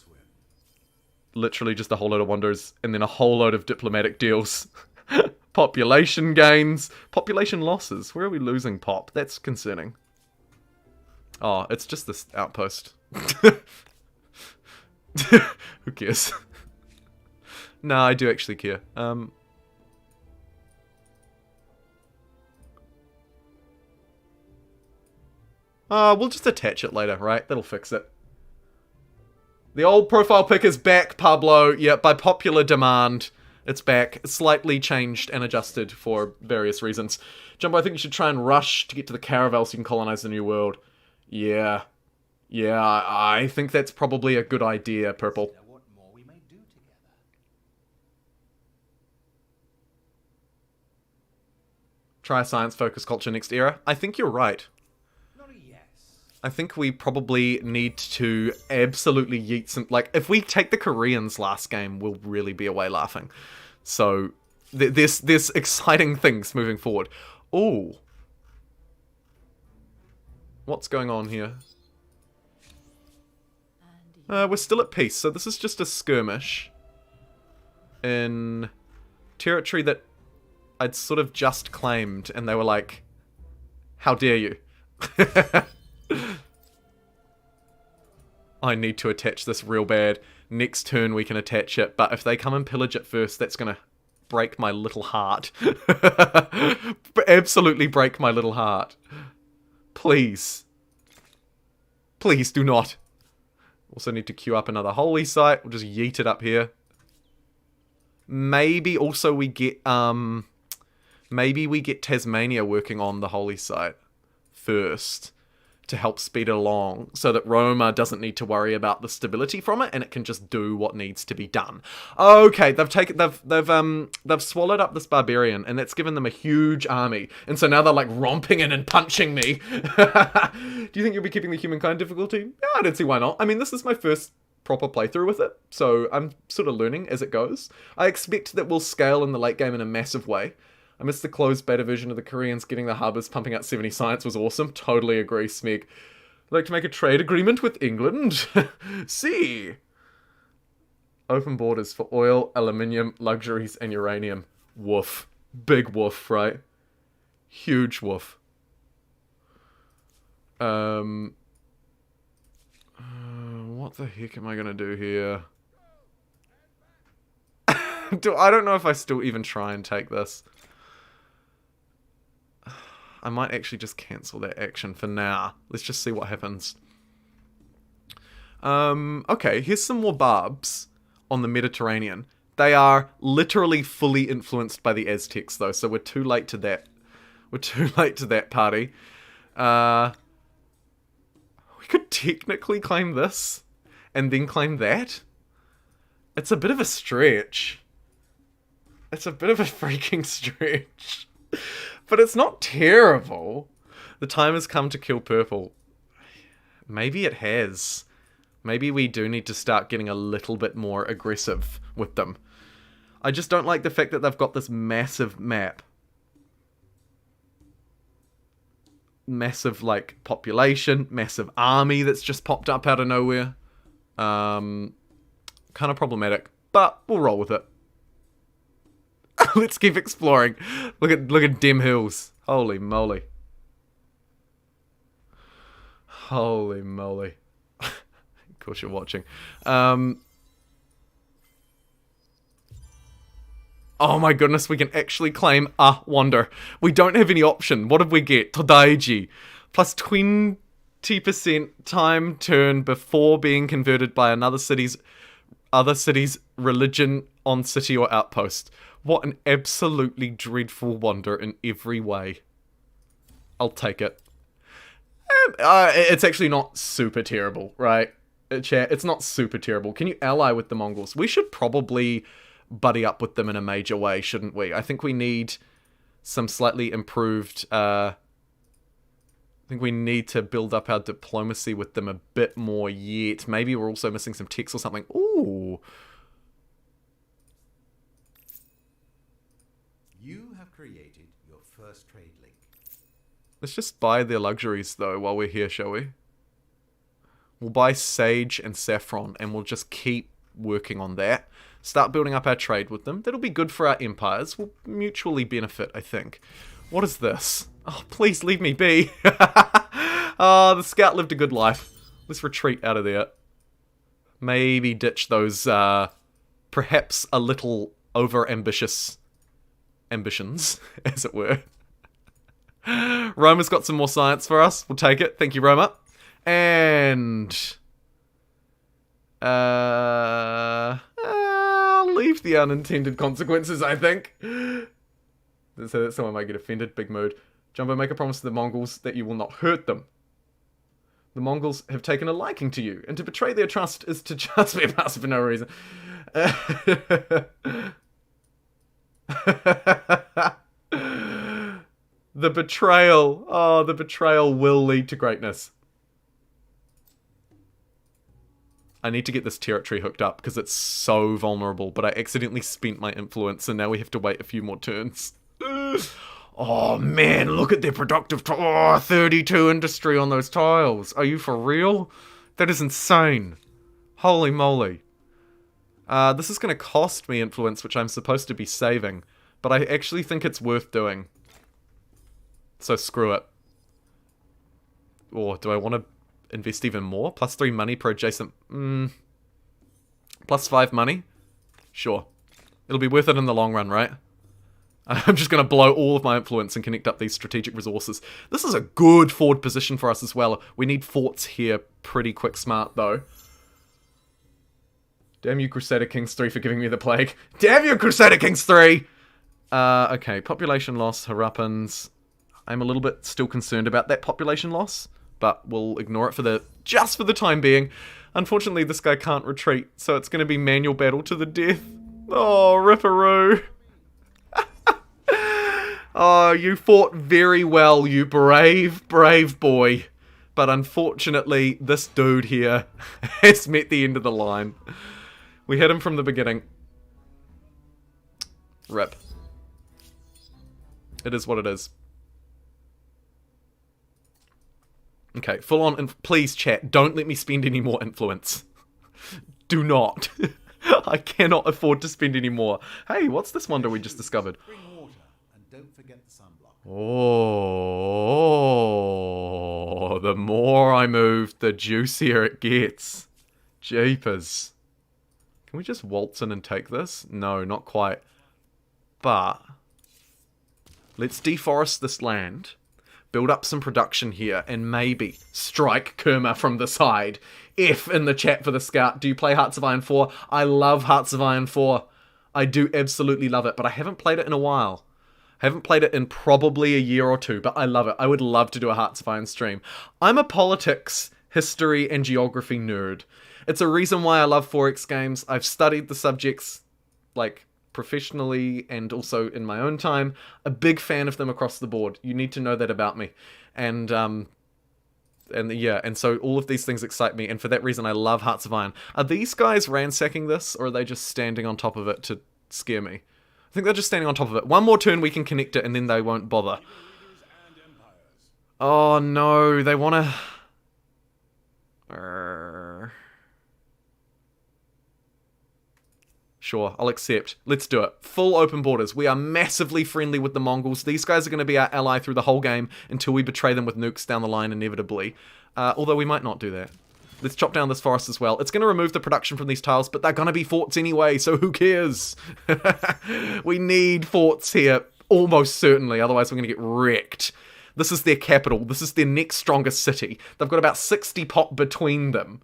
Literally just a whole load of wonders, and then a whole load of diplomatic deals. Population gains. Population losses. Where are we losing pop? That's concerning. Oh, it's just this outpost. Who cares? No, I do actually care. We'll just attach it later, right? That'll fix it. The old profile pic is back, Pablo. Yeah, by popular demand. It's back. It's slightly changed and adjusted for various reasons. Jumbo, I think you should try and rush to get to the Caravel so you can colonize the New World. Yeah. Yeah, I think that's probably a good idea, Purple. what more we may do together. Try a science-focused culture next era. I think you're right. Not a yes. I think we probably need to absolutely yeet some... Like, if we take the Koreans last game, we'll really be away laughing. So, there's exciting things moving forward. Ooh. What's going on here? We're still at peace, so this is just a skirmish in territory that I'd sort of just claimed, and they were like, how dare you? I need to attach this real bad. Next turn we can attach it, but if they come and pillage it first, that's gonna break my little heart. Absolutely break my little heart. Please. Please do not. Also need to queue up another holy site. We'll just yeet it up here. Maybe also we get, maybe we get Tasmania working on the holy site first to help speed it along so that Roma doesn't need to worry about the stability from it and it can just do what needs to be done. Okay, they've swallowed up this barbarian and that's given them a huge army. And so now they're like romping in and punching me. Do you think you'll be keeping the Humankind difficulty? Yeah, I don't see why not. I mean, this is my first proper playthrough with it, so I'm sort of learning as it goes. I expect that we'll scale in the late game in a massive way. I missed the closed beta version of the Koreans getting the harbours pumping out 70 science was awesome. Totally agree, Smeg. I'd like to make a trade agreement with England. See. Open borders for oil, aluminium, luxuries, and uranium. Woof. Big woof, right? Huge woof. What the heck am I gonna do here? I don't know if I still even try and take this. I might actually just cancel that action for now. Let's just see what happens. Okay, here's some more barbs on the Mediterranean. They are literally fully influenced by the Aztecs, though, so we're too late to that. We're too late to that party. We could technically claim this, and then claim that. It's a bit of a stretch. It's a bit of a freaking stretch. But it's not terrible. The time has come to kill purple. Maybe it has. Maybe we do need to start getting a little bit more aggressive with them. I just don't like the fact that they've got this massive map. Massive, like, population. Massive army that's just popped up out of nowhere. Kind of problematic. But we'll roll with it. Let's keep exploring. Look at dim hills. Holy moly. Holy moly. Of course you're watching. Oh my goodness, we can actually claim a wonder. We don't have any option. What did we get? Todaiji. Plus 20% time turn before being converted by other city's religion on city or outpost. What an absolutely dreadful wonder in every way. I'll take it. It's actually not super terrible, right? Chat, it's not super terrible. Can you ally with the Mongols? We should probably buddy up with them in a major way, shouldn't we? I think we need some slightly improved... I think we need to build up our diplomacy with them a bit more yet. Maybe we're also missing some techs or something. Ooh. You have created your first trade link. Let's just buy their luxuries, though, while we're here, shall we? We'll buy sage and saffron, and we'll just keep working on that. Start building up our trade with them. That'll be good for our empires. We'll mutually benefit, I think. What is this? Oh, please leave me be. Oh, the scout lived a good life. Let's retreat out of there. Maybe ditch those, perhaps a little over-ambitious ambitions, as it were. Roma's got some more science for us. We'll take it. Thank you, Roma. And... I'll leave the unintended consequences, I think. So that someone might get offended. Big mood. Jumbo, make a promise to the Mongols that you will not hurt them. The Mongols have taken a liking to you, and to betray their trust is to just be a passive for no reason. The betrayal. Oh, the betrayal will lead to greatness. I need to get this territory hooked up because it's so vulnerable, but I accidentally spent my influence and now we have to wait a few more turns. Oh man, look at their productive 32 industry on those tiles. Are you for real? That is insane. Holy moly. This is going to cost me influence, which I'm supposed to be saving, but I actually think it's worth doing. So screw it. Or do I want to invest even more? +3 money per adjacent... +5 money? Sure. It'll be worth it in the long run, right? I'm just going to blow all of my influence and connect up these strategic resources. This is a good forward position for us as well. We need forts here pretty quick smart, though. Damn you, Crusader Kings 3, for giving me the plague. Damn you, Crusader Kings 3! Okay, population loss, Harappans. I'm a little bit still concerned about that population loss, but we'll ignore it for just for the time being. Unfortunately, this guy can't retreat, so it's going to be manual battle to the death. Oh, ripperoo. Oh, you fought very well, you brave, brave boy. But unfortunately, this dude here has met the end of the line. We hit him from the beginning. Rip. It is what it is. Okay, full on, please chat, don't let me spend any more influence. Do not. I cannot afford to spend any more. Hey, what's this wonder we just discovered? Bring water and don't forget the sunblock. Oh, the more I move, the juicier it gets. Jeepers. Can we just waltz in and take this? No, not quite. But let's deforest this land. Build up some production here, and maybe strike Kerma from the side. F in the chat for the scout. Do you play Hearts of Iron 4? I love Hearts of Iron 4. I do absolutely love it, but I haven't played it in a while. I haven't played it in probably a year or two, but I love it. I would love to do a Hearts of Iron stream. I'm a politics, history, and geography nerd. It's a reason why I love 4X games. I've studied the subjects, like, professionally and also in my own time. A big fan of them across the board. You need to know that about me. And yeah, and so all of these things excite me, and for that reason I love Hearts of Iron. Are these guys ransacking this, or are they just standing on top of it to scare me? I think they're just standing on top of it. One more turn we can connect it, and then they won't bother. Oh no, they wanna... Sure, I'll accept. Let's do it. Full open borders. We are massively friendly with the Mongols. These guys are going to be our ally through the whole game until we betray them with nukes down the line, inevitably. Although we might not do that. Let's chop down this forest as well. It's going to remove the production from these tiles, but they're going to be forts anyway, so who cares? We need forts here, almost certainly, otherwise we're going to get wrecked. This is their capital. This is their next strongest city. They've got about 60 pop between them.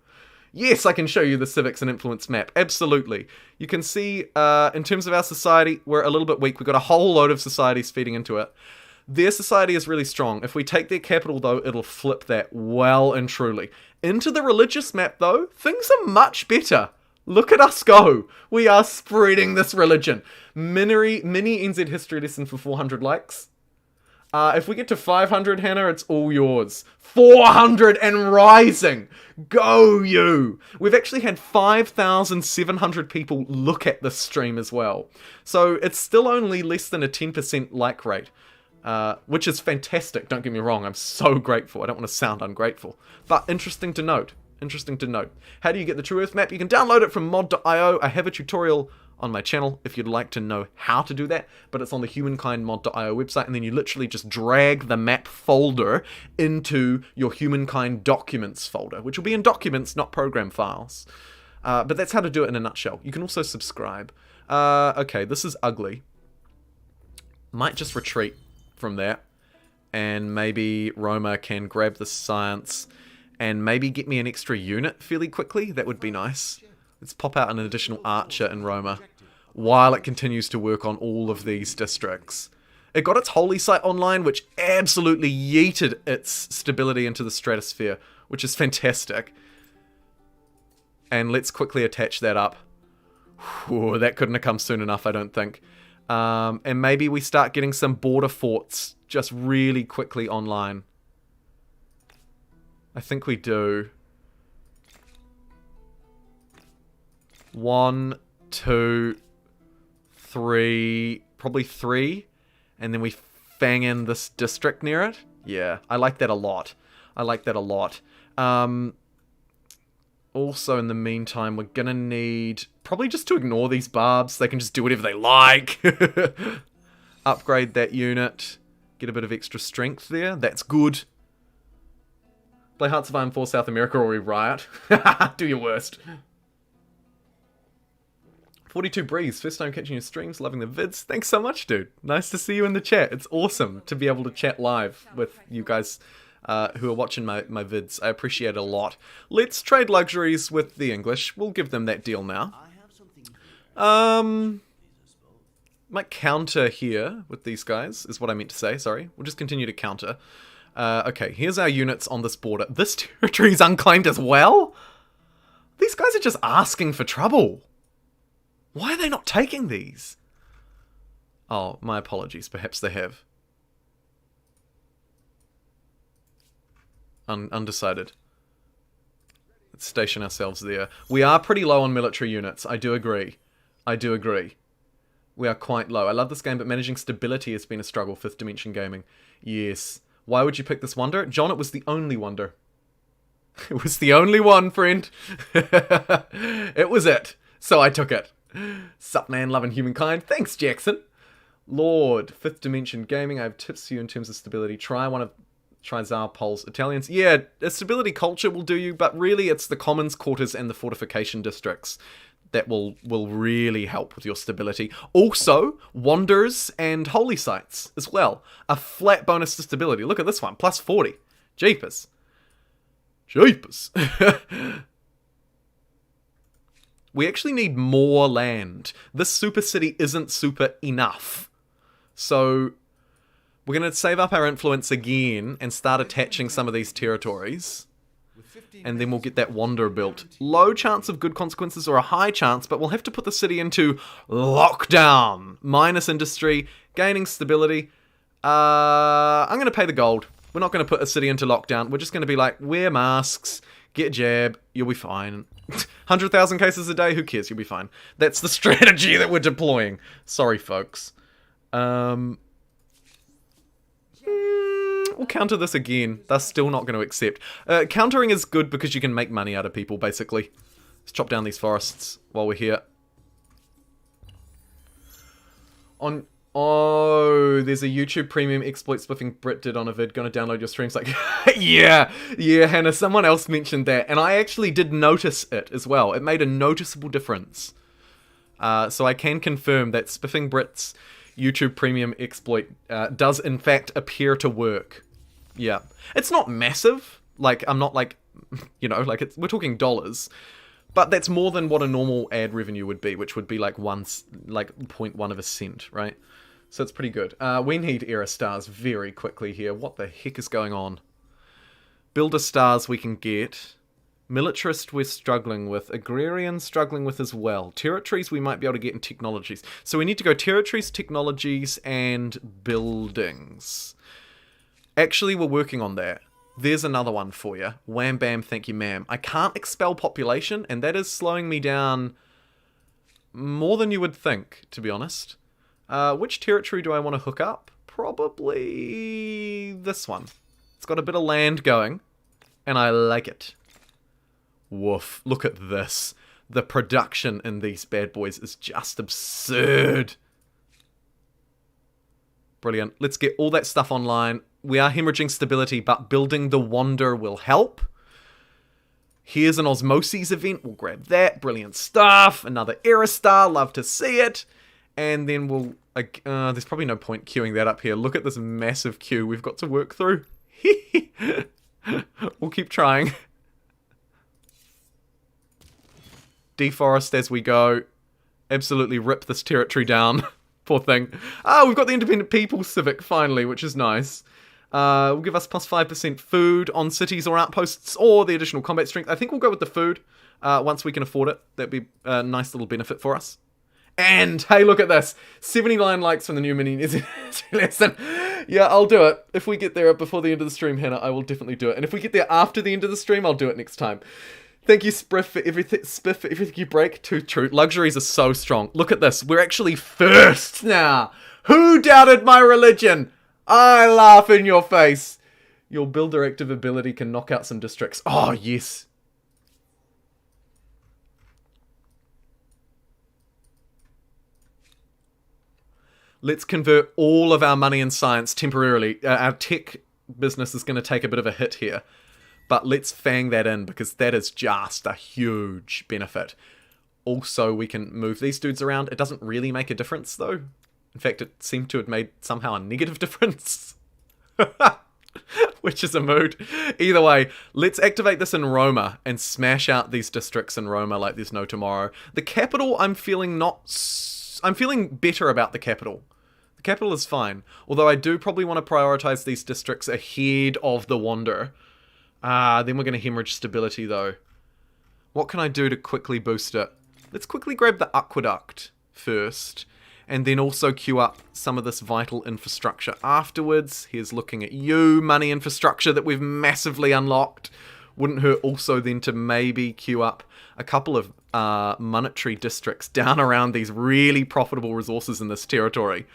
Yes, I can show you the civics and influence map. Absolutely. You can see, in terms of our society, we're a little bit weak. We've got a whole load of societies feeding into it. Their society is really strong. If we take their capital, though, it'll flip that well and truly. Into the religious map, though, things are much better. Look at us go. We are spreading this religion. Mini NZ history lesson for 400 likes. If we get to 500, Hannah, it's all yours. 400 and rising! Go you! We've actually had 5,700 people look at this stream as well. So it's still only less than a 10% like rate. Which is fantastic, don't get me wrong. I'm so grateful. I don't want to sound ungrateful. But interesting to note. Interesting to note. How do you get the True Earth map? You can download it from mod.io. I have a tutorial on my channel if you'd like to know how to do that, but it's on the Humankind mod.io website, and then you literally just drag the map folder into your Humankind documents folder, which will be in documents, not program files. But that's how to do it in a nutshell. You can also subscribe. Okay, this is ugly. Might just retreat from that, and maybe Roma can grab the science and maybe get me an extra unit fairly quickly. That would be nice. Let's pop out an additional archer in Roma while it continues to work on all of these districts. It got its holy site online, which absolutely yeeted its stability into the stratosphere, which is fantastic. And let's quickly attach that up. Whew, that couldn't have come soon enough, I don't think. And maybe we start getting some border forts just really quickly online. I think we do. 1, 2, 3, probably 3, and then we fang in this district near it. Yeah, I like that a lot. I like that a lot. Also, in the meantime, we're gonna need probably just to ignore these barbs. They can just do whatever they like. Upgrade that unit. Get a bit of extra strength there. That's good. Play Hearts of Iron 4 South America or we riot. Do your worst. 42 Breeze, first time catching your streams, loving the vids. Thanks so much, dude. Nice to see you in the chat. It's awesome to be able to chat live with you guys who are watching my vids. I appreciate it a lot. Let's trade luxuries with the English. We'll give them that deal now. Might counter here with these guys, is what I meant to say, sorry. We'll just continue to counter. Okay, here's our units on this border. This territory is unclaimed as well? These guys are just asking for trouble. Why are they not taking these? Oh, my apologies. Perhaps they have. Undecided. Let's station ourselves there. We are pretty low on military units. I do agree. I do agree. We are quite low. I love this game, but managing stability has been a struggle. 5th Dimension Gaming. Yes. Why would you pick this wonder? John, it was the only wonder. It was the only one, friend. It was it. So I took it. Sup, man, loving humankind. Thanks, Jackson. Lord, 5th Dimension Gaming. I have tips for you in terms of stability. Try Czarpol's Italians. Yeah, a stability culture will do you, but really it's the commons quarters and the fortification districts that will really help with your stability. Also, wonders and holy sites as well. A flat bonus to stability. Look at this one, plus 40. Jeepers. Jeepers. We actually need more land. This super city isn't super enough. So we're going to save up our influence again and start attaching some of these territories. And then we'll get that wonder built. Low chance of good consequences or a high chance, but we'll have to put the city into lockdown. Minus industry, gaining stability. I'm going to pay the gold. We're not going to put a city into lockdown. We're just going to be like, wear masks, get jab, you'll be fine. 100,000 cases a day, who cares? You'll be fine. That's the strategy that we're deploying. Sorry, folks. We'll counter this again. They're still not going to accept. Countering is good because you can make money out of people, basically. Let's chop down these forests while we're here. Oh, there's a YouTube premium exploit spiffing Brit did on a vid. Gonna download your streams. Like, yeah, Hannah, someone else mentioned that. And I actually did notice it as well. It made a noticeable difference. So I can confirm that spiffing Brit's YouTube premium exploit does in fact appear to work. Yeah. It's not massive. Like, I'm not like, you know, like we're talking dollars. But that's more than what a normal ad revenue would be, which would be like 0.1 of a cent, right? So it's pretty good. We need era stars very quickly here. What the heck is going on? Builder stars we can get. Militarist we're struggling with. Agrarian struggling with as well. Territories we might be able to get in technologies. So we need to go territories, technologies, and buildings. Actually, we're working on that. There's another one for you. Wham bam, thank you ma'am. I can't expel population, and that is slowing me down more than you would think, to be honest. Which territory do I want to hook up? Probably this one. It's got a bit of land going, and I like it. Woof, look at this. The production in these bad boys is just absurd. Brilliant. Let's get all that stuff online. We are hemorrhaging stability, but building the Wander will help. Here's an Osmosis event. We'll grab that. Brilliant stuff. Another Era Star. Love to see it. And then we'll... there's probably no point queuing that up here. Look at this massive queue we've got to work through. We'll keep trying. Deforest as we go. Absolutely rip this territory down. Poor thing. We've got the Independent People Civic finally, which is nice. Will give us plus 5% food on cities or outposts, or the additional combat strength. I think we'll go with the food once we can afford it. That'd be a nice little benefit for us. And, hey, look at this. 79 likes from the new mini lesson. Yeah, I'll do it. If we get there before the end of the stream, Hannah, I will definitely do it. And if we get there after the end of the stream, I'll do it next time. Thank you, Spiff, for everything you break. Too true. Luxuries are so strong. Look at this. We're actually first now. Who doubted my religion? I laugh in your face. Your builder active ability can knock out some districts. Oh, yes. Let's convert all of our money in science temporarily. Our tech business is going to take a bit of a hit here. But let's fang that in, because that is just a huge benefit. Also, we can move these dudes around. It doesn't really make a difference, though. In fact, it seemed to have made somehow a negative difference. Which is a mood. Either way, let's activate this in Roma and smash out these districts in Roma like there's no tomorrow. The capital, I'm feeling better about the capital. The capital is fine. Although I do probably want to prioritize these districts ahead of the Wander. Then we're going to hemorrhage stability, though. What can I do to quickly boost it? Let's quickly grab the aqueduct first. And then also queue up some of this vital infrastructure afterwards. Here's looking at you, money infrastructure that we've massively unlocked. Wouldn't hurt also then to maybe queue up a couple of monetary districts down around these really profitable resources in this territory.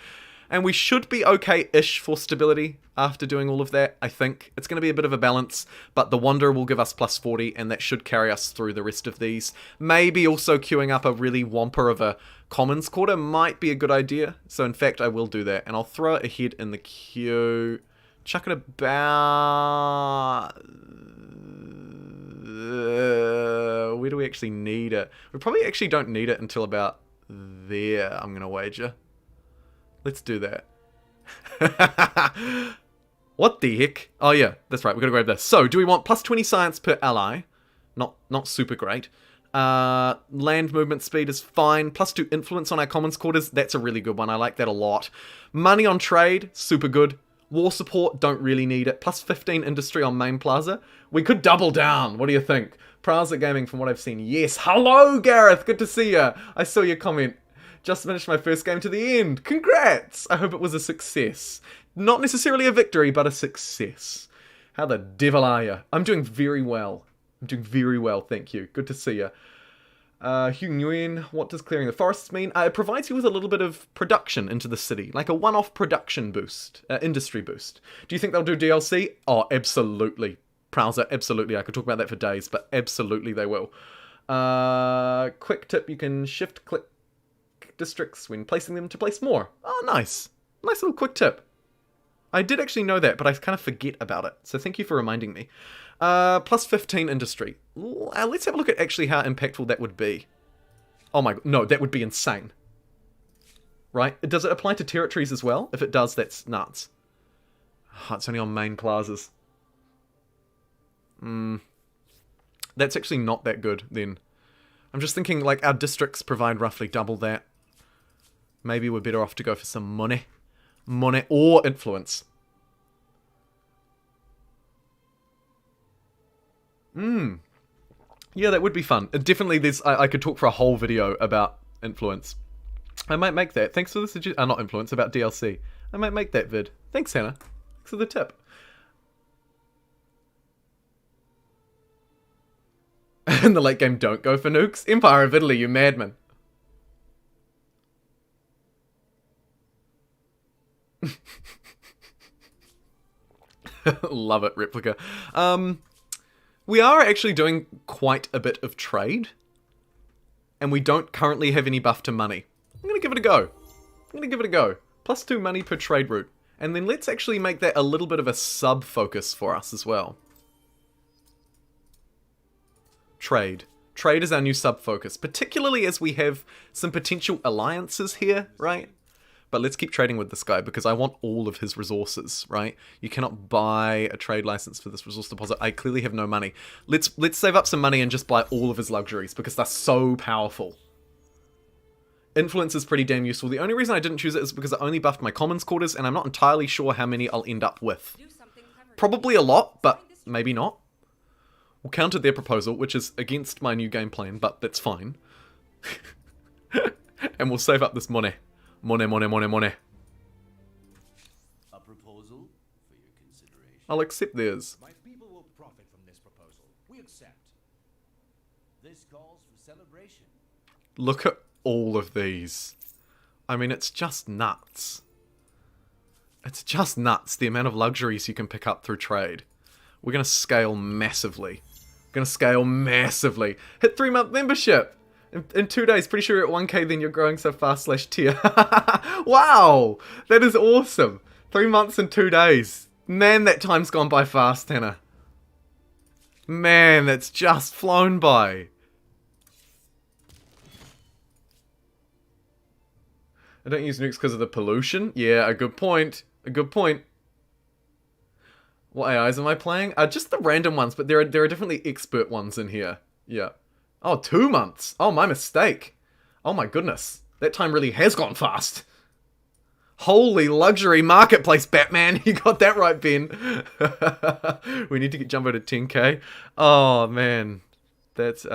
And we should be okay-ish for stability after doing all of that, I think. It's going to be a bit of a balance, but the Wander will give us plus 40, and that should carry us through the rest of these. Maybe also queuing up a really whomper of a Commons Quarter might be a good idea. So in fact, I will do that, and I'll throw it ahead in the queue. Chuck it about... where do we actually need it? We probably actually don't need it until about there, I'm going to wager. Let's do that. What the heck? Oh yeah, that's right, we're going to grab this. So, do we want plus 20 science per ally? Not super great. Land movement speed is fine. Plus 2 influence on our commons quarters. That's a really good one. I like that a lot. Money on trade, super good. War support, don't really need it. Plus 15 industry on main plaza. We could double down. What do you think? Plaza Gaming, from what I've seen. Yes. Hello, Gareth. Good to see you. I saw your comment. Just finished my first game to the end. Congrats. I hope it was a success. Not necessarily a victory, but a success. How the devil are you? I'm doing very well. I'm doing very well, thank you. Good to see you. Hugh Nguyen, what does clearing the forests mean? It provides you with a little bit of production into the city, like a one-off production boost, industry boost. Do you think they'll do DLC? Oh, absolutely. Prowser, absolutely. I could talk about that for days, but absolutely they will. Quick tip, you can shift-click districts when placing them to place more. Oh, nice. Nice little quick tip. I did actually know that, but I kind of forget about it, so thank you for reminding me. Plus 15 industry. Let's have a look at actually how impactful that would be. Oh my god, no, that would be insane. Right? Does it apply to territories as well? If it does, that's nuts. Oh, it's only on main plazas. That's actually not that good, then. I'm just thinking, like, our districts provide roughly double that. Maybe we're better off to go for some money. Money or influence. Yeah, that would be fun. Definitely, I could talk for a whole video about influence. I might make that. Thanks for the suggestion. Not influence, about DLC. I might make that vid. Thanks, Hannah. Thanks for the tip. In the late game, don't go for nukes. Empire of Italy, you madman. Love it, Replica. We are actually doing quite a bit of trade. And we don't currently have any buff to money. I'm going to give it a go. +2 money per trade route. And then let's actually make that a little bit of a sub-focus for us as well. Trade. Trade is our new sub-focus. Particularly as we have some potential alliances here, right? But let's keep trading with this guy because I want all of his resources, right? You cannot buy a trade license for this resource deposit. I clearly have no money. Let's save up some money and just buy all of his luxuries because they're so powerful. Influence is pretty damn useful. The only reason I didn't choose it is because it only buffed my commons quarters and I'm not entirely sure how many I'll end up with. Probably a lot, but maybe not. We'll counter their proposal, which is against my new game plan, but that's fine. And we'll save up this money. Money. A proposal for your consideration. I'll accept theirs. My people will profit from this proposal. We accept. This calls for celebration. Look at all of these. I mean, it's just nuts. It's just nuts, the amount of luxuries you can pick up through trade. We're going to scale massively. Hit 3-month membership! In 2 days, pretty sure you're at 1k, then you're growing so fast /tier. Wow! That is awesome. 3 months and 2 days. Man, that time's gone by fast, Hannah. Man, that's just flown by. I don't use nukes because of the pollution? Yeah, a good point. What AIs am I playing? Just the random ones, but there are definitely expert ones in here. Yeah. Oh, 2 months. Oh, my mistake. Oh my goodness. That time really has gone fast. Holy luxury marketplace, Batman. You got that right, Ben. We need to get Jumbo to 10k. Oh, man. That's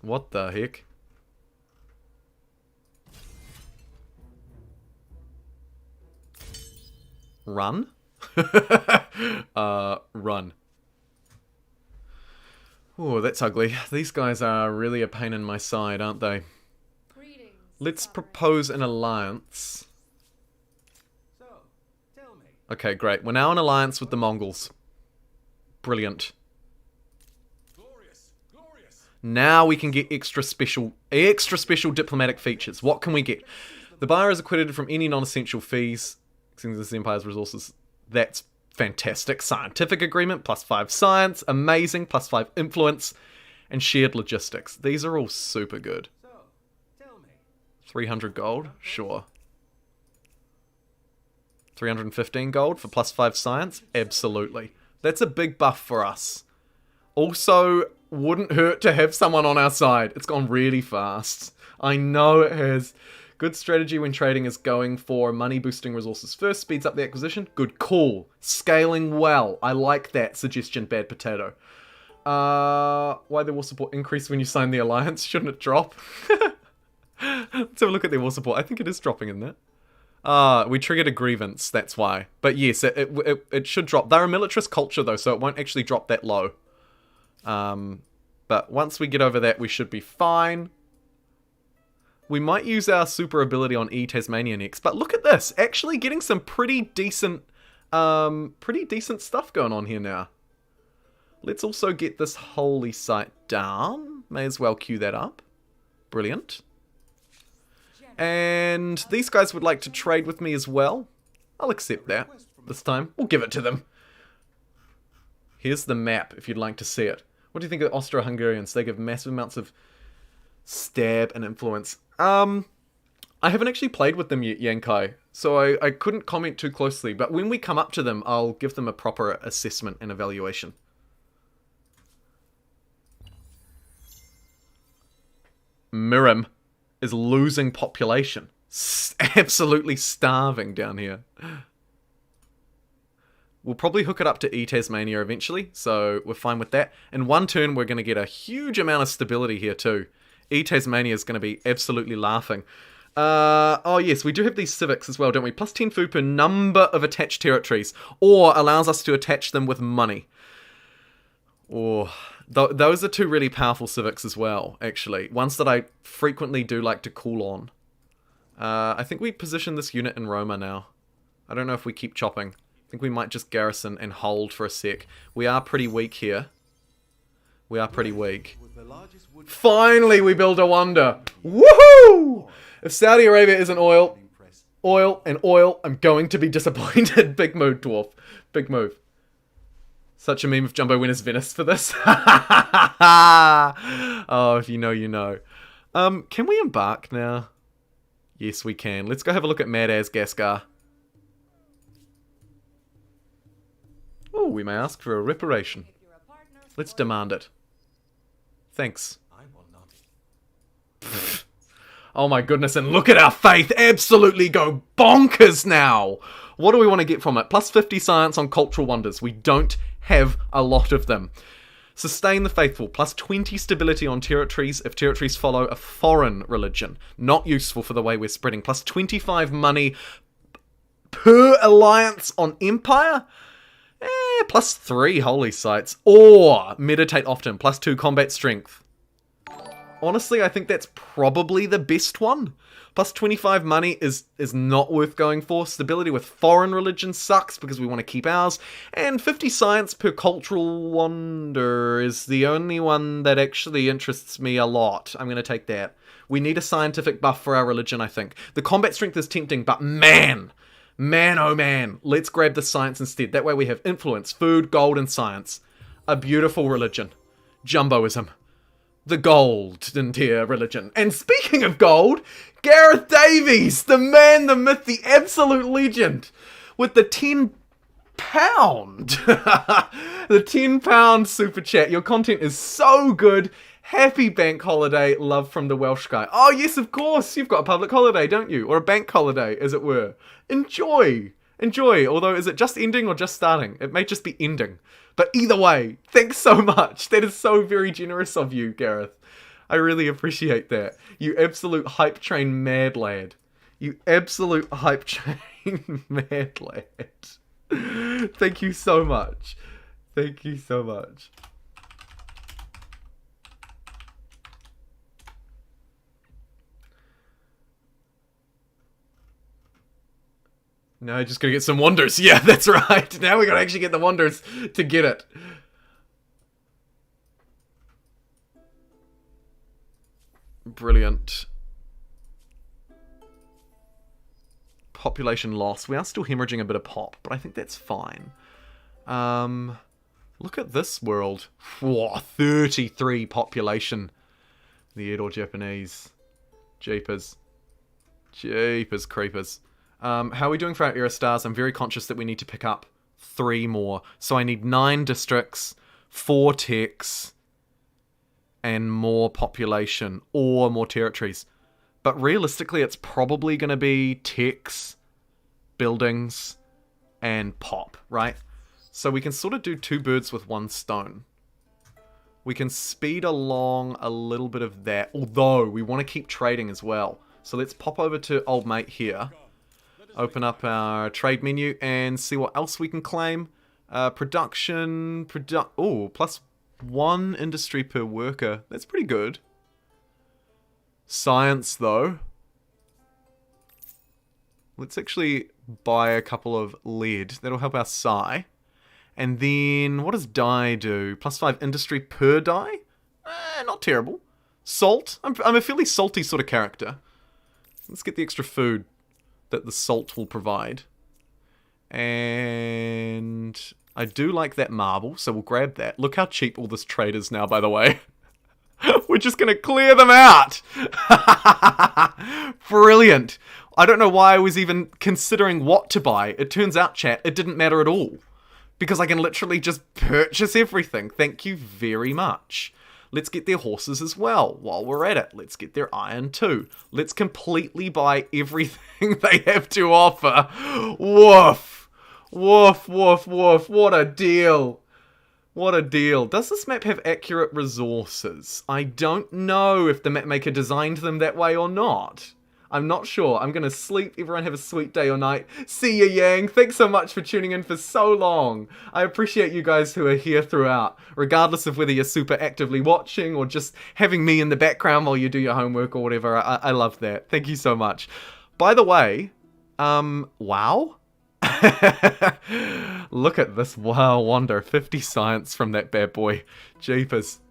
what the heck? Run? Run. Oh, that's ugly. These guys are really a pain in my side, aren't they? Let's propose an alliance. So, tell me. Okay, great. We're now in alliance with the Mongols. Brilliant. Glorious. Now we can get extra special diplomatic features. What can we get? The buyer is accredited from any non-essential fees. Extends this empire's resources. That's fantastic. Scientific agreement, +5 science, amazing, +5 influence, and shared logistics. These are all super good. So, tell me. 300 gold? Sure. 315 gold for +5 science? Absolutely. That's a big buff for us. Also, wouldn't hurt to have someone on our side. It's gone really fast. I know it has. Good strategy when trading is going for money boosting resources first. Speeds up the acquisition. Good call. Scaling well. I like that suggestion, Bad Potato. Why the war support increase when you sign the alliance? Shouldn't it drop? Let's have a look at their war support. I think it is dropping in that. We triggered a grievance. That's why. But yes, it should drop. They're a militarist culture though, so it won't actually drop that low. But once we get over that, we should be fine. We might use our super ability on E-Tasmania next, but look at this! Actually getting some pretty decent stuff going on here now. Let's also get this holy site down. May as well queue that up. Brilliant. And these guys would like to trade with me as well. I'll accept that this time. We'll give it to them. Here's the map if you'd like to see it. What do you think of Austro-Hungarians? They give massive amounts of stab and influence. I haven't actually played with them yet, Yankai, so I couldn't comment too closely, but when we come up to them, I'll give them a proper assessment and evaluation. Mirim is losing population. Absolutely starving down here. We'll probably hook it up to E-Tasmania eventually, so we're fine with that. In one turn, we're going to get a huge amount of stability here too. E-Tasmania is going to be absolutely laughing. Oh yes, we do have these civics as well, don't we? Plus 10 food per number of attached territories, or allows us to attach them with money. Oh, those are two really powerful civics as well, actually. Ones that I frequently do like to call on. I think we position this unit in Roma now. I don't know if we keep chopping. I think we might just garrison and hold for a sec. We are pretty weak here. We are pretty weak. Finally, we build a wonder. Woohoo! If Saudi Arabia isn't oil, I'm going to be disappointed. Big move, dwarf. Big move. Such a meme if Jumbo winners Venice for this. Oh, if you know, you know. Can we embark now? Yes, we can. Let's go have a look at Mad As Gascar. Oh, we may ask for a reparation. Let's demand it. Thanks. Oh my goodness, and look at our faith absolutely go bonkers now. What do we want to get from it? Plus 50 science on cultural wonders. We don't have a lot of them. Sustain the faithful. Plus 20 stability on territories if territories follow a foreign religion. Not useful for the way we're spreading. Plus 25 money per alliance on empire. Plus 3 holy sites. Or meditate often. Plus 2 combat strength. Honestly, I think that's probably the best one. Plus 25 money is not worth going for. Stability with foreign religion sucks because we want to keep ours. And 50 science per cultural wonder is the only one that actually interests me a lot. I'm going to take that. We need a scientific buff for our religion, I think. The combat strength is tempting, but man, oh man, let's grab the science instead. That way we have influence, food, gold, and science. A beautiful religion. Jumboism. The golden tier religion. And speaking of gold, Gareth Davies, the man, the myth, the absolute legend, with the £10. The £10 super chat. Your content is so good. Happy bank holiday. Love from the Welsh guy. Oh yes, of course. You've got a public holiday, don't you? Or a bank holiday, as it were. Enjoy. Although, is it just ending or just starting? It may just be ending. But either way, thanks so much. That is so very generous of you, Gareth. I really appreciate that. You absolute hype train mad lad. You absolute hype train mad lad. Thank you so much. Thank you so much. No, just gotta get some wonders. Yeah, that's right. Now we gotta actually get the wonders to get it. Brilliant. Population loss. We are still hemorrhaging a bit of pop, but I think that's fine. Look at this world. Whoa, 33 population. The Edo Japanese. Jeepers. Jeepers creepers. How are we doing for our era stars? I'm very conscious that we need to pick up 3 more. So I need 9 districts, 4 techs, and more population, or more territories. But realistically, it's probably going to be techs, buildings, and pop, right? So we can sort of do 2 birds with 1 stone. We can speed along a little bit of that, although we want to keep trading as well. So let's pop over to old mate here. Open up our trade menu and see what else we can claim. Production, plus 1 industry per worker. That's pretty good. Science, though. Let's actually buy a couple of lead. That'll help our psi. And then, what does dye do? Plus 5 industry per dye? Not terrible. Salt? I'm a fairly salty sort of character. Let's get the extra food that the salt will provide. And I do like that marble, so we'll grab that. Look how cheap all this trade is now, by the way. We're just going to clear them out. Brilliant. I don't know why I was even considering what to buy. It turns out, chat, it didn't matter at all. Because I can literally just purchase everything. Thank you very much. Let's get their horses as well. While we're at it, let's get their iron too. Let's completely buy everything they have to offer. Woof. Woof, woof, woof. What a deal. What a deal. Does this map have accurate resources? I don't know if the map maker designed them that way or not. I'm not sure. I'm going to sleep. Everyone have a sweet day or night. See ya, Yang. Thanks so much for tuning in for so long. I appreciate you guys who are here throughout, regardless of whether you're super actively watching or just having me in the background while you do your homework or whatever. I love that. Thank you so much. By the way, wow. Look at this wow wonder. 50 science from that bad boy. Jeepers.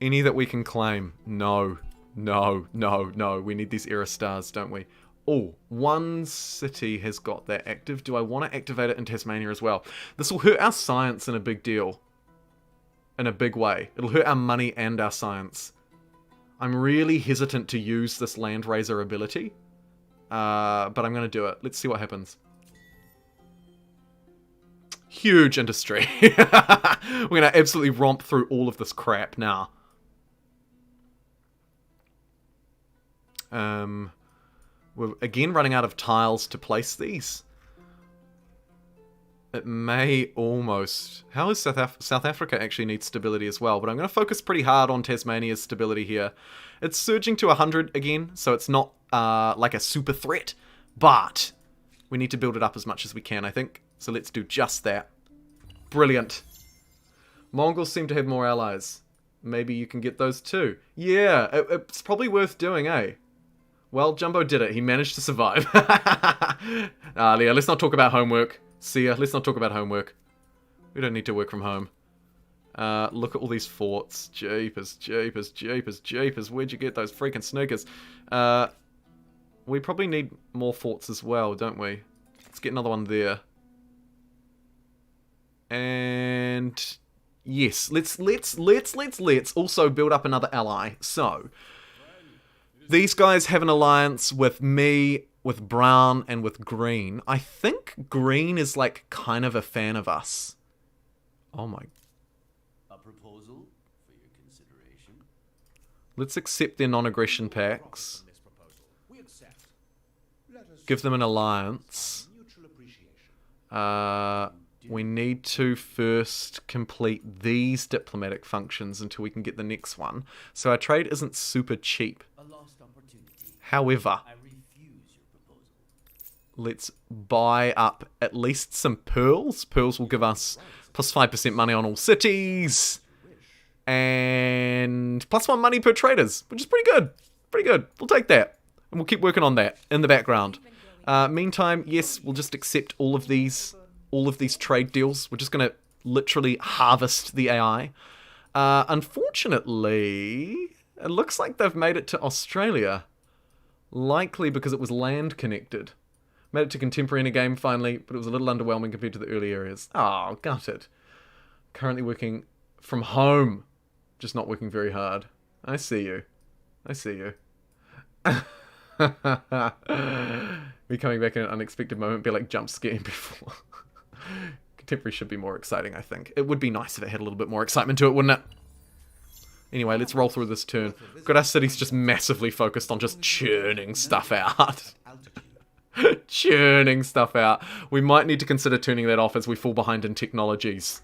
Any that we can claim? No. No, no, no. We need these era stars, don't we? Oh, one city has got that active. Do I want to activate it in Tasmania as well? This will hurt our science in a big deal. In a big way. It'll hurt our money and our science. I'm really hesitant to use this land raiser ability. But I'm going to do it. Let's see what happens. Huge industry. We're going to absolutely romp through all of this crap now. We're again running out of tiles to place these. It may almost... How is South Africa actually needs stability as well, but I'm going to focus pretty hard on Tasmania's stability here. It's surging to 100 again, so it's not like a super threat, but we need to build it up as much as we can, I think. So let's do just that. Brilliant. Mongols seem to have more allies. Maybe you can get those too. Yeah, it's probably worth doing, eh? Well, Jumbo did it. He managed to survive. Leah, let's not talk about homework. See ya. Let's not talk about homework. We don't need to work from home. Look at all these forts. Jeepers, jeepers, jeepers, jeepers. Where'd you get those freaking sneakers? We probably need more forts as well, don't we? Let's get another one there. And yes, let's also build up another ally. So these guys have an alliance with me, with brown, and with green. I think green is like kind of a fan of us. Oh my. A proposal for your consideration. Let's accept their non-aggression packs. This proposal. We accept. Let us Give them an alliance. mutual appreciation. We need to first complete these diplomatic functions until we can get the next one. So our trade isn't super cheap. A lost opportunity. However, I refuse your proposal. let's buy up at least some pearls. Pearls will give us plus 5% money on all cities. And plus 1 money per traders, which is pretty good. Pretty good. We'll take that. And we'll keep working on that in the background. Meantime, yes, we'll just accept all of these trade deals. We're just going to literally harvest the AI. Unfortunately, it looks like they've made it to Australia. Likely because it was land connected. Made it to contemporary in a game finally, but it was a little underwhelming compared to the early areas. Oh, gutted. Currently working from home. Just not working very hard. I see you. I see you. Me coming back in an unexpected moment, be like jump scaring before. Contemporary should be more exciting, I think. It would be nice if it had a little bit more excitement to it, wouldn't it? Anyway, let's roll through this turn. Got our cities just massively focused on just churning stuff out. Churning stuff out. We might need to consider turning that off as we fall behind in technologies.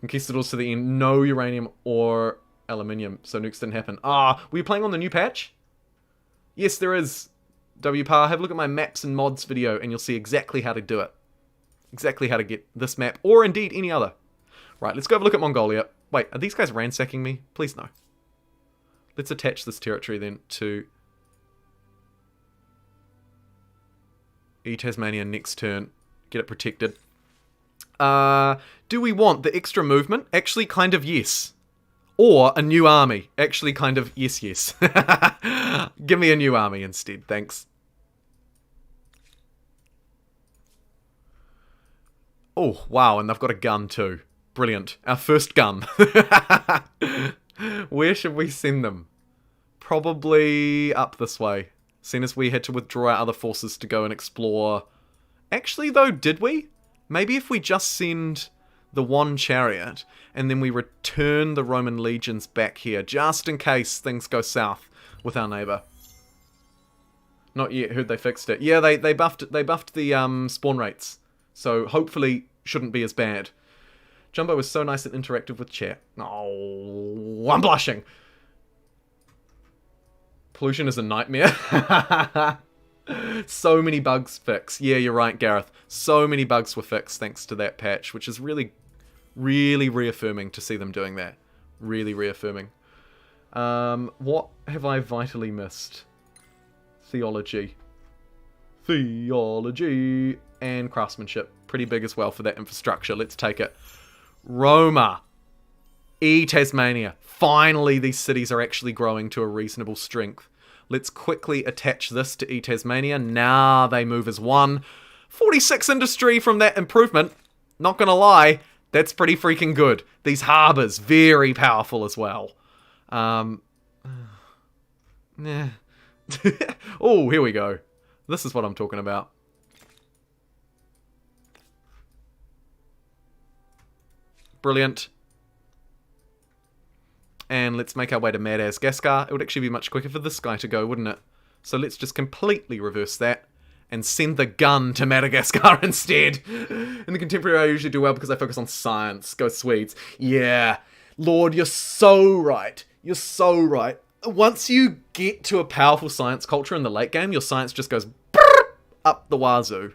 Conquistadors to the end. No uranium or aluminium, so nukes didn't happen. Were you playing on the new patch? Yes, there is. WPAR, have a look at my maps and mods video and you'll see exactly how to do it. Exactly how to get this map, or indeed any other. Right, let's go have a look at Mongolia. Wait, are these guys ransacking me? Please no. Let's attach this territory then to Tasmania next turn. Get it protected. Do we want the extra movement? Actually, kind of yes. Or a new army. Actually, kind of yes. Give me a new army instead, thanks. Oh, wow, and they've got a gun too. Brilliant. Our first gun. Where should we send them? Probably up this way. Seeing as we had to withdraw our other forces to go and explore. Actually, though, did we? Maybe if we just send the one chariot, and then we return the Roman legions back here, just in case things go south with our neighbour. Not yet. Heard they fixed it. Yeah, they buffed the spawn rates, so hopefully shouldn't be as bad. Jumbo was so nice and interactive with chat. Oh, I'm blushing. Pollution is a nightmare. So many bugs fixed. Yeah, you're right, Gareth. So many bugs were fixed thanks to that patch, which is really, really reaffirming to see them doing that. Really reaffirming. What have I vitally missed? Theology. Theology. And craftsmanship. Pretty big as well for that infrastructure. Let's take it. Roma. Tasmania. Finally, these cities are actually growing to a reasonable strength. Let's quickly attach this to Tasmania. Now they move as one. 46 industry from that improvement. Not gonna lie, that's pretty freaking good. These harbours, very powerful as well. Nah. Oh, here we go. This is what I'm talking about. Brilliant. And let's make our way to Madagascar. It would actually be much quicker for this guy to go, wouldn't it? So let's just completely reverse that and send the gun to Madagascar instead. In the contemporary, I usually do well because I focus on science. Go Swedes. Yeah. Lord, you're so right. You're so right. Once you get to a powerful science culture in the late game, your science just goes up the wazoo.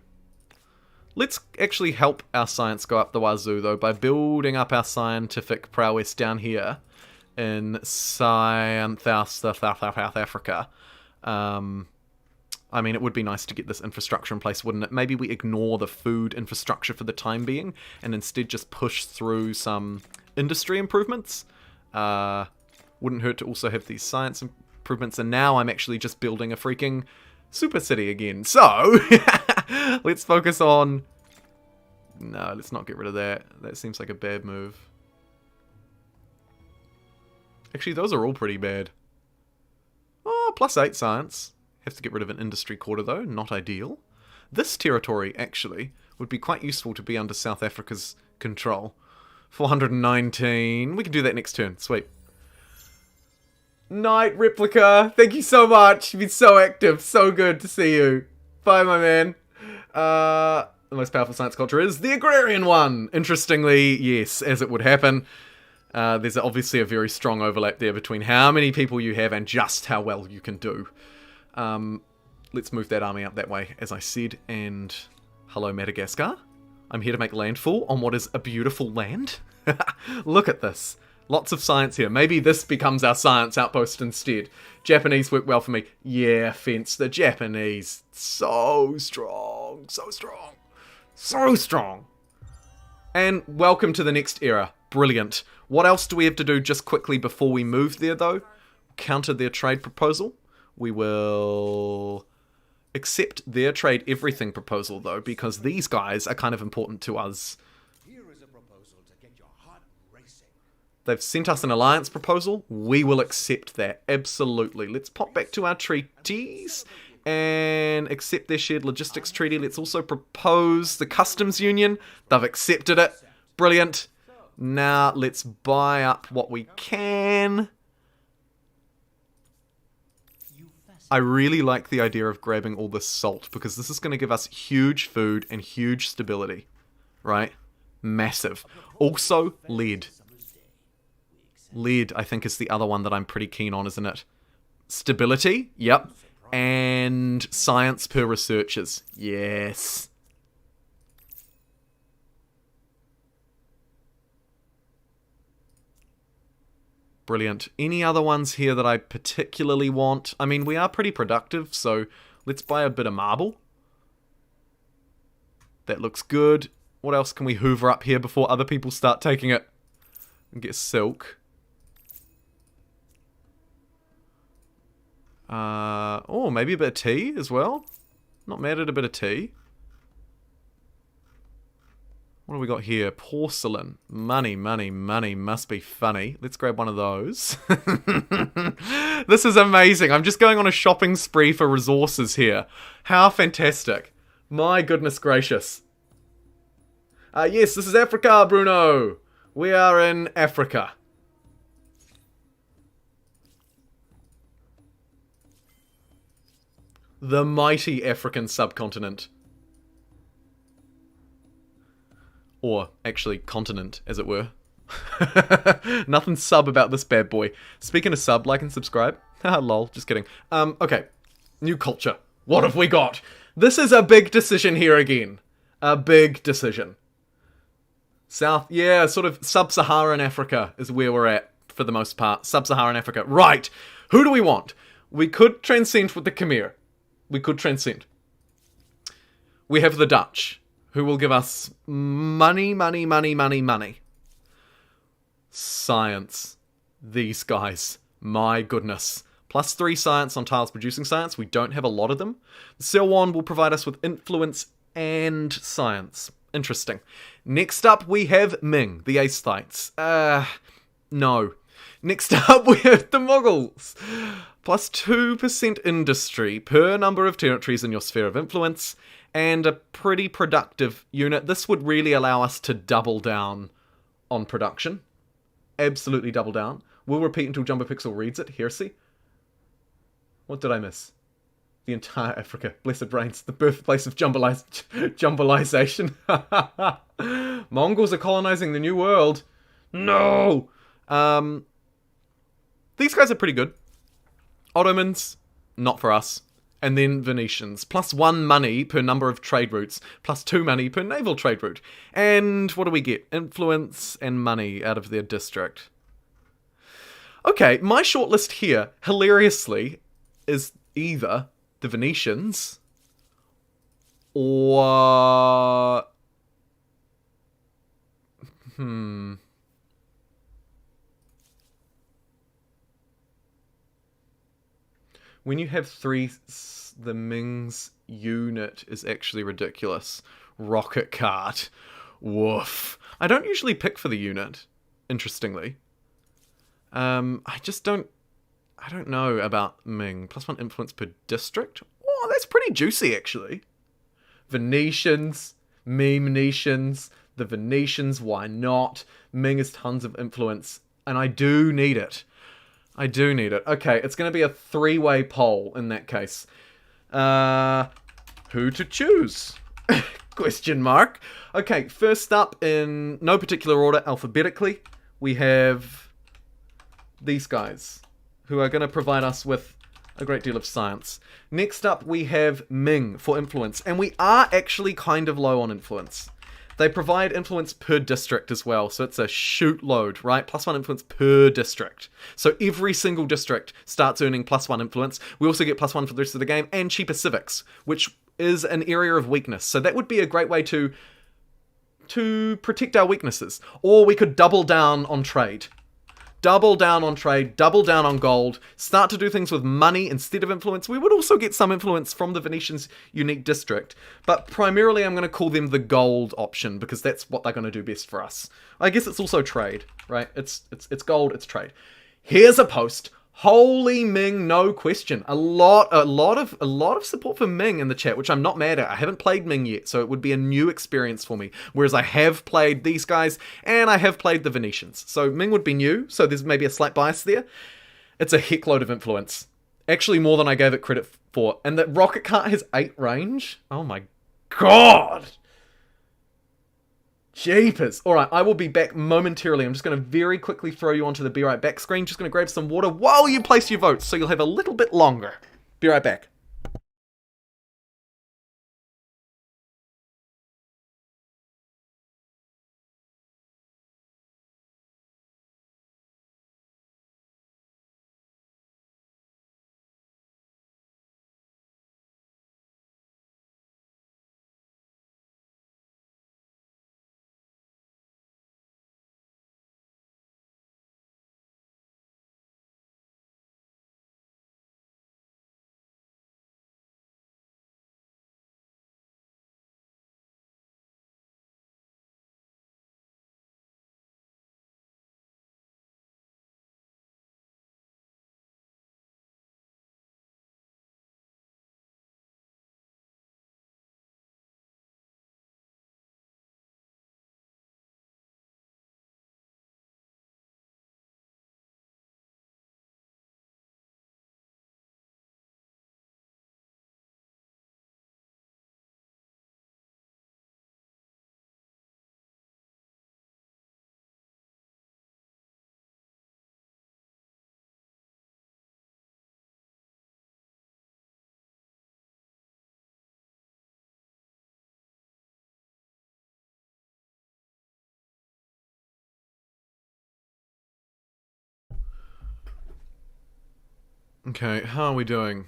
Let's actually help our science go up the wazoo, though, by building up our scientific prowess down here in South Africa. I mean, it would be nice to get this infrastructure in place, wouldn't it? Maybe we ignore the food infrastructure for the time being and instead just push through some industry improvements. Wouldn't hurt to also have these science improvements. And now I'm actually just building a freaking super city again. So, let's focus on... No, let's not get rid of that. That seems like a bad move. Actually, those are all pretty bad. Oh, +8 science. Have to get rid of an industry quarter, though. Not ideal. This territory, actually, would be quite useful to be under South Africa's control. 419. We can do that next turn. Sweet. Night, Replica. Thank you so much. You've been so active. So good to see you. Bye, my man. The most powerful science culture is the agrarian one. Interestingly, yes, as it would happen. There's obviously a very strong overlap there between how many people you have and just how well you can do. Let's move that army up that way, as I said, and hello, Madagascar. I'm here to make landfall on what is a beautiful land. Look at this. Lots of science here. Maybe this becomes our science outpost instead. Japanese work well for me. Yeah, fence. The Japanese. So strong. So strong. So strong. And welcome to the next era. Brilliant. What else do we have to do just quickly before we move there, though? Counter their trade proposal. We will accept their trade everything proposal, though, because these guys are kind of important to us. Here is a proposal to get your heart racing. They've sent us an alliance proposal. We will accept that. Absolutely. Let's pop back to our treaties and accept their shared logistics treaty. Let's also propose the customs union. They've accepted it. Brilliant. Now let's buy up what we can. I really like the idea of grabbing all this salt because this is going to give us huge food and huge stability. Right? Massive. Also, lead. Lead, I think, is the other one that I'm pretty keen on, isn't it? Stability? Yep. And science per researchers. Yes. Brilliant. Any other ones here that I particularly want? I mean, we are pretty productive, so let's buy a bit of marble. That looks good. What else can we hoover up here before other people start taking it? And get silk. Oh, maybe a bit of tea as well. Not mad at a bit of tea. What do we got here? Porcelain. Money, money, money. Must be funny. Let's grab one of those. This is amazing. I'm just going on a shopping spree for resources here. How fantastic. My goodness gracious. Yes, this is Africa, Bruno. We are in Africa. The mighty African subcontinent. Or, actually, continent, as it were. Nothing sub about this bad boy. Speaking of sub, like and subscribe. Haha, lol, just kidding. Okay. New culture. What have we got? This is a big decision here again. A big decision. South, yeah, sort of sub-Saharan Africa is where we're at, for the most part. Sub-Saharan Africa. Right. Who do we want? We could transcend with the Khmer. We could transcend. We have the Dutch, who will give us money, money, money, money, money. Science. These guys. My goodness. +3 science on tiles producing science. We don't have a lot of them. The Selwan will provide us with influence and science. Interesting. Next up, we have Ming, the Aesthetes. No. Next up, we have the Mughals. +2% industry per number of territories in your sphere of influence, and a pretty productive unit. This would really allow us to double down on production. Absolutely double down. We'll repeat until JumboPixel reads it. Heresy. What did I miss? The entire Africa. Blessed brains. The birthplace of jumbolization. Mongols are colonizing the new world. No! These guys are pretty good. Ottomans, not for us. And then Venetians. +1 money per number of trade routes. +2 money per naval trade route. And what do we get? Influence and money out of their district. Okay, my shortlist here, hilariously, is either the Venetians or... When you have 3, the Ming's unit is actually ridiculous. Rocket cart. Woof. I don't usually pick for the unit, interestingly. I don't know about Ming. +1 influence per district? Oh, that's pretty juicy, actually. Venetians. Venetians. The Venetians, why not? Ming has tons of influence, and I do need it. I do need it. Okay, it's going to be a 3-way poll in that case. Who to choose? Question mark. Okay, first up in no particular order, alphabetically, we have these guys, who are going to provide us with a great deal of science. Next up, we have Ming for influence, and we are actually kind of low on influence. They provide influence per district as well, so it's a shoot load, right? +1 influence per district. So every single district starts earning +1 influence. We also get +1 for the rest of the game, and cheaper civics, which is an area of weakness. So that would be a great way to protect our weaknesses. Or we could double down on trade. Double down on trade, double down on gold, start to do things with money instead of influence. We would also get some influence from the Venetians' unique district, but primarily I'm going to call them the gold option, because that's what they're going to do best for us. I guess it's also trade, right? It's gold, it's trade. Here's a post. Holy Ming, no question. A lot of support for Ming in the chat, which I'm not mad at. I haven't played Ming yet, so it would be a new experience for me. Whereas I have played these guys, and I have played the Venetians. So Ming would be new, so there's maybe a slight bias there. It's a heckload of influence. Actually, more than I gave it credit for. And the rocket cart has 8 range? Oh my god! Jeepers. Alright, I will be back momentarily. I'm just going to very quickly throw you onto the be right back screen. Just going to grab some water while you place your votes, so you'll have a little bit longer. Be right back. Okay, how are we doing?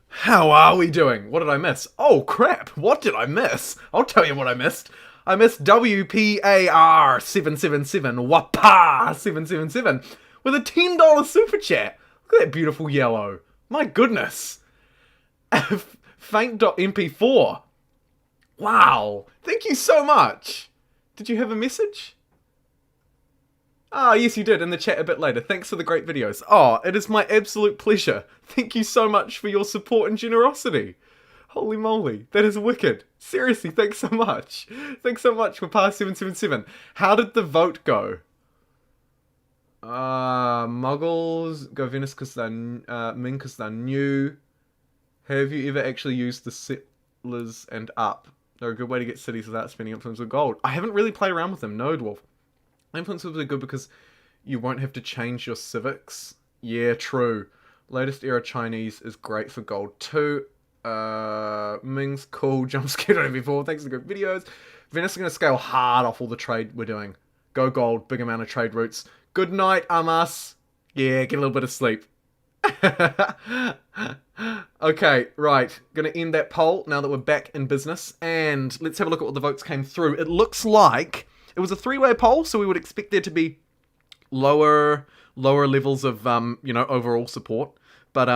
How are we doing? What did I miss? Oh crap, what did I miss? I'll tell you what I missed. I missed WPAR777 WAPA 777 with a $10 super chat. Look at that beautiful yellow. My goodness. Faint.mp4. Wow. Thank you so much. Did you have a message? Ah, yes you did, in the chat a bit later. Thanks for the great videos. Oh, it is my absolute pleasure. Thank you so much for your support and generosity. Holy moly, that is wicked. Seriously, thanks so much. Thanks so much for Pass 777. How did the vote go? Muggles go Venice because they're Ming because they're new. Have you ever actually used the settlers and up? They're a good way to get cities without spending influence with gold. I haven't really played around with them, no dwarf. Influence will be good because you won't have to change your civics. Yeah, true. Latest era Chinese is great for gold too. Ming's cool. Jump scared on before. Thanks for the good videos. Venice is going to scale hard off all the trade we're doing. Go gold. Big amount of trade routes. Good night, Amas. Yeah, get a little bit of sleep. Okay, right. Gonna end that poll now that we're back in business. And let's have a look at what the votes came through. It looks like it was a three-way poll, so we would expect there to be lower levels of, overall support. But,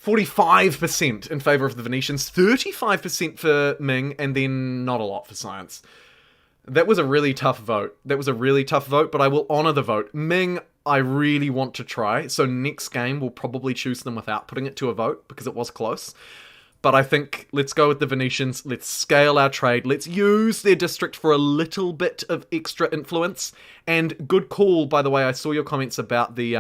45% in favour of the Venetians, 35% for Ming, and then not a lot for science. That was a really tough vote. But I will honour the vote. Ming, I really want to try, so next game we'll probably choose them without putting it to a vote, because it was close. But I think, let's go with the Venetians, let's scale our trade, let's use their district for a little bit of extra influence. And good call, by the way, I saw your comments about the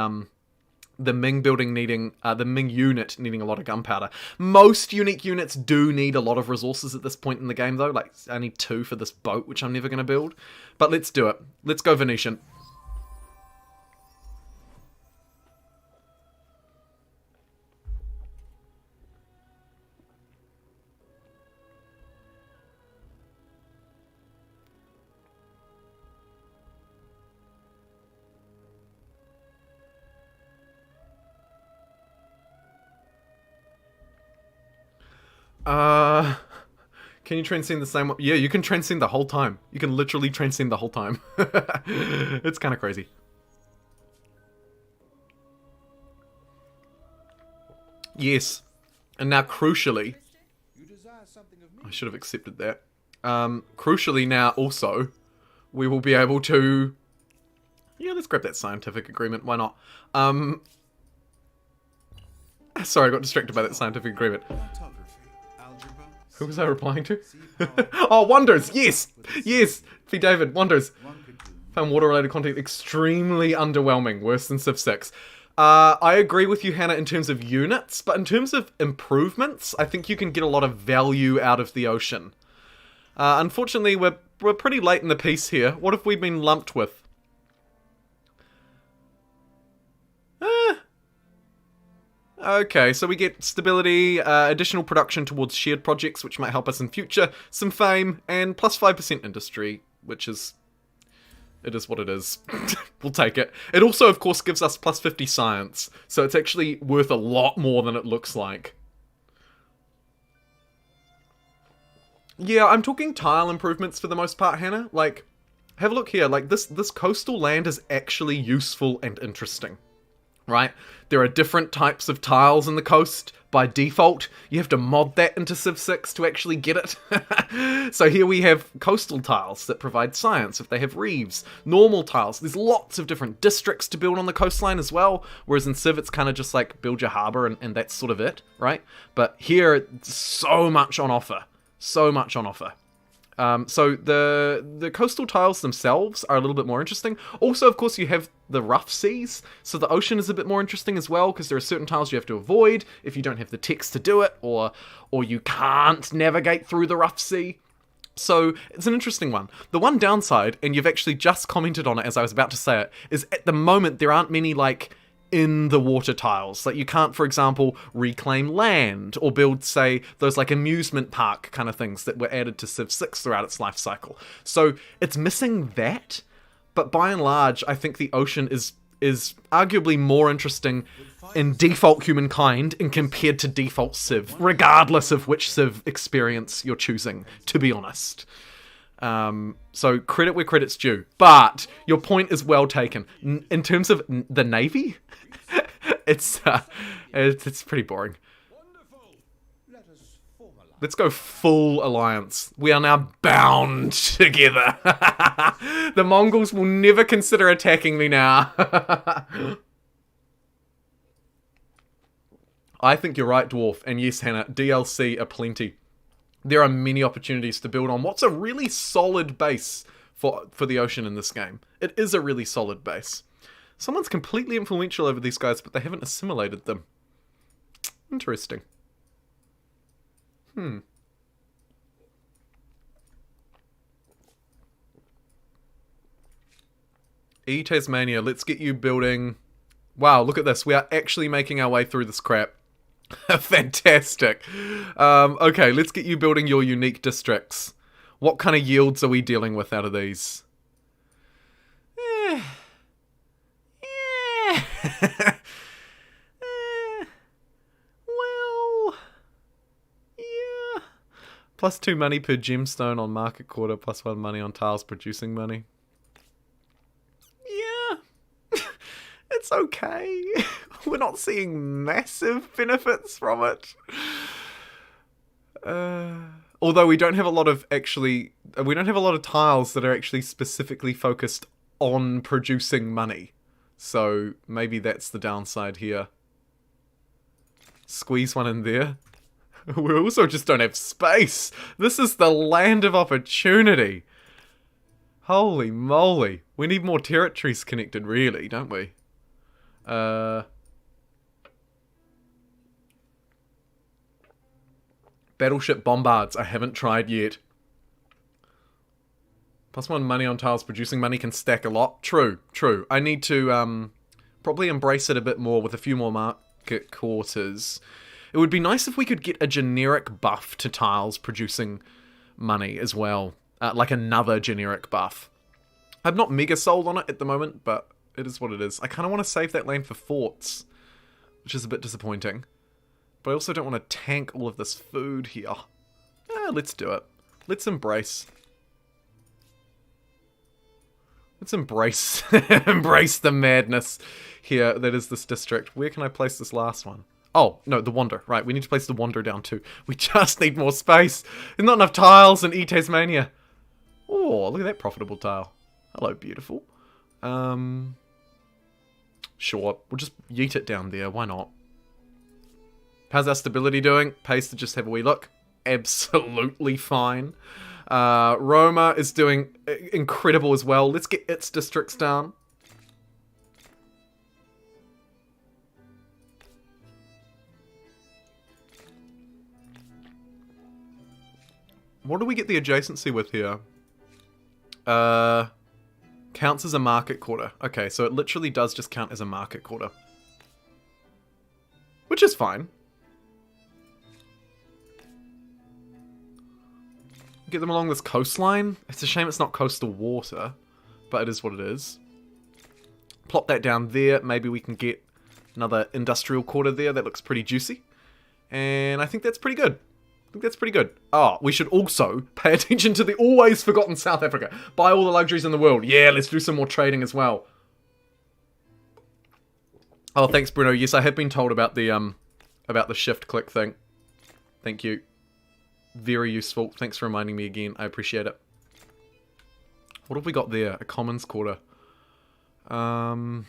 Ming building needing, the Ming unit needing a lot of gunpowder. Most unique units do need a lot of resources at this point in the game though, like I need 2 for this boat, which I'm never going to build. But let's do it. Let's go Venetian. Can you transcend the same? Yeah, you can transcend the whole time. You can literally transcend the whole time. It's kind of crazy. Yes. And now, crucially, I should have accepted that. Crucially now, also, we will be able to... Yeah, let's grab that scientific agreement. Why not? Sorry, I got distracted by that scientific agreement. Who was I replying to? Oh, Wonders! Yes! Yes! P. David, Wonders. Found water-related content extremely underwhelming. Worse than Civ 6. I agree with you, Hannah, in terms of units, but in terms of improvements, I think you can get a lot of value out of the ocean. Unfortunately, we're pretty late in the piece here. What have we been lumped with? Okay, so we get stability, additional production towards shared projects, which might help us in future, some fame, and plus 5% industry, which is... It is what it is. We'll take it. It also, of course, gives us plus 50 science, so it's actually worth a lot more than it looks like. Yeah, I'm talking tile improvements for the most part, Hannah. Like, have a look here. Like, this coastal land is actually useful and interesting. Right? There are different types of tiles in the coast by default. You have to mod that into Civ 6 to actually get it. So here we have coastal tiles that provide science if they have reefs. Normal tiles. There's lots of different districts to build on the coastline as well. Whereas in Civ it's kind of just like build your harbour and that's sort of it, right? But here, so much on offer. So much on offer. So the coastal tiles themselves are a little bit more interesting. Also, of course, you have the rough seas, so the ocean is a bit more interesting as well, because there are certain tiles you have to avoid if you don't have the text to do it, or you can't navigate through the rough sea. So it's an interesting one. The one downside, and you've actually just commented on it as I was about to say it, is at the moment there aren't many, like, in the water tiles. Like, you can't, for example, reclaim land or build, say, those like amusement park kind of things that were added to Civ 6 throughout its life cycle. So it's missing that, but by and large, I think the ocean is is arguably more interesting in default Humankind and compared to default Civ, regardless of which Civ experience you're choosing, to be honest. So credit where credit's due. But your point is well taken. In terms of the Navy, it's pretty boring. Let us formalize. Let's go full alliance. We are now bound together. The Mongols will never consider attacking me now. I think you're right, Dwarf. And yes, Hannah, DLC aplenty. There are many opportunities to build on what's a really solid base for the ocean in this game. It is a really solid base. Someone's completely influential over these guys, but they haven't assimilated them. Interesting. Tasmania, let's get you building... Wow, look at this. We are actually making our way through this crap. Fantastic. Okay, let's get you building your unique districts. What kind of yields are we dealing with out of these? Well, yeah. +2 money per gemstone on market quarter, +1 money on tiles producing money. Yeah. It's okay. We're not seeing massive benefits from it. Although we don't have a lot of tiles that are actually specifically focused on producing money. So maybe that's the downside here. Squeeze one in there. We also just don't have space. This is the land of opportunity. Holy moly. We need more territories connected, really, don't we? Battleship bombards. I haven't tried yet. +1 money on tiles producing money can stack a lot. True. I need to probably embrace it a bit more with a few more market quarters. It would be nice if we could get a generic buff to tiles producing money as well. Like another generic buff. I'm not mega sold on it at the moment, but it is what it is. I kind of want to save that land for forts, which is a bit disappointing. But I also don't want to tank all of this food here. Let's do it. Let's embrace. Let's embrace the madness here that is this district. Where can I place this last one? Oh, no, the Wander. Right, we need to place the Wander down too. We just need more space. There's not enough tiles in Tasmania. Oh, look at that profitable tile. Hello, beautiful. Sure, we'll just yeet it down there. Why not? How's our stability doing? Pays to just have a wee look. Absolutely fine. Roma is doing incredible as well. Let's get its districts down. What do we get the adjacency with here? Counts as a market quarter. Okay, so it literally does just count as a market quarter. Which is fine. Get them along this coastline. It's a shame it's not coastal water, but it is what it is. Plop that down there. Maybe we can get another industrial quarter there. That looks pretty juicy. And I think that's pretty good. Oh, we should also pay attention to the always forgotten South Africa. Buy all the luxuries in the world. Yeah, let's do some more trading as well. Oh, thanks, Bruno. Yes, I have been told about the shift click thing. Thank you. Very useful. Thanks for reminding me again. I appreciate it. What have we got there? A commons quarter. I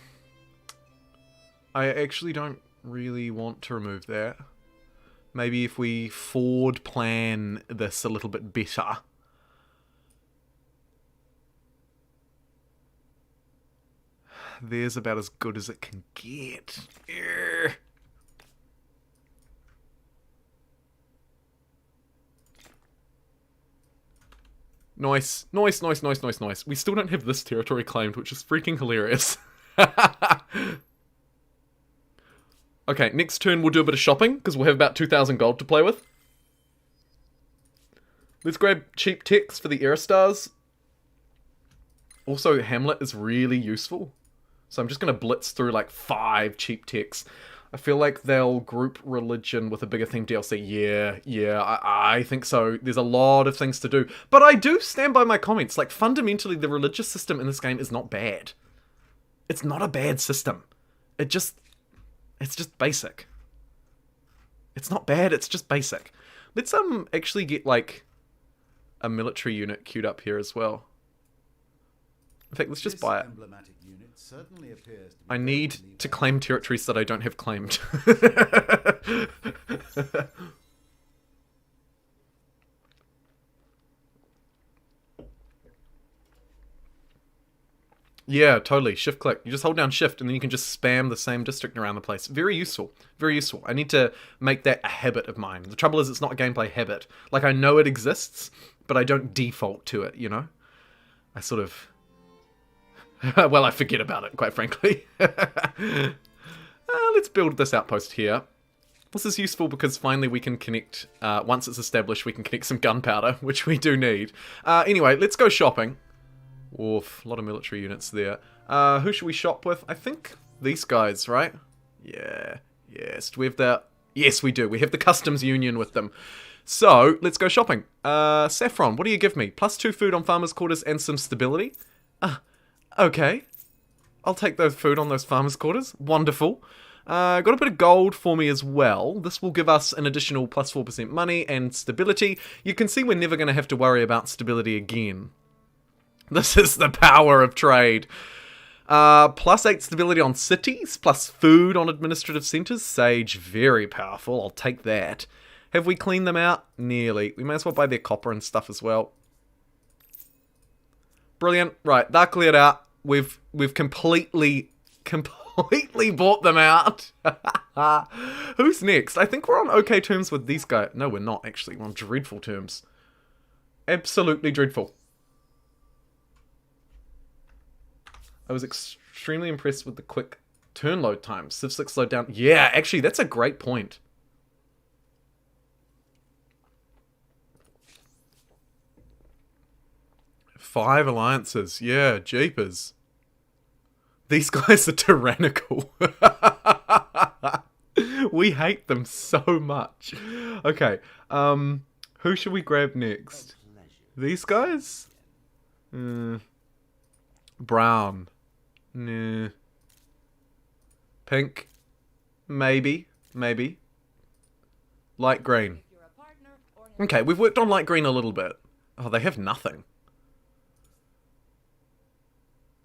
actually don't really want to remove that. Maybe if we forward plan this a little bit better. There's about as good as it can get. Urgh. Nice. We still don't have this territory claimed, which is freaking hilarious. Okay, next turn we'll do a bit of shopping, because we'll have about 2,000 gold to play with. Let's grab cheap techs for the Aerostars. Also, Hamlet is really useful. So I'm just going to blitz through like 5 cheap techs. I feel like they'll group religion with a bigger theme DLC. Yeah, I think so. There's a lot of things to do. But I do stand by my comments. Like, fundamentally, the religious system in this game is not bad. It's not a bad system. It's just basic. It's not bad, it's just basic. Let's actually get, like, a military unit queued up here as well. In fact, let's just buy it. I need to claim territories that I don't have claimed. Yeah, totally. Shift click. You just hold down shift and then you can just spam the same district around the place. Very useful. Very useful. I need to make that a habit of mine. The trouble is it's not a gameplay habit. Like, I know it exists, but I don't default to it, you know? I sort of... well, I forget about it, quite frankly. Let's build this outpost here. This is useful because finally we can connect, once it's established, we can connect some gunpowder, which we do need. Anyway, let's go shopping. Oof, a lot of military units there. Who should we shop with? I think these guys, right? Yeah, yes. Do we have the... Yes, we do. We have the customs union with them. So, let's go shopping. Saffron, what do you give me? +2 food on farmers' quarters and some stability? Okay. I'll take those food on those farmers' quarters. Wonderful. Got a bit of gold for me as well. This will give us an additional +4% money and stability. You can see we're never going to have to worry about stability again. This is the power of trade. +8 stability on cities, plus food on administrative centres. Sage, very powerful. I'll take that. Have we cleaned them out? Nearly. We may as well buy their copper and stuff as well. Brilliant. Right, they're cleared out. We've completely bought them out. Who's next? I think we're on okay terms with these guys. No, we're not, actually. We're on dreadful terms. Absolutely dreadful. I was extremely impressed with the quick turn load time. Civ 6 slowed down. Yeah, actually, that's a great point. Five alliances. Yeah, jeepers. These guys are tyrannical. We hate them so much. Okay, who should we grab next? These guys? Brown. Nah. Pink. Maybe. Light green. Okay, we've worked on light green a little bit. Oh, they have nothing.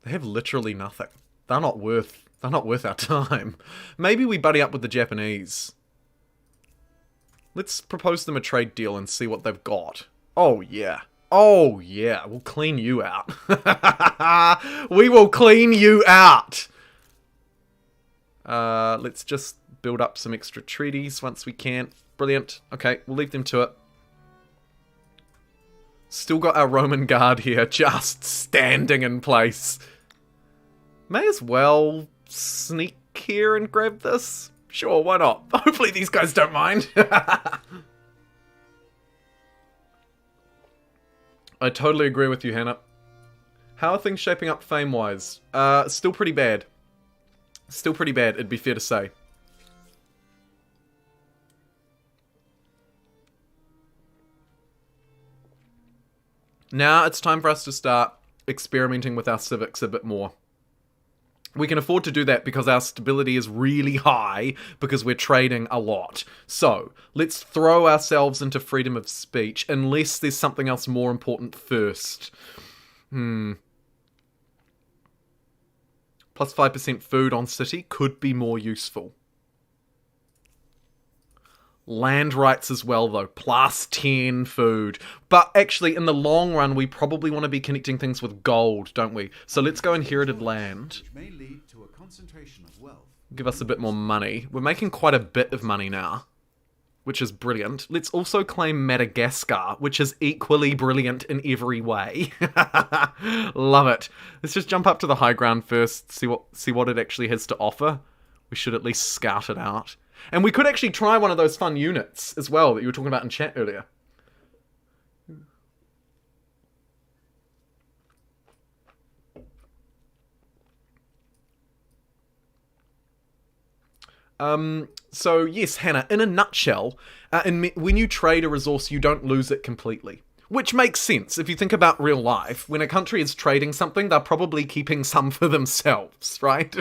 They have literally nothing. They're not worth our time. Maybe we buddy up with the Japanese. Let's propose them a trade deal and see what they've got. Oh, yeah. Oh, yeah. We'll clean you out. We will clean you out. Let's just build up some extra treaties once we can. Brilliant. Okay, we'll leave them to it. Still got our Roman guard here, just standing in place. May as well sneak here and grab this. Sure, why not? Hopefully these guys don't mind. I totally agree with you, Hannah. How are things shaping up fame-wise? Still pretty bad. Still pretty bad, it'd be fair to say. Now it's time for us to start experimenting with our civics a bit more. We can afford to do that because our stability is really high because we're trading a lot. So, let's throw ourselves into freedom of speech unless there's something else more important first. +5% food on city could be more useful. Land rights as well, though. +10 food. But actually, in the long run, we probably want to be connecting things with gold, don't we? So let's go inherited land. Which may lead to a concentration of wealth. Give us a bit more money. We're making quite a bit of money now, which is brilliant. Let's also claim Madagascar, which is equally brilliant in every way. Love it. Let's just jump up to the high ground first, see what it actually has to offer. We should at least scout it out. And we could actually try one of those fun units as well that you were talking about in chat earlier. So yes, Hannah, in a nutshell, when you trade a resource, you don't lose it completely. Which makes sense. If you think about real life, when a country is trading something, they're probably keeping some for themselves, right?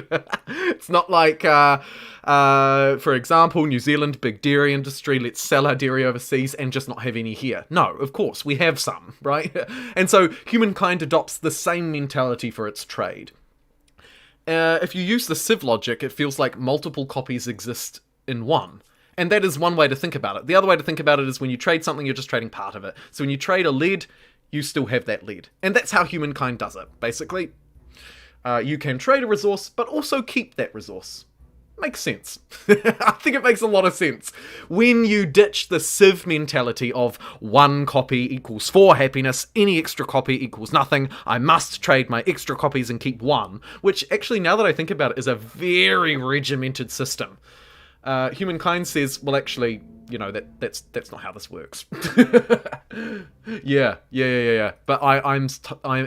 It's not like, for example, New Zealand, big dairy industry, let's sell our dairy overseas and just not have any here. No, of course, we have some, right? And so humankind adopts the same mentality for its trade. If you use the civ logic, it feels like multiple copies exist in one. And that is one way to think about it. The other way to think about it is when you trade something, you're just trading part of it. So when you trade a lead, you still have that lead. And that's how humankind does it, basically. You can trade a resource, but also keep that resource. Makes sense. I think it makes a lot of sense. When you ditch the civ mentality of 1 copy equals 4 happiness, any extra copy equals nothing, I must trade my extra copies and keep 1, which actually, now that I think about it, is a very regimented system. Humankind says, well, actually, you know, that's not how this works. Yeah. But I'm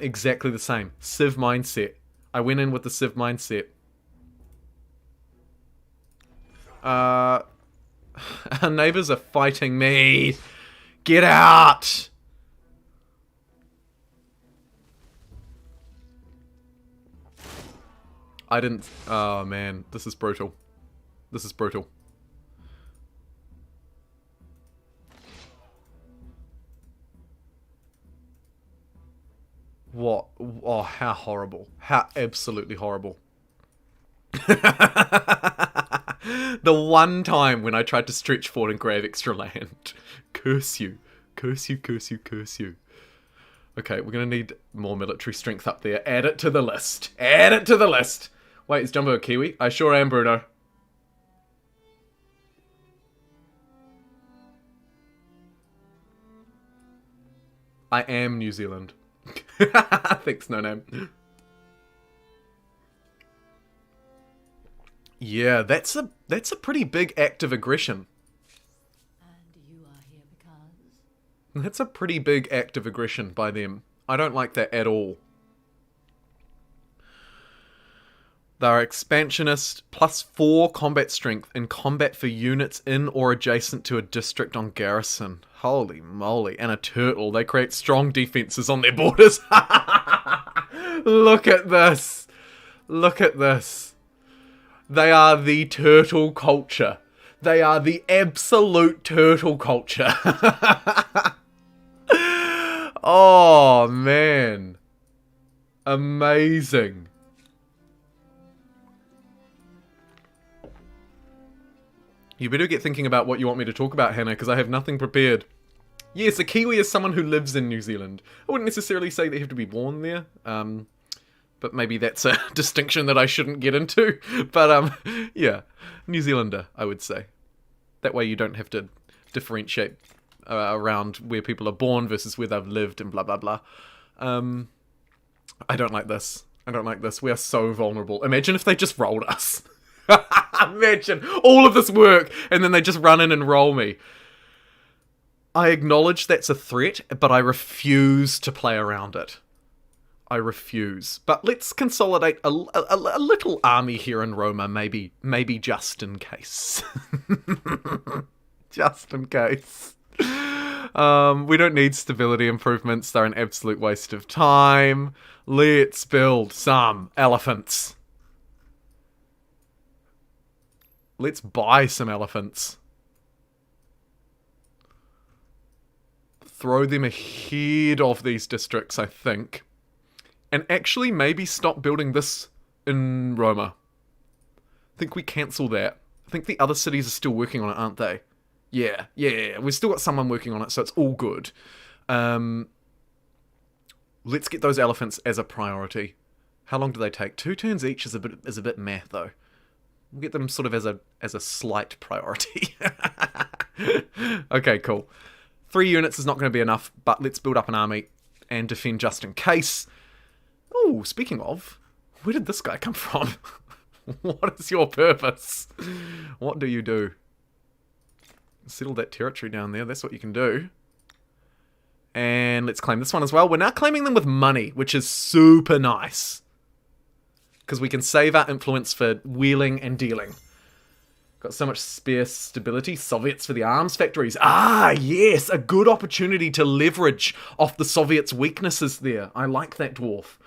exactly the same. Civ mindset. I went in with the Civ mindset. Our neighbors are fighting me. Get out! I didn't... Oh, man. This is brutal. This is brutal. What? Oh, how horrible. How absolutely horrible. The one time when I tried to stretch forward and grab extra land. Curse you. Curse you, curse you, curse you. Okay, we're gonna need more military strength up there. Add it to the list. Add it to the list. Wait, is Jumbo a Kiwi? I sure am, Bruno. I am New Zealand. Thanks, no name. Yeah, that's a pretty big act of aggression. And you are here because... That's a pretty big act of aggression by them. I don't like that at all. They're expansionist, +4 combat strength and combat for units in or adjacent to a district on garrison. Holy moly. And a turtle. They create strong defenses on their borders. Look at this. Look at this. They are the turtle culture. They are the absolute turtle culture. Oh, man. Amazing. You better get thinking about what you want me to talk about, Hannah, because I have nothing prepared. Yes, a Kiwi is someone who lives in New Zealand. I wouldn't necessarily say they have to be born there, but maybe that's a distinction that I shouldn't get into. But, yeah, New Zealander, I would say. That way you don't have to differentiate around where people are born versus where they've lived and blah, blah, blah. I don't like this. I don't like this. We are so vulnerable. Imagine if they just rolled us. Imagine all of this work and then they just run in and roll me. I acknowledge that's a threat, but I refuse to play around it. I refuse. But let's consolidate a little army here in Roma, maybe just in case. Just in case. We don't need stability improvements. They're an absolute waste of time. Let's build some elephants. Let's buy some elephants. Throw them ahead of these districts, I think. And actually maybe stop building this in Roma. I think we cancel that. I think the other cities are still working on it, aren't they? Yeah. We've still got someone working on it, so it's all good. Let's get those elephants as a priority. How long do they take? 2 turns each is a bit meh, though. We'll get them sort of as a slight priority. Okay, cool. 3 units is not going to be enough, but let's build up an army and defend just in case. Oh, speaking of, where did this guy come from? What is your purpose? What do you do? Settle that territory down there. That's what you can do. And let's claim this one as well. We're now claiming them with money, which is super nice. Because we can save our influence for wheeling and dealing. Got so much spare stability. Soviets for the arms factories. Ah, yes, a good opportunity to leverage off the Soviets' weaknesses there. I like that, dwarf.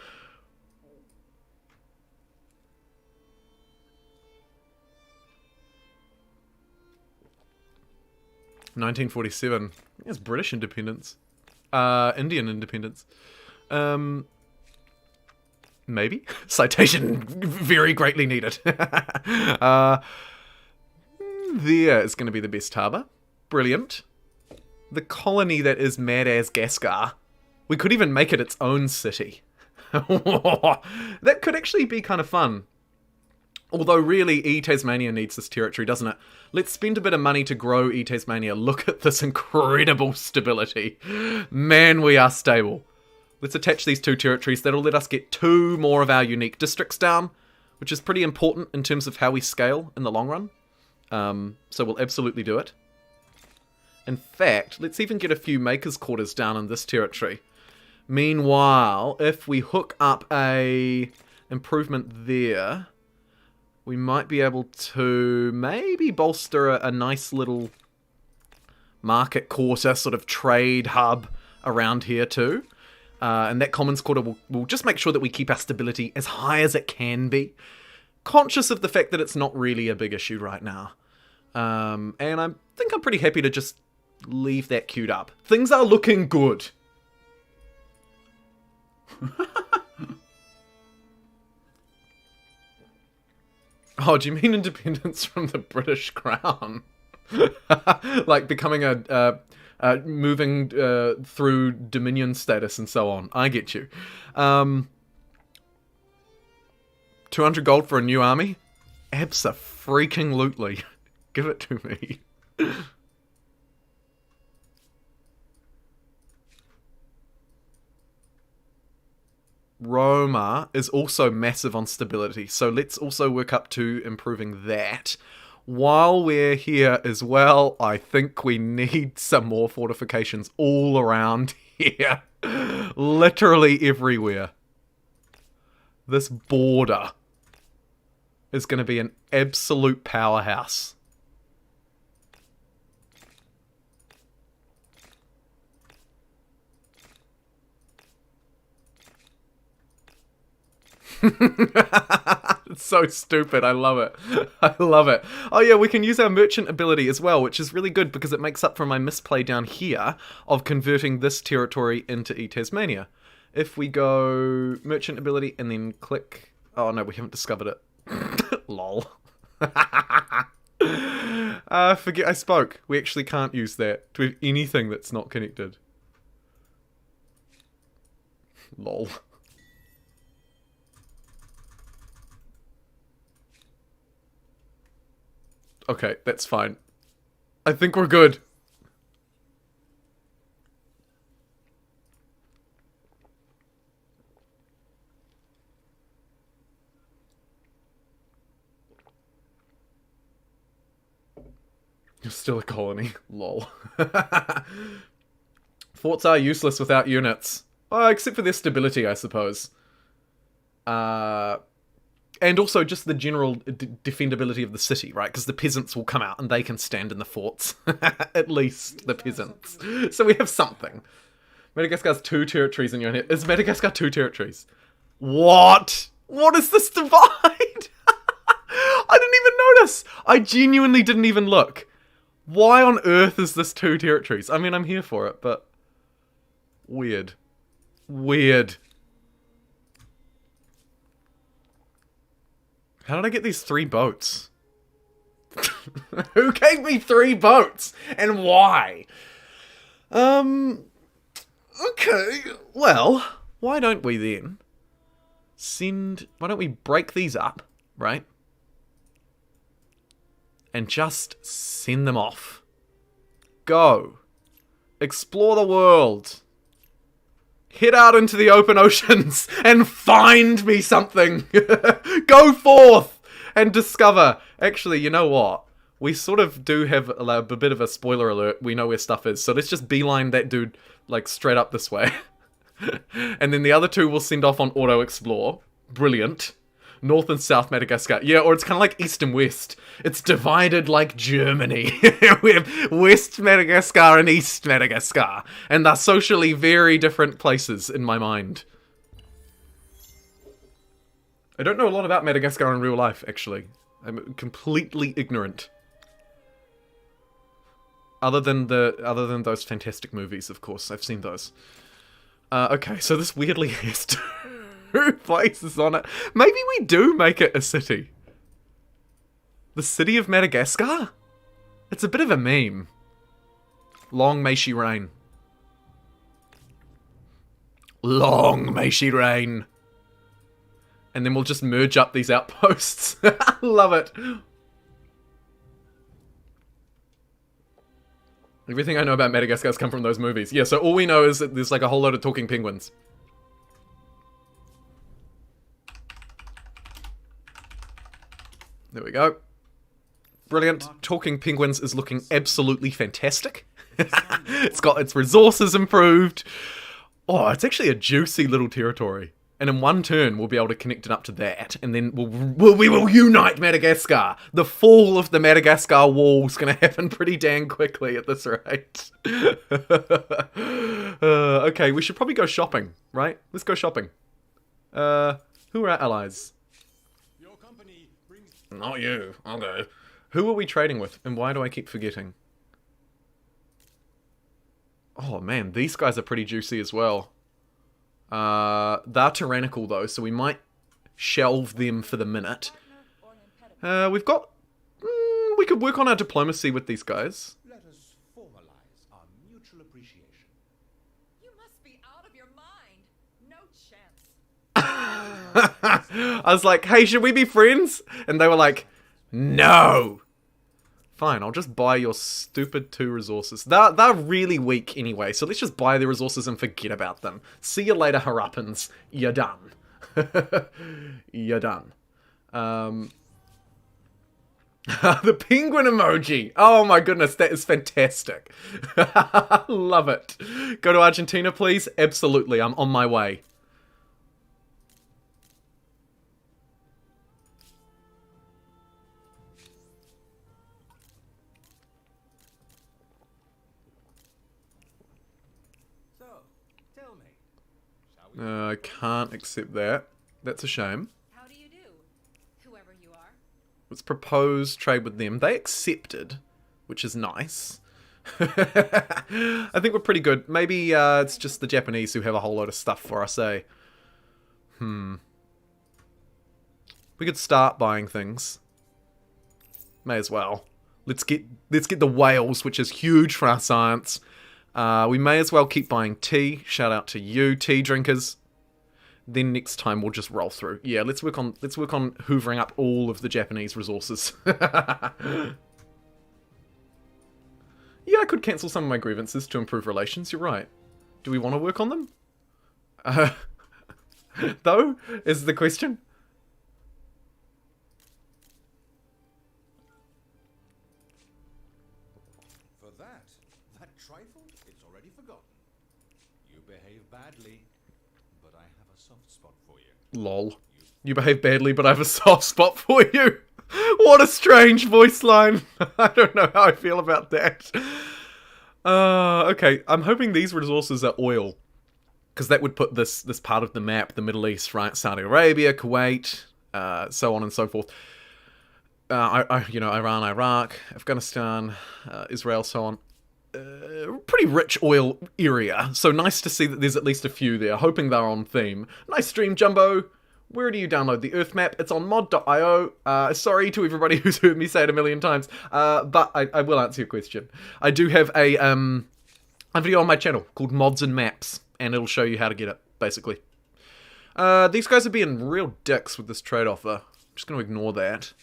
(1947). It's British independence. Indian independence. Maybe? Citation very greatly needed. There is going to be the best harbour. Brilliant. The colony that is Mad as Gascar. We could even make it its own city. That could actually be kind of fun. Although really, E-Tasmania needs this territory, doesn't it? Let's spend a bit of money to grow E-Tasmania. Look at this incredible stability. Man, we are stable. Let's attach these 2 territories. That'll let us get 2 more of our unique districts down, which is pretty important in terms of how we scale in the long run. So we'll absolutely do it. In fact, let's even get a few makers' quarters down in this territory. Meanwhile, if we hook up a improvement there, we might be able to maybe bolster a nice little market quarter, sort of trade hub around here too. And that commons quarter will just make sure that we keep our stability as high as it can be. Conscious of the fact that it's not really a big issue right now. And I think I'm pretty happy to just leave that queued up. Things are looking good. Oh, do you mean independence from the British Crown? Like becoming moving through Dominion status and so on. I get you. 200 gold for a new army? Abso-freaking-lutely. Give it to me. Roma is also massive on stability, so let's also work up to improving that. While we're here as well, I think we need some more fortifications all around here. Literally everywhere. This border is going to be an absolute powerhouse. It's so stupid. I love it. I love it. Oh yeah, we can use our merchant ability as well, which is really good because it makes up for my misplay down here of converting this territory into E-Tasmania. If we go merchant ability and then click... Oh no, we haven't discovered it. Lol. Forget I spoke. We actually can't use that to have anything that's not connected. Lol. Okay, that's fine. I think we're good. You're still a colony. Lol. Forts are useless without units. Except for their stability, I suppose. And also just the general defendability of the city, right? Because the peasants will come out and they can stand in the forts. At least the peasants. So we have something. Madagascar's 2 territories in your head. Is Madagascar 2 territories? What? What is this divide? I didn't even notice. I genuinely didn't even look. Why on earth is this 2 territories? I mean, I'm here for it, but... Weird. Weird. How did I get these 3 boats? Who gave me 3 boats? And why? Okay. Well, why don't we then why don't we break these up, right? And just send them off. Go. Explore the world. Head out into the open oceans and find me something. Go forth and discover. Actually, you know what? We sort of do have a bit of a spoiler alert. We know where stuff is. So let's just beeline that dude like straight up this way. And then the other 2 will send off on auto explore. Brilliant. North and South Madagascar. Yeah, or it's kind of like East and West. It's divided like Germany. We have West Madagascar and East Madagascar. And they're socially very different places in my mind. I don't know a lot about Madagascar in real life, actually. I'm completely ignorant. Other than those fantastic movies, of course. I've seen those. Okay, so this weirdly has two places on it. Maybe we do make it a city. The city of Madagascar? It's a bit of a meme. Long may she reign. Long may she reign. And then we'll just merge up these outposts. Love it. Everything I know about Madagascar has come from those movies. Yeah, so all we know is that there's like a whole load of talking penguins. There we go. Brilliant. Talking penguins is looking absolutely fantastic. It's got its resources improved. Oh, it's actually a juicy little territory. And in one turn, we'll be able to connect it up to that. And then we will unite Madagascar. The fall of the Madagascar wall is going to happen pretty dang quickly at this rate. Okay, we should probably go shopping, right? Let's go shopping. Who are our allies? Your company brings... Not you. I'll go. Who are we trading with? And why do I keep forgetting? Oh man, these guys are pretty juicy as well. They're tyrannical though, so we might shelve them for the minute. We've got... we could work on our diplomacy with these guys. Let us formalize our mutual appreciation. You must be out of your mind. No chance. I was like, hey, should we be friends? And they were like, no. Fine, I'll just buy your stupid 2 resources. They're really weak anyway, so let's just buy the resources and forget about them. See you later, Harappans. You're done. You're done. The penguin emoji. Oh my goodness, that is fantastic. Love it. Go to Argentina, please? Absolutely, I'm on my way. So, tell me, shall we... I can't accept that. That's a shame. How do you do? Whoever you are. Let's propose trade with them. They accepted, which is nice. I think we're pretty good. Maybe it's just the Japanese who have a whole load of stuff for us, eh? We could start buying things. May as well. Let's get the whales, which is huge for our science. We may as well keep buying tea. Shout out to you, tea drinkers. Then next time we'll just roll through. Yeah, let's work on hoovering up all of the Japanese resources. Yeah, I could cancel some of my grievances to improve relations. You're right. Do we want to work on them? Though, is the question. For that trifle, it's already forgotten. You behave badly, but I have a soft spot for you. Lol. You behave badly, but I have a soft spot for you. What a strange voice line. I don't know how I feel about that. Okay, I'm hoping these resources are oil. Because that would put this part of the map, the Middle East, right? Saudi Arabia, Kuwait, so on and so forth. Iran, Iraq, Afghanistan, Israel, so on. Pretty rich oil area. So nice to see that there's at least a few there. Hoping they're on theme. Nice stream, Jumbo. Where do you download the Earth map? It's on mod.io. Sorry to everybody who's heard me say it a million times, but I will answer your question. I do have a video on my channel called Mods and Maps, and it'll show you how to get it, basically. These guys are being real dicks with this trade offer. I'm just going to ignore that.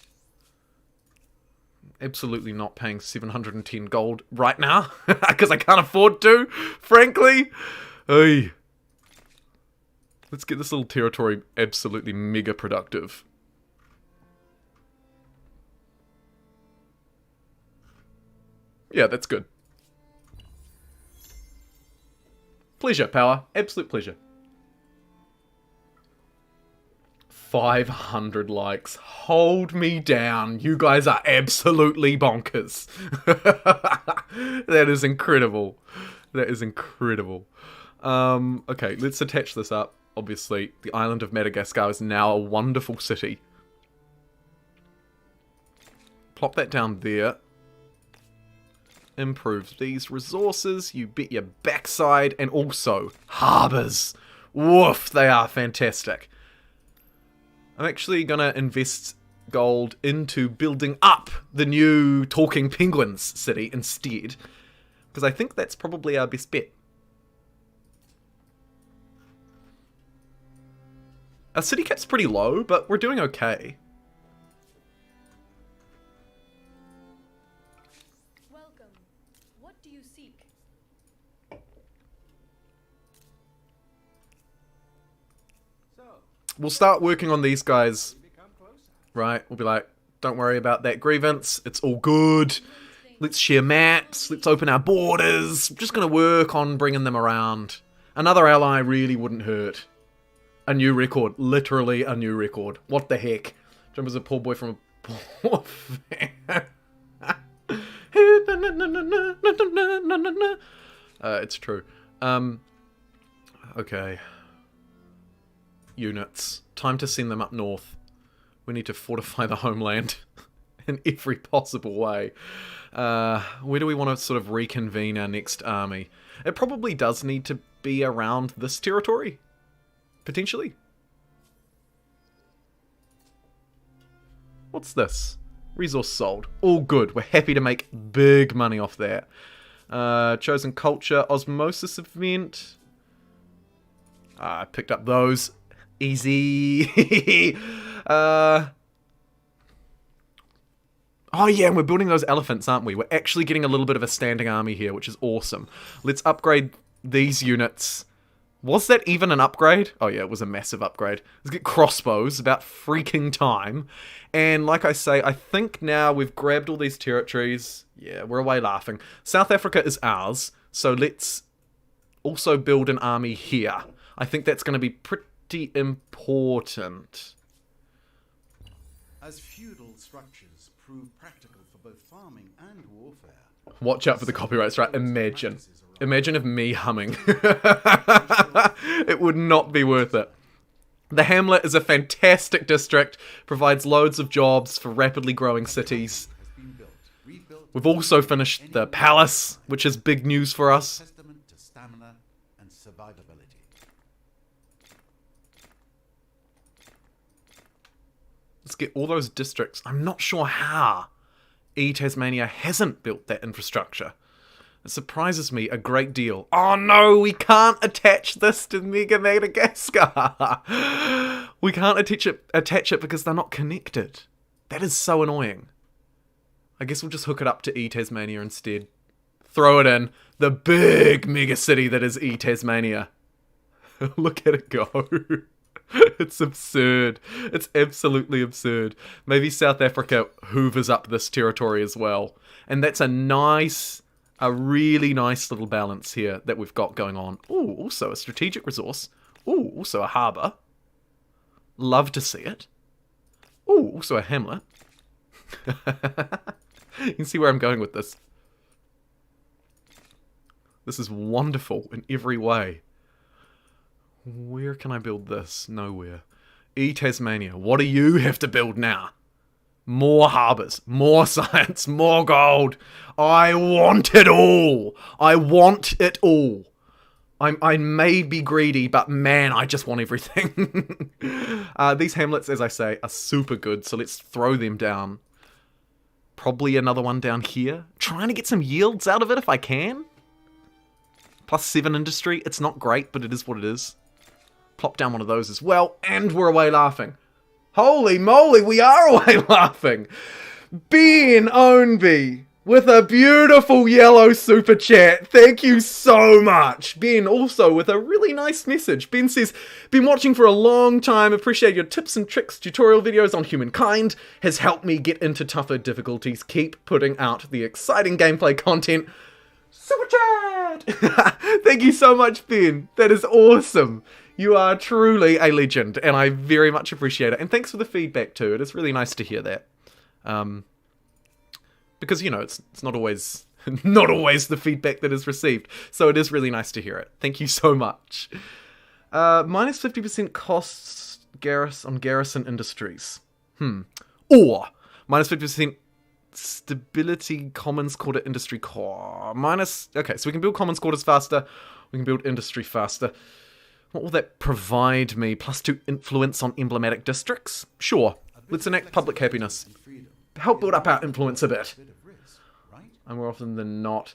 Absolutely not paying 710 gold right now, because I can't afford to, frankly. Hey. Let's get this little territory absolutely mega productive. Yeah, that's good. Pleasure, power. Absolute pleasure. 500 likes. Hold me down. You guys are absolutely bonkers. That is incredible. That is incredible. Okay, let's attach this up. Obviously, the island of Madagascar is now a wonderful city. Plop that down there. Improves these resources. You bet your backside. And also, harbours. Woof, they are fantastic. I'm actually going to invest gold into building up the new Talking Penguins city instead. Because I think that's probably our best bet. Our city cap's pretty low, but we're doing okay. Welcome. What do you seek? So, We'll start working on these guys, we become closer. right? We'll be like, don't worry about that grievance. It's all good. Let's share maps. Let's open our borders. I'm just going to work on bringing them around. Another ally really wouldn't hurt. A new record. Literally a new record. What the heck? Jumbo's a poor boy from a poor fan. It's true. Okay. Units. Time to send them up north. We need to fortify the homeland in every possible way. Where do we want to sort of reconvene our next army? It probably does need to be around this territory. Potentially. What's this? Resource sold. All good. We're happy to make big money off that. Chosen culture. Osmosis event. I picked up those. Easy. Oh yeah, and we're building those elephants, aren't we? We're actually getting a little bit of a standing army here, which is awesome. Let's upgrade these units. Was that even an upgrade? Oh yeah, it was a massive upgrade. Let's get crossbows, about freaking time. And like I say, I think now we've grabbed all these territories. Yeah, we're away laughing. South Africa is ours, so let's also build an army here. I think that's going to be pretty important. As feudal structures prove practical for both farming and warfare. Watch out for the copyright strike. Imagine if me humming. It would not be worth it. The hamlet is a fantastic district, provides loads of jobs for rapidly growing cities. We've also finished the palace, which is big news for us. Testament to stamina and survivability. Let's get all those districts. I'm not sure how Tasmania hasn't built that infrastructure. It surprises me a great deal. Oh no, we can't attach this to Mega Madagascar. We can't attach it because they're not connected. That is so annoying. I guess we'll just hook it up to Tasmania instead. Throw it in. The big mega city that is Tasmania. Look at it go. It's absurd. It's absolutely absurd. Maybe South Africa hoovers up this territory as well. And that's a really nice little balance here that we've got going on. Ooh, also a strategic resource. Ooh, also a harbour. Love to see it. Ooh, also a hamlet. You can see where I'm going with this. This is wonderful in every way. Where can I build this? Nowhere. Tasmania, what do you have to build now? More harbours, more science, more gold. I want it all. I want it all. I may be greedy, but man, I just want everything. These hamlets, as I say, are super good, so let's throw them down. Probably another one down here. Trying to get some yields out of it if I can. +7 industry. It's not great, but it is what it is. Plop down one of those as well, and we're away laughing. Holy moly, we are away laughing. Ben Ownby with a beautiful yellow super chat. Thank you so much. Ben also with a really nice message. Ben says, been watching for a long time. Appreciate your tips and tricks tutorial videos on Humankind. Has helped me get into tougher difficulties. Keep putting out the exciting gameplay content. Super chat! Thank you so much, Ben. That is awesome. You are truly a legend, and I very much appreciate it. And thanks for the feedback too. It is really nice to hear that. Because, you know, it's not always not always the feedback that is received. So it is really nice to hear it. Thank you so much. Minus 50% costs on Garrison Industries. Or minus 50% stability commons quarter industry core. Okay, so we can build commons quarters faster. We can build industry faster. What will that provide me? +2 influence on emblematic districts? Sure. Let's enact public happiness. Help build up our influence a bit. And more often than not,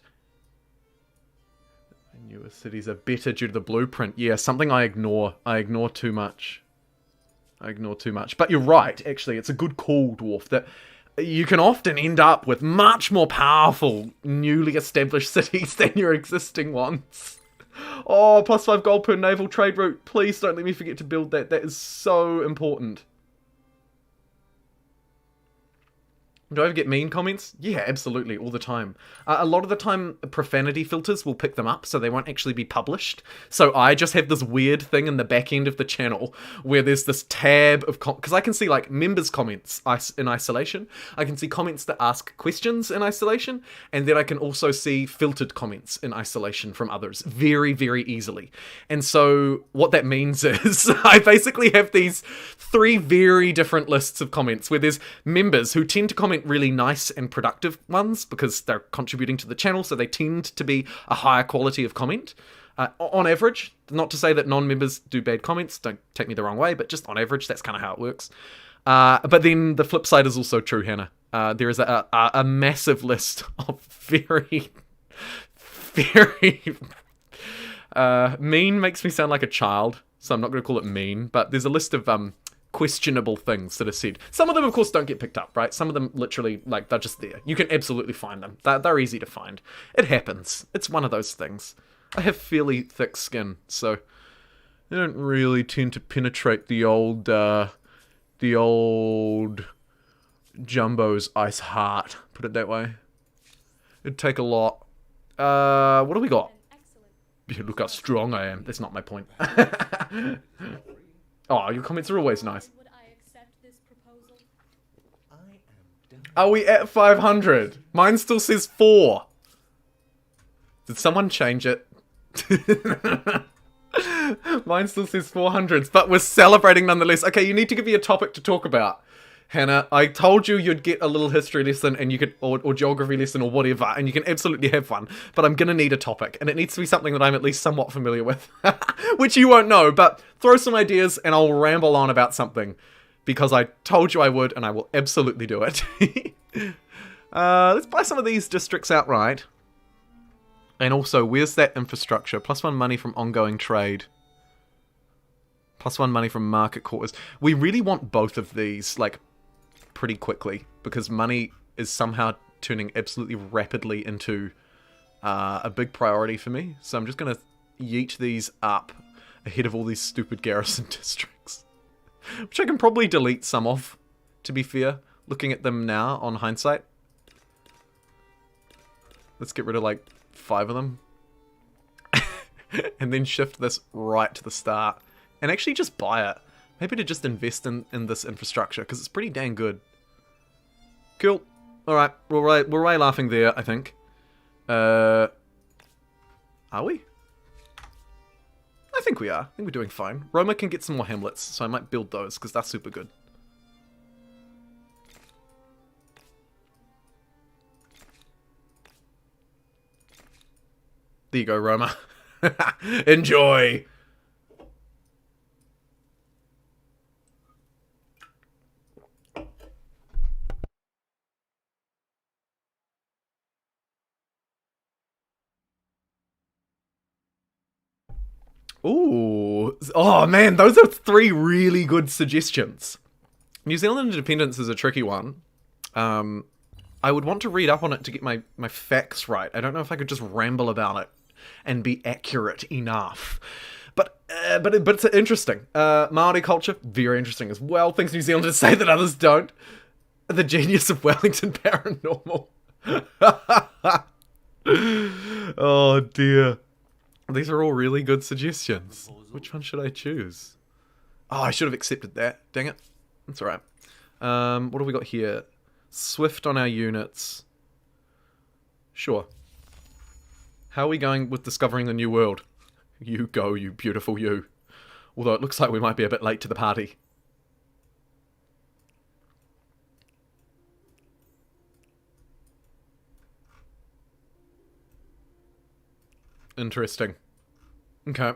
newer cities are better due to the blueprint. Yeah, something I ignore. I ignore too much. But you're right, actually. It's a good call, Dwarf, that you can often end up with much more powerful, newly established cities than your existing ones. Oh, +5 gold per naval trade route. Please don't let me forget to build that. That is so important. Do I ever get mean comments? Yeah, absolutely, all the time. A lot of the time, profanity filters will pick them up, so they won't actually be published. So I just have this weird thing in the back end of the channel where there's this tab of... Because I can see, like, members' comments in isolation. I can see comments that ask questions in isolation. And then I can also see filtered comments in isolation from others very, very easily. And so what that means is I basically have these 3 very different lists of comments where there's members who tend to comment really nice and productive ones because they're contributing to the channel, so they tend to be a higher quality of comment. On average, not to say that non-members do bad comments, don't take me the wrong way, but just on average, that's kind of how it works. But then the flip side is also true, Hannah. There is a massive list of very, very... mean makes me sound like a child, so I'm not going to call it mean, but there's a list of... questionable things that are said. Some of them, of course, don't get picked up, right? Some of them, literally, like, they're just there. You can absolutely find them. They're easy to find. It happens. It's one of those things. I have fairly thick skin, so I don't really tend to penetrate the old Jumbo's ice heart, put it that way. It'd take a lot. What do we got? Yeah, look how strong I am. That's not my point. Oh, your comments are always nice. Would I accept this proposal? Are we at 500? Mine still says 4. Did someone change it? Mine still says 400s, but we're celebrating nonetheless. Okay, you need to give me a topic to talk about. Hannah, I told you you'd get a little history lesson and you could, or geography lesson or whatever, and you can absolutely have one, but I'm gonna need a topic, and it needs to be something that I'm at least somewhat familiar with, which you won't know, but throw some ideas and I'll ramble on about something, because I told you I would, and I will absolutely do it. Let's buy some of these districts outright. And also, where's that infrastructure? +1 money from ongoing trade. +1 money from market quarters. We really want both of these, like, pretty quickly, because money is somehow turning absolutely rapidly into a big priority for me. So I'm just going to yeet these up ahead of all these stupid garrison districts. Which I can probably delete some of, to be fair, looking at them now on hindsight. Let's get rid of, like, 5 of them. And then shift this right to the start. And actually just buy it. Maybe to just invest in this infrastructure, because it's pretty dang good. Cool. Alright, we're way laughing there, I think. Are we? I think we are. I think we're doing fine. Roma can get some more hamlets, so I might build those, because that's super good. There you go, Roma. Enjoy! Ooh. Oh, man, those are 3 really good suggestions. New Zealand independence is a tricky one. I would want to read up on it to get my facts right. I don't know if I could just ramble about it and be accurate enough. But it's interesting. Māori culture, very interesting as well. Things New Zealanders say that others don't. The genius of Wellington Paranormal. Oh, dear. These are all really good suggestions. Which one should I choose? Oh, I should have accepted that. Dang it. That's alright. What have we got here? Swift on our units. Sure. How are we going with discovering the new world? You go, you beautiful you. Although it looks like we might be a bit late to the party. Interesting. Okay.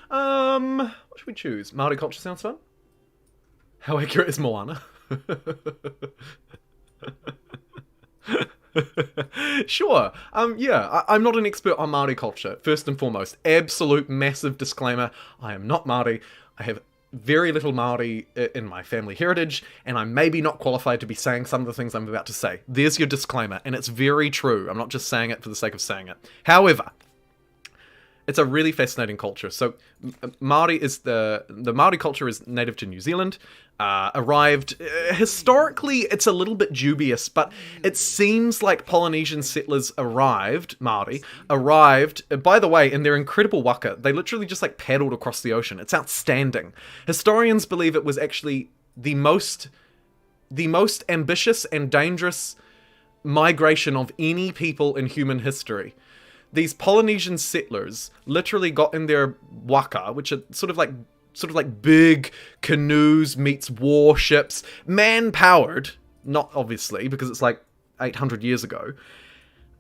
What should we choose? Māori culture sounds fun. How accurate is Moana? Sure. Yeah, I'm not an expert on Māori culture, first and foremost. Absolute massive disclaimer. I am not Māori. I have very little Māori in my family heritage, and I'm maybe not qualified to be saying some of the things I'm about to say. There's your disclaimer, and it's very true. I'm not just saying it for the sake of saying it. However, it's a really fascinating culture. So, Māori is the Māori culture is native to New Zealand. Arrived historically, it's a little bit dubious, but it seems like Polynesian settlers arrived. By the way, in their incredible waka. They literally just like paddled across the ocean. It's outstanding. Historians believe it was actually the most ambitious and dangerous migration of any people in human history. These Polynesian settlers literally got in their waka, which are sort of like big canoes meets warships, man-powered, not obviously, because it's like 800 years ago.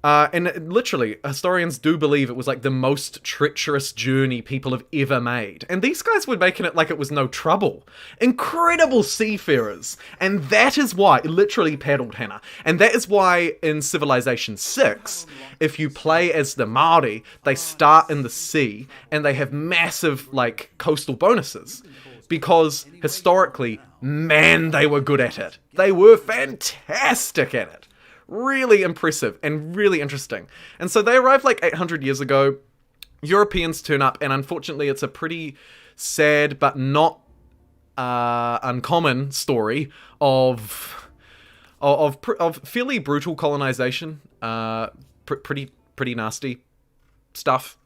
And literally, historians do believe it was like the most treacherous journey people have ever made. And these guys were making it like it was no trouble. Incredible seafarers. And that is why, literally paddled, Hannah. And that is why in Civilization 6, if you play as the Māori, they start in the sea and they have massive, like, coastal bonuses. Because historically, man, they were good at it. They were fantastic at it. Really impressive and really interesting. And so they arrived like 800 years ago. Europeans turn up, and unfortunately it's a pretty sad but not uncommon story of fairly brutal colonization. Pretty nasty stuff.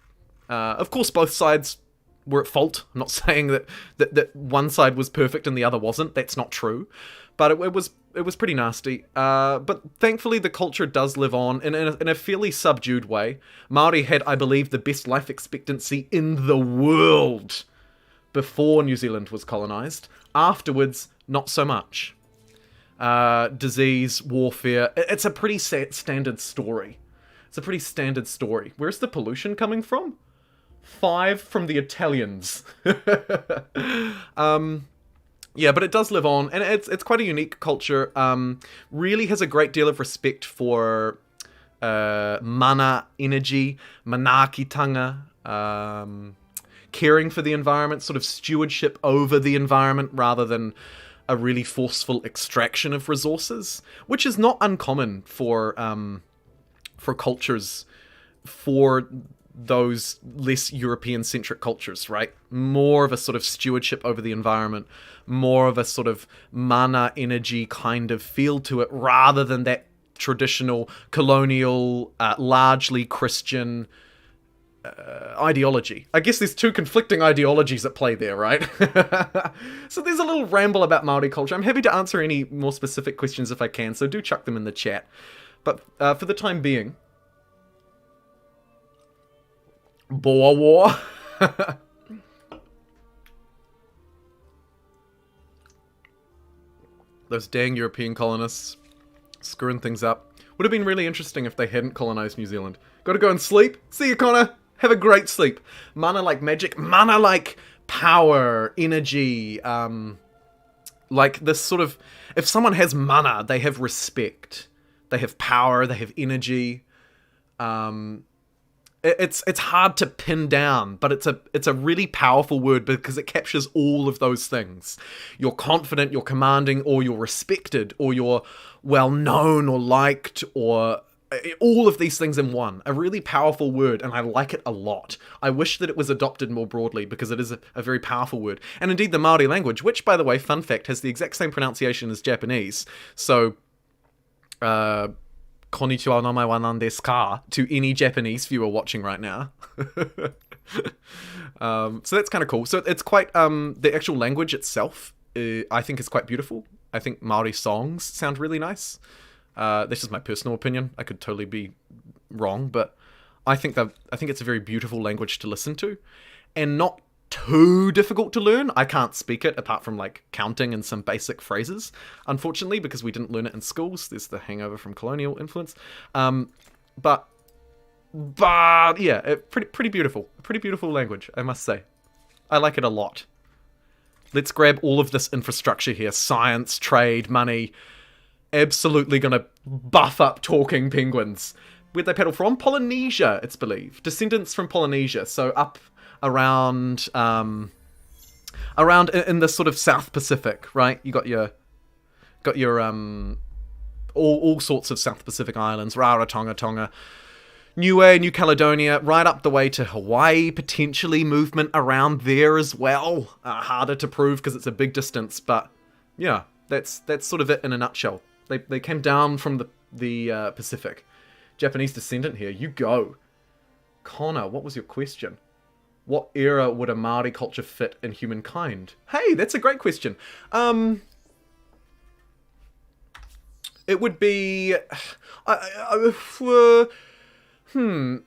Of course, both sides were at fault. I'm not saying that one side was perfect and the other wasn't. That's not true. But it was pretty nasty. But thankfully the culture does live on in a fairly subdued way. Māori had, I believe, the best life expectancy in the world before New Zealand was colonised. Afterwards, not so much. Disease, warfare. It's a pretty standard story. Where's the pollution coming from? 5 from the Italians. Yeah, but it does live on, and it's quite a unique culture. Really has a great deal of respect for mana energy, manaakitanga, caring for the environment, sort of stewardship over the environment rather than a really forceful extraction of resources, which is not uncommon for cultures, for those less European-centric cultures, right? More of a sort of stewardship over the environment, more of a sort of mana energy kind of feel to it, rather than that traditional colonial, largely Christian ideology. I guess there's 2 conflicting ideologies at play there, right? So there's a little ramble about Māori culture. I'm happy to answer any more specific questions if I can, so do chuck them in the chat. But for the time being, Boer War. Those dang European colonists screwing things up. Would have been really interesting if they hadn't colonized New Zealand. Gotta go and sleep. See you, Connor. Have a great sleep. Mana like magic. Mana like power, energy. Like this sort of... If someone has mana, they have respect. They have power. They have energy. It's hard to pin down, but it's a really powerful word because it captures all of those things. You're confident, you're commanding, or you're respected, or you're well known or liked, or all of these things in one. A really powerful word, and I like it a lot. I wish that it was adopted more broadly because it is a very powerful word. And indeed the Māori language, which, by the way, fun fact, has the exact same pronunciation as Japanese. So, konnichiwa namae wa nan desu ka to any Japanese viewer watching right now. So that's kind of cool. So it's quite, the actual language itself, I think is quite beautiful. I think Maori songs sound really nice. This is my personal opinion. I could totally be wrong, but I think it's a very beautiful language to listen to, and not too difficult to learn. I can't speak it apart from like counting and some basic phrases, unfortunately, because we didn't learn it in schools. There's the hangover from colonial influence. But yeah, pretty beautiful language, I must say. I like it a lot. Let's grab all of this infrastructure here: science, trade, money. Absolutely gonna buff up talking penguins. Where'd they paddle from? Polynesia, it's believed. Descendants from Polynesia, so up around in the sort of South Pacific, right? You got your all sorts of South Pacific islands: Rarotonga, Tonga, Niue, New Caledonia, right up the way to Hawaii, potentially movement around there as well. Harder to prove because it's a big distance, but yeah, that's sort of it in a nutshell. They came down from the Pacific. Japanese descendant here. You go. Connor, what was your question? What era would a Māori culture fit in Humankind? Hey, that's a great question. It would be... I mean,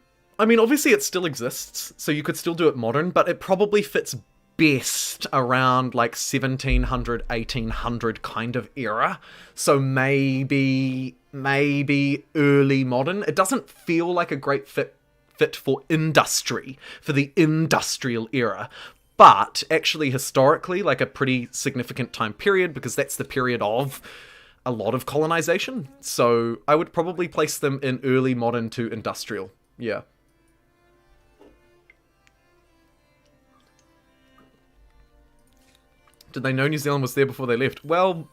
obviously it still exists, so you could still do it modern, but it probably fits best around like 1700, 1800 kind of era. So maybe early modern. It doesn't feel like a great fit for industry, for the industrial era, but actually historically like a pretty significant time period, because that's the period of a lot of colonization. So I would probably place them in early modern to industrial. Yeah. Did they know New Zealand was there before they left? Well,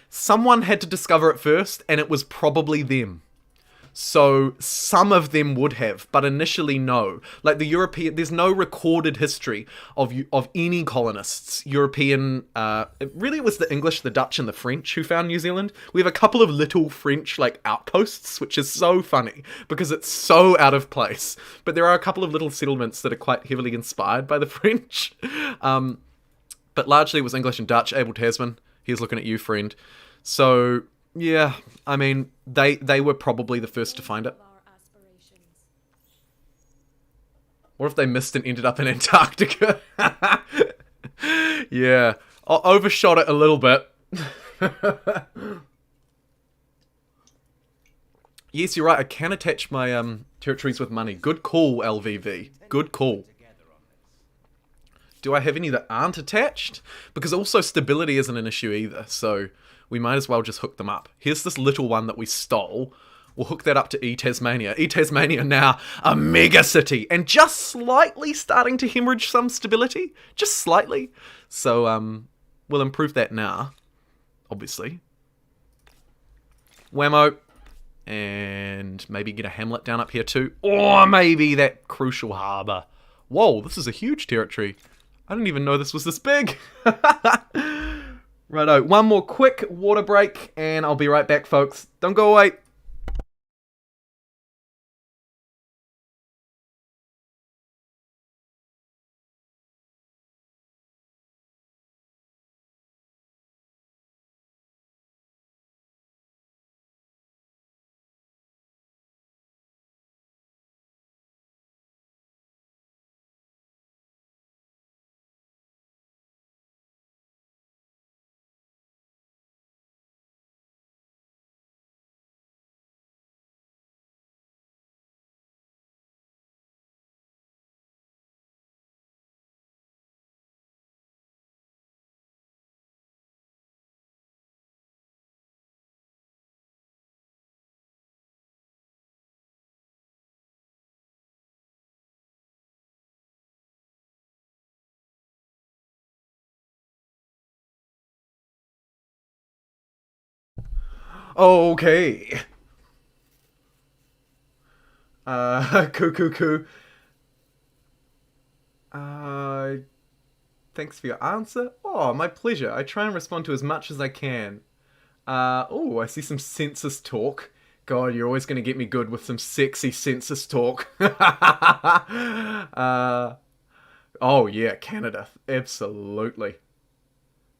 someone had to discover it first, and it was probably them. So some of them would have, but initially no. Like the European, there's no recorded history of any colonists. European, really it was the English, the Dutch, and the French who found New Zealand. We have a couple of little French like outposts, which is so funny because it's so out of place. But there are a couple of little settlements that are quite heavily inspired by the French. But largely it was English and Dutch. Abel Tasman, here's looking at you, friend. So yeah, I mean, they were probably the first to find it. What if they missed and ended up in Antarctica? Yeah, I overshot it a little bit. Yes, you're right, I can attach my territories with money. Good call, LVV. Good call. Do I have any that aren't attached? Because also stability isn't an issue either, so we might as well just hook them up. Here's this little one that we stole. We'll hook that up to E-Tasmania. E-Tasmania now a mega city, and just slightly starting to hemorrhage some stability. Just slightly. So, we'll improve that now, obviously. Whammo. And maybe get a hamlet down up here too. Or maybe that crucial harbour. Whoa, this is a huge territory. I didn't even know this was this big. Righto, one more quick water break, and I'll be right back, folks. Don't go away. Okay. Coo. Thanks for your answer. Oh, my pleasure. I try and respond to as much as I can. Oh, I see some census talk. God, you're always going to get me good with some sexy census talk. Oh yeah, Canada. Absolutely.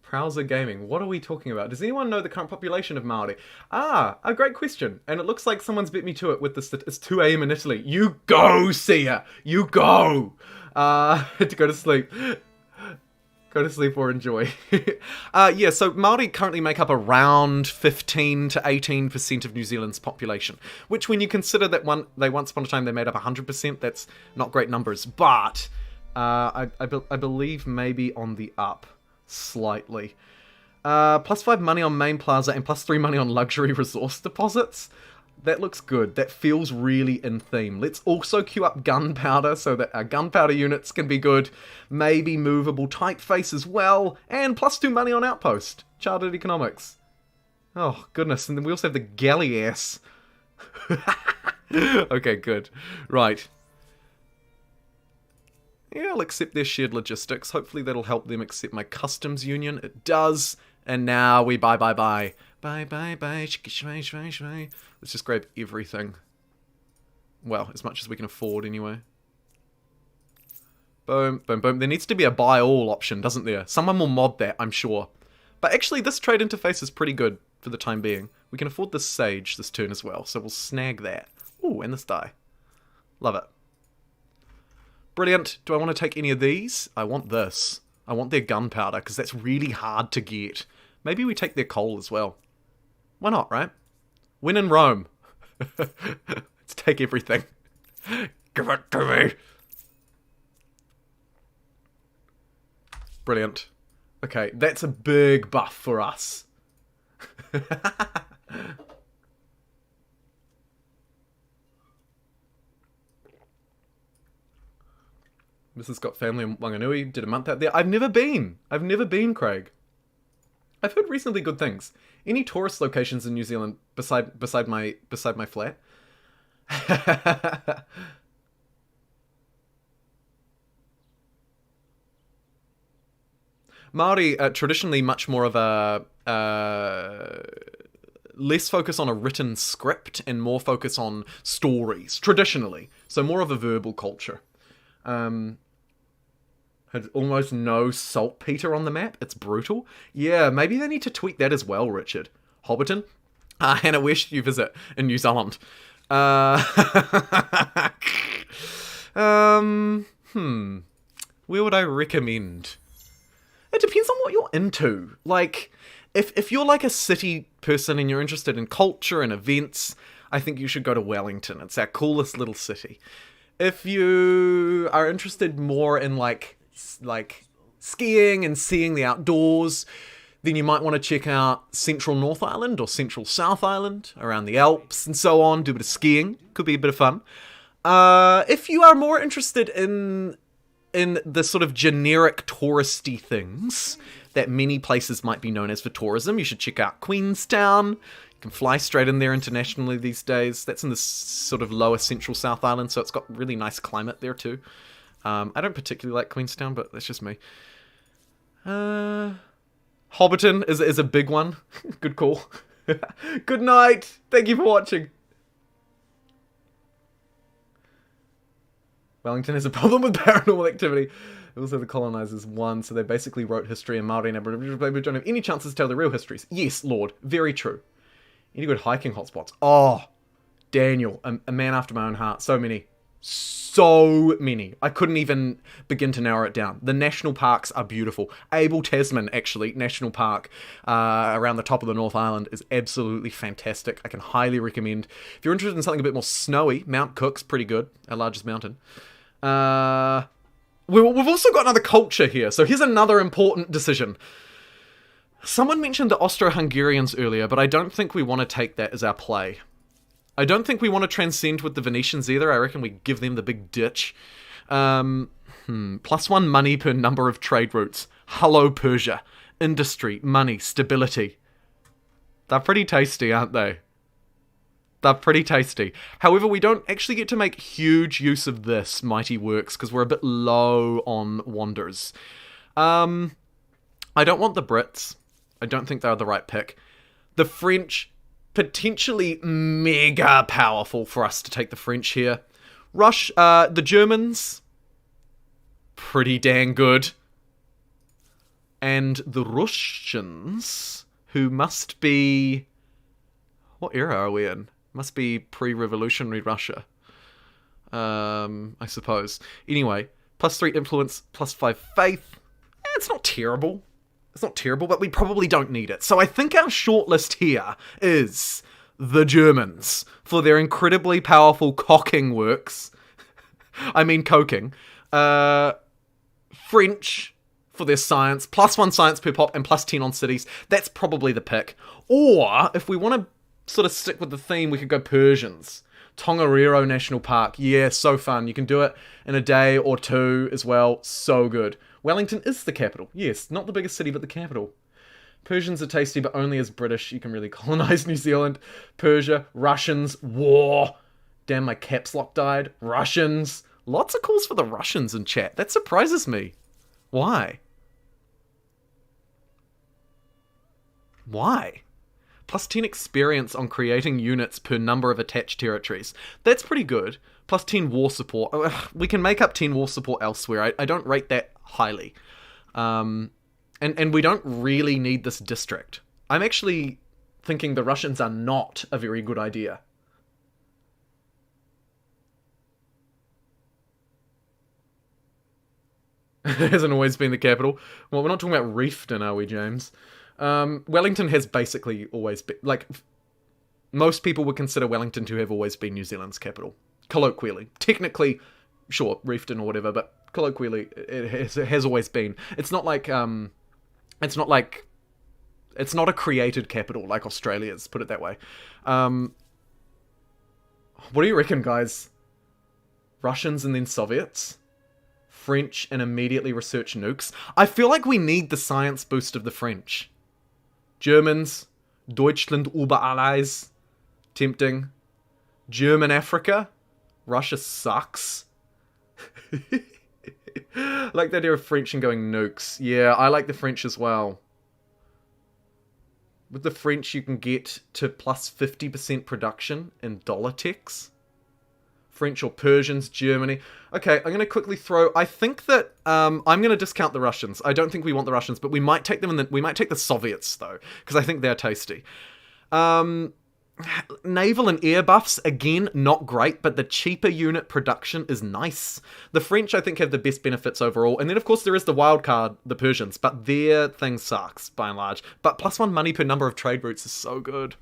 Browser gaming. What are we talking about? Does anyone know the current population of Maori? A great question. And it looks like someone's beat me to it with this. It's 2 a.m. in Italy. You go, Sia! You go! To go to sleep. Go to sleep or enjoy. Yeah, so Māori currently make up around 15 to 18% of New Zealand's population, which when you consider that they once upon a time they made up 100%, that's not great numbers, but I believe maybe on the up slightly. +5 money on main plaza and +3 money on luxury resource deposits. That looks good. That feels really in theme. Let's also queue up gunpowder so that our gunpowder units can be good. Maybe movable typeface as well. And +2 money on outpost. Chartered economics. Oh, goodness. And then we also have the galley ass. Okay, good. Right. Yeah, I'll accept their shared logistics. Hopefully that'll help them accept my customs union. It does. And now we buy. Bye. Let's just grab everything. Well, as much as we can afford anyway. Boom. There needs to be a buy all option, doesn't there? Someone will mod that, I'm sure. But actually, this trade interface is pretty good for the time being. We can afford this sage this turn as well, so we'll snag that. Ooh, and this die. Love it. Brilliant. Do I want to take any of these? I want this. I want their gunpowder, because that's really hard to get. Maybe we take their coal as well. Why not, right? When in Rome. Let's take everything. Give it to me. Brilliant. Okay, that's a big buff for us. Mrs. got family in Wanganui, did a month out there. I've never been, Craig. I've heard reasonably good things. Any tourist locations in New Zealand beside my flat? Māori are traditionally much more of a less focus on a written script and more focus on stories, traditionally. So more of a verbal culture. Had almost no saltpeter on the map. It's brutal. Yeah, maybe they need to tweak that as well, Richard. Hobbiton? Hannah, where should you visit in New Zealand? Where would I recommend? It depends on what you're into. Like, if you're like a city person and you're interested in culture and events, I think you should go to Wellington. It's our coolest little city. If you are interested more in like skiing and seeing the outdoors, then you might want to check out Central North Island or Central South Island around the Alps and so on. Do a bit of skiing. Could be a bit of fun. If you are more interested in the sort of generic touristy things that many places might be known as for tourism, you should check out Queenstown. You can fly straight in there internationally these days. That's in the sort of lower Central South Island, so it's got really nice climate there too. I don't particularly like Queenstown, but that's just me. Hobbiton is a big one. Good call. Good night. Thank you for watching. Wellington has a problem with paranormal activity. Also, the colonizers won, so they basically wrote history, and Māori and Aboriginal don't have any chances to tell the real histories. Yes, Lord. Very true. Any good hiking hotspots? Oh, Daniel. A man after my own heart. So many. So many. I couldn't even begin to narrow it down. The national parks are beautiful. Abel Tasman, actually, National Park, around the top of the North Island, is absolutely fantastic. I can highly recommend. If you're interested in something a bit more snowy, Mount Cook's pretty good. Our largest mountain. We've also got another culture here. So here's another important decision. Someone mentioned the Austro-Hungarians earlier, but I don't think we want to take that as our play. I don't think we want to transcend with the Venetians either. I reckon we give them the big ditch. +1 money per number of trade routes. Hello, Persia. Industry, money, stability. They're pretty tasty, aren't they? They're pretty tasty. However, we don't actually get to make huge use of this mighty works because we're a bit low on wonders. I don't want the Brits. I don't think they're the right pick. The French potentially mega powerful for us to take the French here. The Germans, pretty dang good. And the Russians, who must be... What era are we in? Must be pre-revolutionary Russia. I suppose. Anyway, +3 influence, +5 faith. It's not terrible. It's not terrible, but we probably don't need it. So I think our shortlist here is the Germans for their incredibly powerful cocking works. I mean coking. French for their science, +1 science per pop and +10 on cities. That's probably the pick. Or, if we want to sort of stick with the theme, we could go Persians. Tongariro National Park. Yeah, so fun. You can do it in a day or two as well. So good. Wellington is the capital. Yes, not the biggest city, but the capital. Persians are tasty, but only as British you can really colonize New Zealand. Persia, Russians, war. Damn, my caps lock died. Russians. Lots of calls for the Russians in chat. That surprises me. Why? Why? +10 experience on creating units per number of attached territories. That's pretty good. +10 war support. We can make up 10 war support elsewhere. I don't rate that highly. And we don't really need this district. I'm actually thinking the Russians are not a very good idea. It hasn't always been the capital. Well, we're not talking about Reefton, are we, James? Wellington has basically always been... Like, most people would consider Wellington to have always been New Zealand's capital. Colloquially. Technically, sure, Reefton or whatever, but colloquially, it has always been. It's not like... It's not a created capital like Australia's, put it that way. What do you reckon, guys? Russians and then Soviets? French and immediately research nukes? I feel like we need the science boost of the French. Germans, Deutschland über alles, tempting. German Africa, Russia sucks. Like the idea of French and going nukes. Yeah, I like the French as well. With the French, you can get to +50% production in dollar techs. French or Persians, Germany. Okay, I'm going to quickly throw... I think that I'm going to discount the Russians. I don't think we want the Russians, but we might take them we might take the Soviets, though, because I think they're tasty. Naval and air buffs, again, not great, but the cheaper unit production is nice. The French, I think, have the best benefits overall. And then, of course, there is the wild card, the Persians, but their thing sucks, by and large. But +1 money per number of trade routes is so good.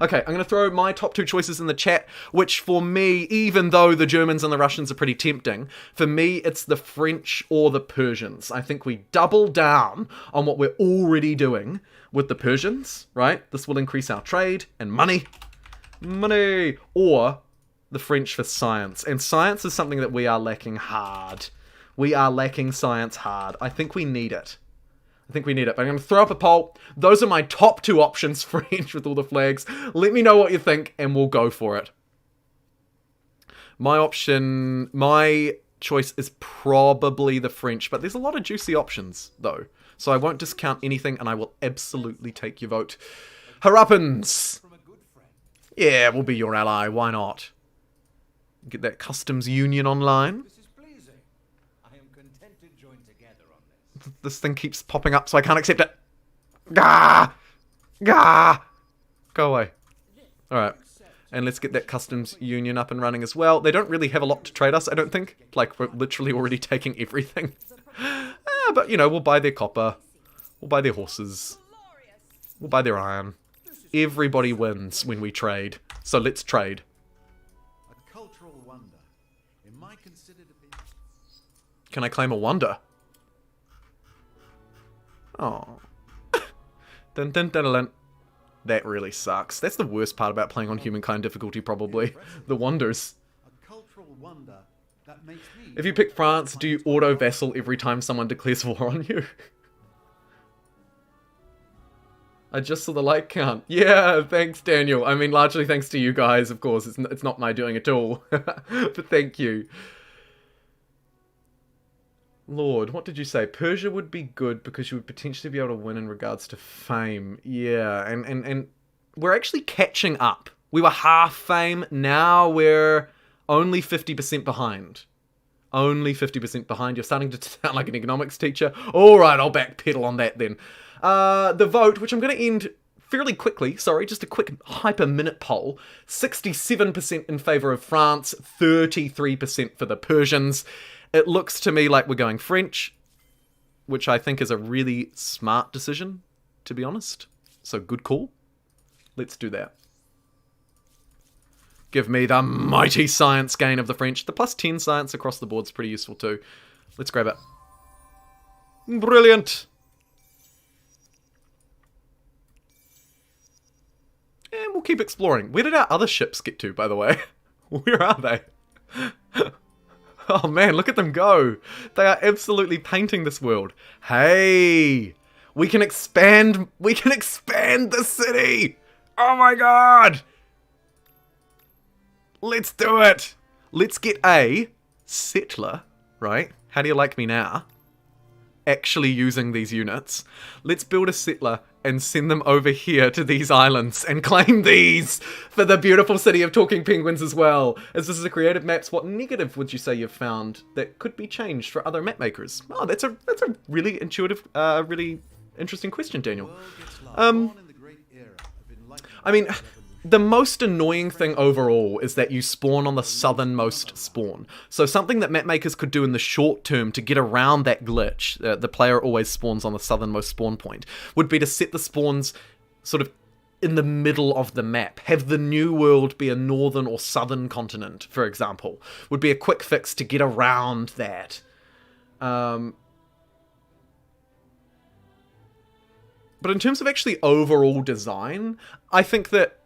Okay, I'm going to throw my top 2 choices in the chat, which for me, even though the Germans and the Russians are pretty tempting, for me, it's the French or the Persians. I think we double down on what we're already doing with the Persians, right? This will increase our trade and money. Money! Or the French for science. And science is something that we are lacking hard. We are lacking science hard. I think we need it. But I'm going to throw up a poll. Those are my top 2 options, French with all the flags. Let me know what you think, and we'll go for it. My choice is probably the French, but there's a lot of juicy options, though. So I won't discount anything, and I will absolutely take your vote. Harappans! Yeah, we'll be your ally. Why not? Get that customs union online. This thing keeps popping up, so I can't accept it. Gah! Gah! Go away. Alright. And let's get that customs union up and running as well. They don't really have a lot to trade us, I don't think. Like, we're literally already taking everything. But, you know, we'll buy their copper. We'll buy their horses. We'll buy their iron. Everybody wins when we trade. So let's trade. A cultural wonder. In my considered opinion. Can I claim a wonder? Oh. Dun dun dun dun. That really sucks. That's the worst part about playing on Humankind difficulty, probably. The wonders. A cultural wonder that makes me... If you pick France, do you auto-vassal every time someone declares war on you? I just saw the like count. Yeah, thanks, Daniel. I mean, largely thanks to you guys, of course. It's not my doing at all. But thank you. Lord, what did you say? Persia would be good because you would potentially be able to win in regards to fame. Yeah, and we're actually catching up. We were half fame, now we're only 50% behind. Only 50% behind. You're starting to sound like an economics teacher. Alright, I'll backpedal on that then. The vote, which I'm going to end fairly quickly, sorry, just a quick hyper-minute poll. 67% in favour of France, 33% for the Persians. It looks to me like we're going French, which I think is a really smart decision, to be honest. So good call. Let's do that. Give me the mighty science gain of the French. The +10 science across the board is pretty useful too. Let's grab it. Brilliant. And we'll keep exploring. Where did our other ships get to, by the way? Where are they? Oh man, look at them go. They are absolutely painting this world. Hey, we can expand the city. Oh my god. Let's do it. Let's get a settler, right? How do you like me now? Actually using these units. Let's build a settler and send them over here to these islands and claim these for the beautiful city of talking penguins as well. As this is a creative maps, what negative would you say you've found that could be changed for other map makers? Oh, that's a really intuitive, really interesting question, Daniel. I mean, the most annoying thing overall is that you spawn on the southernmost spawn. So something that mapmakers could do in the short term to get around that glitch, the player always spawns on the southernmost spawn point, would be to set the spawns sort of in the middle of the map. Have the new world be a northern or southern continent, for example. Would be a quick fix to get around that. But in terms of actually overall design, I think that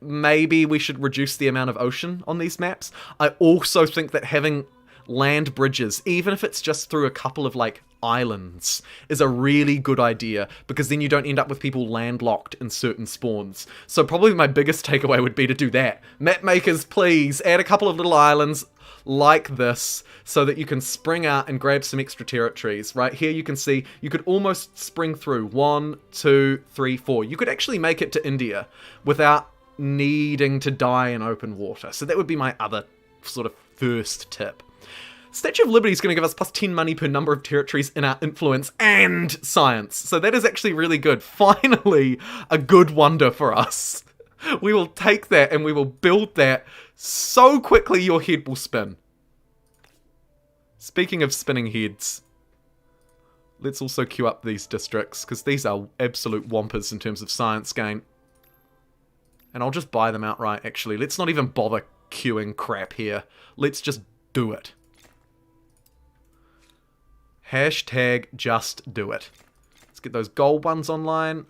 maybe we should reduce the amount of ocean on these maps. I also think that having land bridges, even if it's just through a couple of, like, islands, is a really good idea, because then you don't end up with people landlocked in certain spawns. So probably my biggest takeaway would be to do that. Map makers, please, add a couple of little islands like this, so that you can spring out and grab some extra territories. Right here you can see, you could almost spring through 1, 2, 3, 4. You could actually make it to India without needing to die in open water. So that would be my other sort of first tip. Statue of Liberty is going to give us +10 money per number of territories in our influence and science. So that is actually really good. Finally, a good wonder for us. We will take that and we will build that so quickly your head will spin. Speaking of spinning heads, let's also queue up these districts, because these are absolute whompers in terms of science gain. And I'll just buy them outright, actually. Let's not even bother queuing crap here. Let's just do it. Hashtag just do it. Let's get those gold ones online.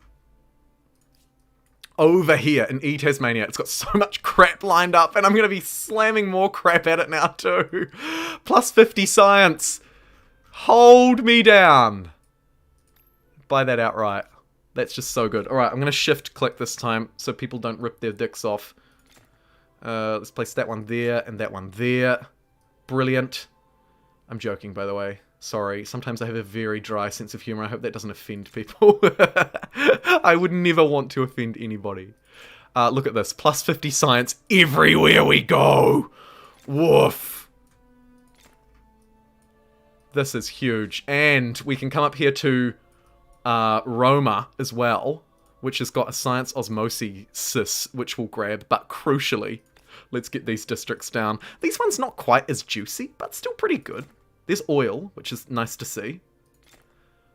Over here in Tasmania, it's got so much crap lined up, and I'm going to be slamming more crap at it now too. +50 science. Hold me down. Buy that outright. That's just so good. Alright, I'm going to shift click this time so people don't rip their dicks off. Let's place that one there and that one there. Brilliant. I'm joking, by the way. Sorry. Sometimes I have a very dry sense of humor. I hope that doesn't offend people. I would never want to offend anybody. Look at this. +50 science everywhere we go. Woof. This is huge. And we can come up here to Roma as well, which has got a science osmosis, which we'll grab, but crucially, let's get these districts down. These ones not quite as juicy, but still pretty good. There's oil, which is nice to see.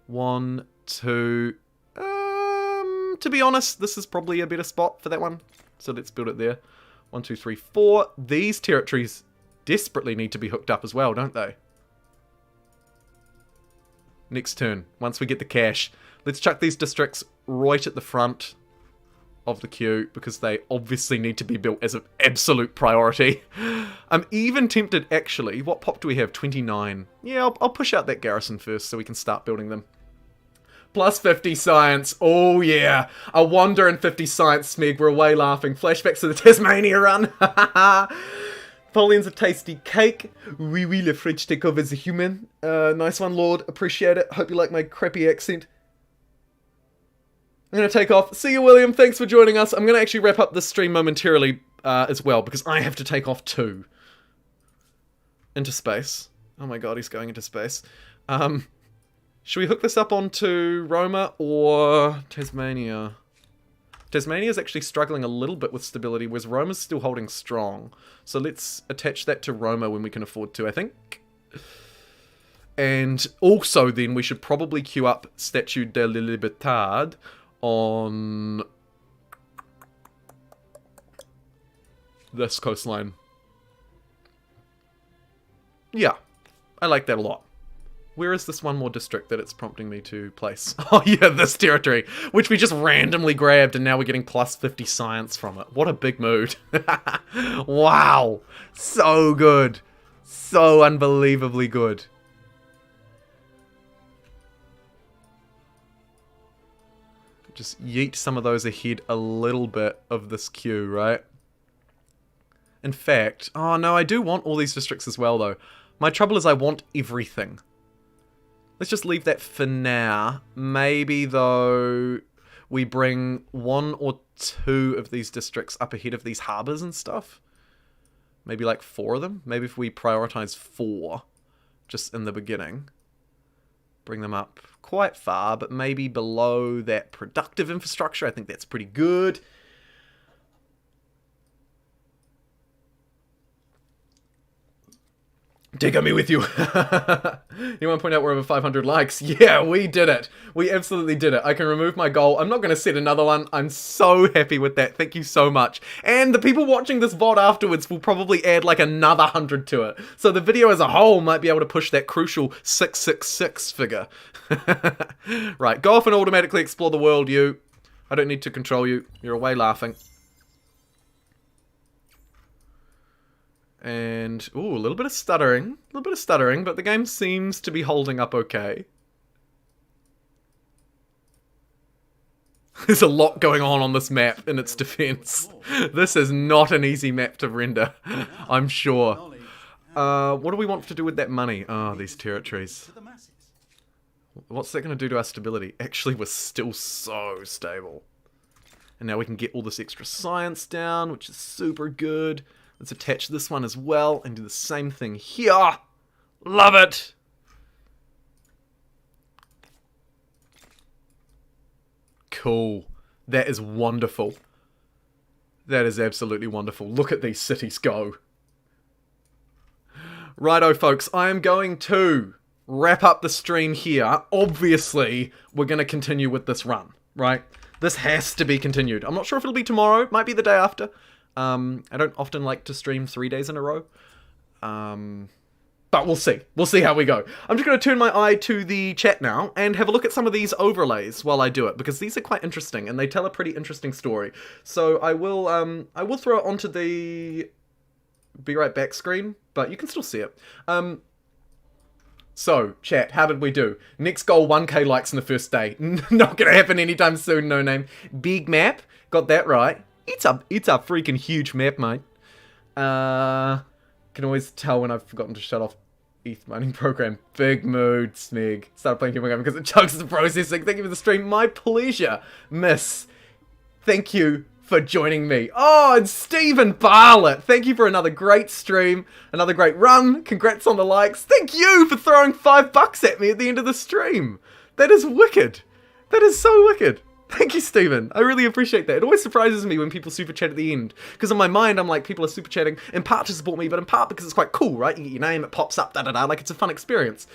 1, 2, to be honest, this is probably a better spot for that one, so let's build it there. 1, 2, 3, 4. These territories desperately need to be hooked up as well, don't they? Next turn, once we get the cash. Let's chuck these districts right at the front of the queue, because they obviously need to be built as an absolute priority. I'm even tempted, actually, what pop do we have? 29. Yeah, I'll push out that garrison first so we can start building them. +50 science. Oh yeah. A wonder and 50 science, Smeg. We're away laughing. Flashbacks to the Tasmania run. Napoleon's a tasty cake. Oui, oui, le French take over as a human. Nice one, Lord. Appreciate it. Hope you like my crappy accent. I'm going to take off. See you, William. Thanks for joining us. I'm going to actually wrap up this stream momentarily as well, because I have to take off too. Into space. Oh my god, he's going into space. Should we hook this up onto Roma or Tasmania? Tasmania's actually struggling a little bit with stability, whereas Roma's still holding strong. So let's attach that to Roma when we can afford to, I think. And also then we should probably queue up Statue de la Libertad on this coastline. Yeah, I like that a lot. Where is this one more district that it's prompting me to place? Oh yeah, this territory, which we just randomly grabbed, and now we're getting plus 50 science from it. What a big mood. Wow. So good. So unbelievably good. Just yeet some of those ahead a little bit of this queue, right? In fact, oh no, I do want all these districts as well though. My trouble is I want everything. Let's just leave that for now. Maybe, though, we bring 1 or 2 of these districts up ahead of these harbours and stuff. Maybe like 4 of them. Maybe if we prioritize 4 just in the beginning. Bring them up quite far, but maybe below that productive infrastructure. I think that's pretty good. Dig me with you. You want to point out we're over 500 likes? Yeah, we did it. We absolutely did it. I can remove my goal. I'm not going to set another one. I'm so happy with that. Thank you so much. And the people watching this VOD afterwards will probably add like another 100 to it. So the video as a whole might be able to push that crucial 666 figure. Right, go off and automatically explore the world, you. I don't need to control you. You're away laughing. And, ooh, a little bit of stuttering. But the game seems to be holding up okay. There's a lot going on this map in its defense. This is not an easy map to render, I'm sure. What do we want to do with that money? Oh, these territories. What's that going to do to our stability? Actually, we're still so stable. And now we can get all this extra science down, which is super good. Let's attach this one as well and do the same thing here. Love it! Cool. That is wonderful. That is absolutely wonderful. Look at these cities go. Righto, folks. I am going to wrap up the stream here. Obviously, we're going to continue with this run, right? This has to be continued. I'm not sure if it'll be tomorrow. Might be the day after. I don't often like to stream 3 days in a row. But we'll see. We'll see how we go. I'm just going to turn my eye to the chat now and have a look at some of these overlays while I do it, because these are quite interesting and they tell a pretty interesting story. So I will throw it onto the be right back screen, but you can still see it. So, chat, how did we do? Next goal, 1k likes in the first day. Not going to happen anytime soon, no name. Big map. Got that right. It's a freaking huge map, mate. Can always tell when I've forgotten to shut off ETH mining program. Big mood, Smeg. Started playing Humankind because it chugs the processing. Thank you for the stream. My pleasure, miss. Thank you for joining me. Oh, and Stephen Barlett. Thank you for another great stream. Another great run. Congrats on the likes. Thank you for throwing $5 at me at the end of the stream. That is wicked. That is so wicked. Thank you, Stephen. I really appreciate that. It always surprises me when people super chat at the end. Because in my mind, I'm like, people are super chatting in part to support me, but in part because it's quite cool, right? You get your name, it pops up, da-da-da. Like, it's a fun experience.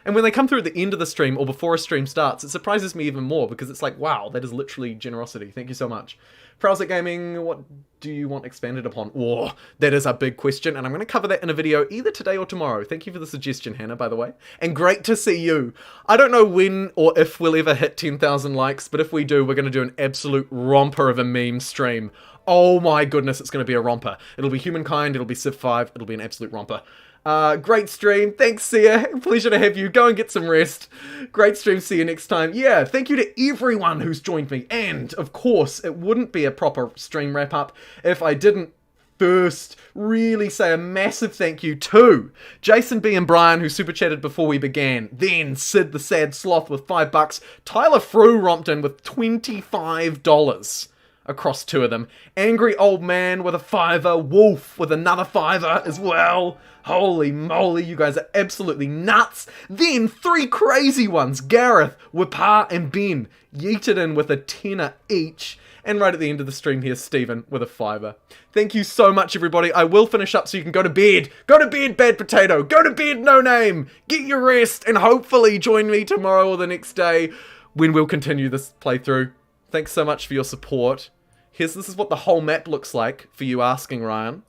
And when they come through at the end of the stream or before a stream starts, it surprises me even more because it's like, wow, that is literally generosity. Thank you so much. Browser Gaming, what do you want expanded upon? Oh, that is a big question, and I'm going to cover that in a video either today or tomorrow. Thank you for the suggestion, Hannah, by the way. And great to see you. I don't know when or if we'll ever hit 10,000 likes, but if we do, we're going to do an absolute romper of a meme stream. Oh my goodness, it's going to be a romper. It'll be Humankind, it'll be Civ 5, it'll be an absolute romper. Great stream. Thanks, Sia. Pleasure to have you. Go and get some rest. Great stream. See you next time. Yeah, thank you to everyone who's joined me. And, of course, it wouldn't be a proper stream wrap-up if I didn't first really say a massive thank you to Jason B and Brian, who super chatted before we began. Then Sid the Sad Sloth with $5. Tyler Frew romped in with $25 across two of them. Angry Old Man with a $5. Wolf with another $5 as well. Holy moly, you guys are absolutely nuts. Then three crazy ones. Gareth, Wipar, and Ben yeeted in with a $10 each. And right at the end of the stream here, Stephen with a $5. Thank you so much, everybody. I will finish up so you can go to bed. Go to bed, Bad Potato. Go to bed, No Name. Get your rest and hopefully join me tomorrow or the next day when we'll continue this playthrough. Thanks so much for your support. This is what the whole map looks like for you asking, Ryan.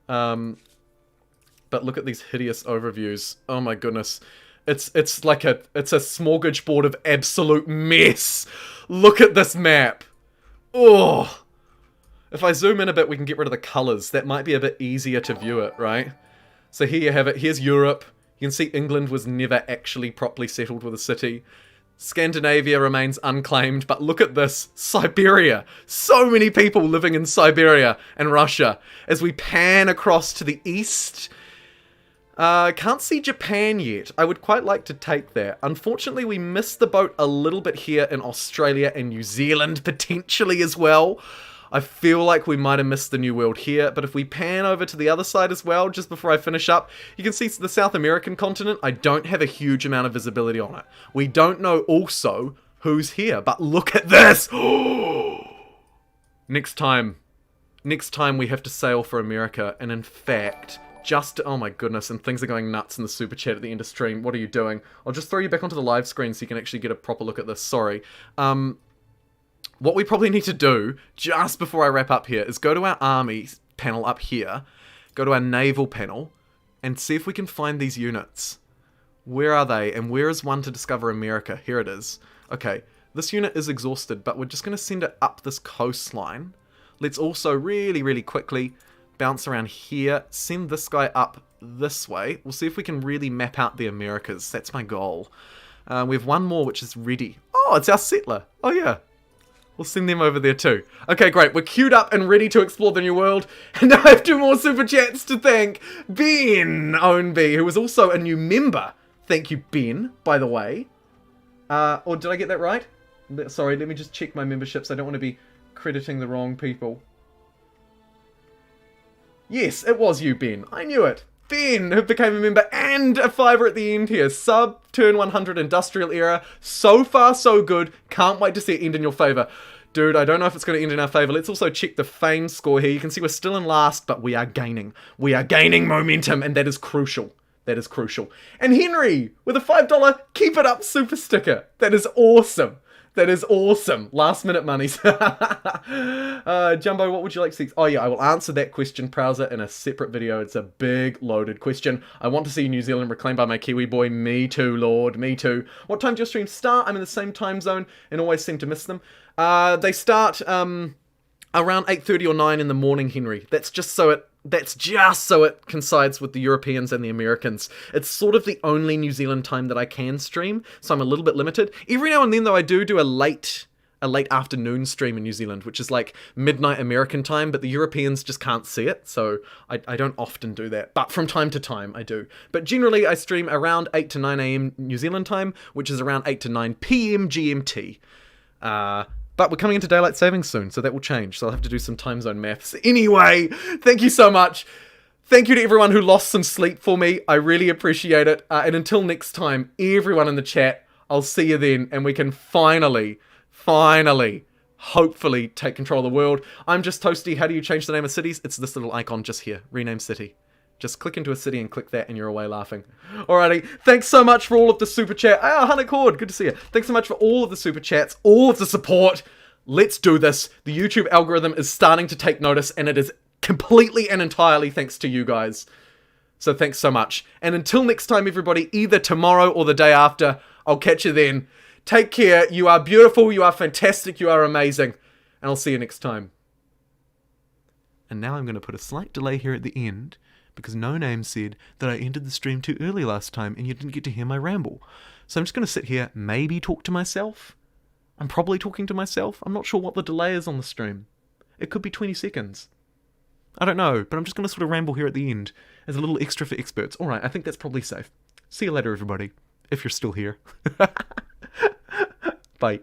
But look at these hideous overviews. Oh my goodness. It's like a smorgasbord of absolute mess. Look at this map. Oh. If I zoom in a bit, we can get rid of the colors. That might be a bit easier to view it, right? So here you have it. Here's Europe. You can see England was never actually properly settled with a city. Scandinavia remains unclaimed, but look at this. Siberia. So many people living in Siberia and Russia. As we pan across to the east, can't see Japan yet. I would quite like to take that. Unfortunately, we missed the boat a little bit here in Australia and New Zealand, potentially as well. I feel like we might have missed the New World here, but if we pan over to the other side as well, just before I finish up, you can see the South American continent. I don't have a huge amount of visibility on it. We don't know also who's here, but look at this! Next time we have to sail for America, and in fact, oh my goodness, and things are going nuts in the super chat at the end of stream. What are you doing? I'll just throw you back onto the live screen so you can actually get a proper look at this. Sorry. What we probably need to do, just before I wrap up here, is go to our army panel up here, go to our naval panel, and see if we can find these units. Where are they? And where is one to discover America? Here it is. Okay, this unit is exhausted, but we're just going to send it up this coastline. Let's also really, really quickly bounce around here, send this guy up this way. We'll see if we can really map out the Americas. That's my goal. We have one more, which is ready. Oh, it's our settler. Oh, yeah. We'll send them over there too. Okay, great. We're queued up and ready to explore the new world. And now I have two more super chats to thank. Ben Ownby, who is also a new member. Thank you, Ben, by the way. Or did I get that right? Sorry, let me just check my memberships. I don't want to be crediting the wrong people. Yes, it was you, Ben. I knew it. Ben, who became a member, and a $5 at the end here. Sub turn 100 industrial era. So far, so good. Can't wait to see it end in your favor. Dude, I don't know if it's going to end in our favor. Let's also check the fame score here. You can see we're still in last, but we are gaining. We are gaining momentum, and that is crucial. That is crucial. And Henry, with a $5 keep it up super sticker. That is awesome. That is awesome. Last minute monies. Jumbo, what would you like to see? Oh yeah, I will answer that question, Prowser, in a separate video. It's a big, loaded question. I want to see New Zealand reclaimed by my Kiwi boy. Me too, Lord. Me too. What time do your streams start? I'm in the same time zone and always seem to miss them. They start around 8:30 or 9 in the morning, Henry. That's just so it coincides with the Europeans and the Americans. It's sort of the only New Zealand time that I can stream, so I'm a little bit limited. Every now and then, though, I do a late afternoon stream in New Zealand, which is like midnight American time, but the Europeans just can't see it, so I don't often do that. But from time to time, I do. But generally, I stream around 8 to 9 a.m. New Zealand time, which is around 8 to 9 p.m. GMT. But we're coming into daylight savings soon, so that will change. So I'll have to do some time zone maths. Anyway, thank you so much. Thank you to everyone who lost some sleep for me. I really appreciate it. And until next time, everyone in the chat, I'll see you then. And we can finally, hopefully take control of the world. I'm just Toasty. How do you change the name of cities? It's this little icon just here. Rename city. Just click into a city and click that and you're away laughing. Alrighty, thanks so much for all of the super chat. Hunnick Horde, good to see you. Thanks so much for all of the super chats, all of the support. Let's do this. The YouTube algorithm is starting to take notice and it is completely and entirely thanks to you guys. So thanks so much. And until next time, everybody, either tomorrow or the day after, I'll catch you then. Take care. You are beautiful. You are fantastic. You are amazing. And I'll see you next time. And now I'm going to put a slight delay here at the end, because No Name said that I ended the stream too early last time and you didn't get to hear my ramble. So I'm just going to sit here, maybe talk to myself. I'm probably talking to myself. I'm not sure what the delay is on the stream. It could be 20 seconds. I don't know, but I'm just going to sort of ramble here at the end as a little extra for experts. Alright, I think that's probably safe. See you later, everybody. If you're still here. Bye.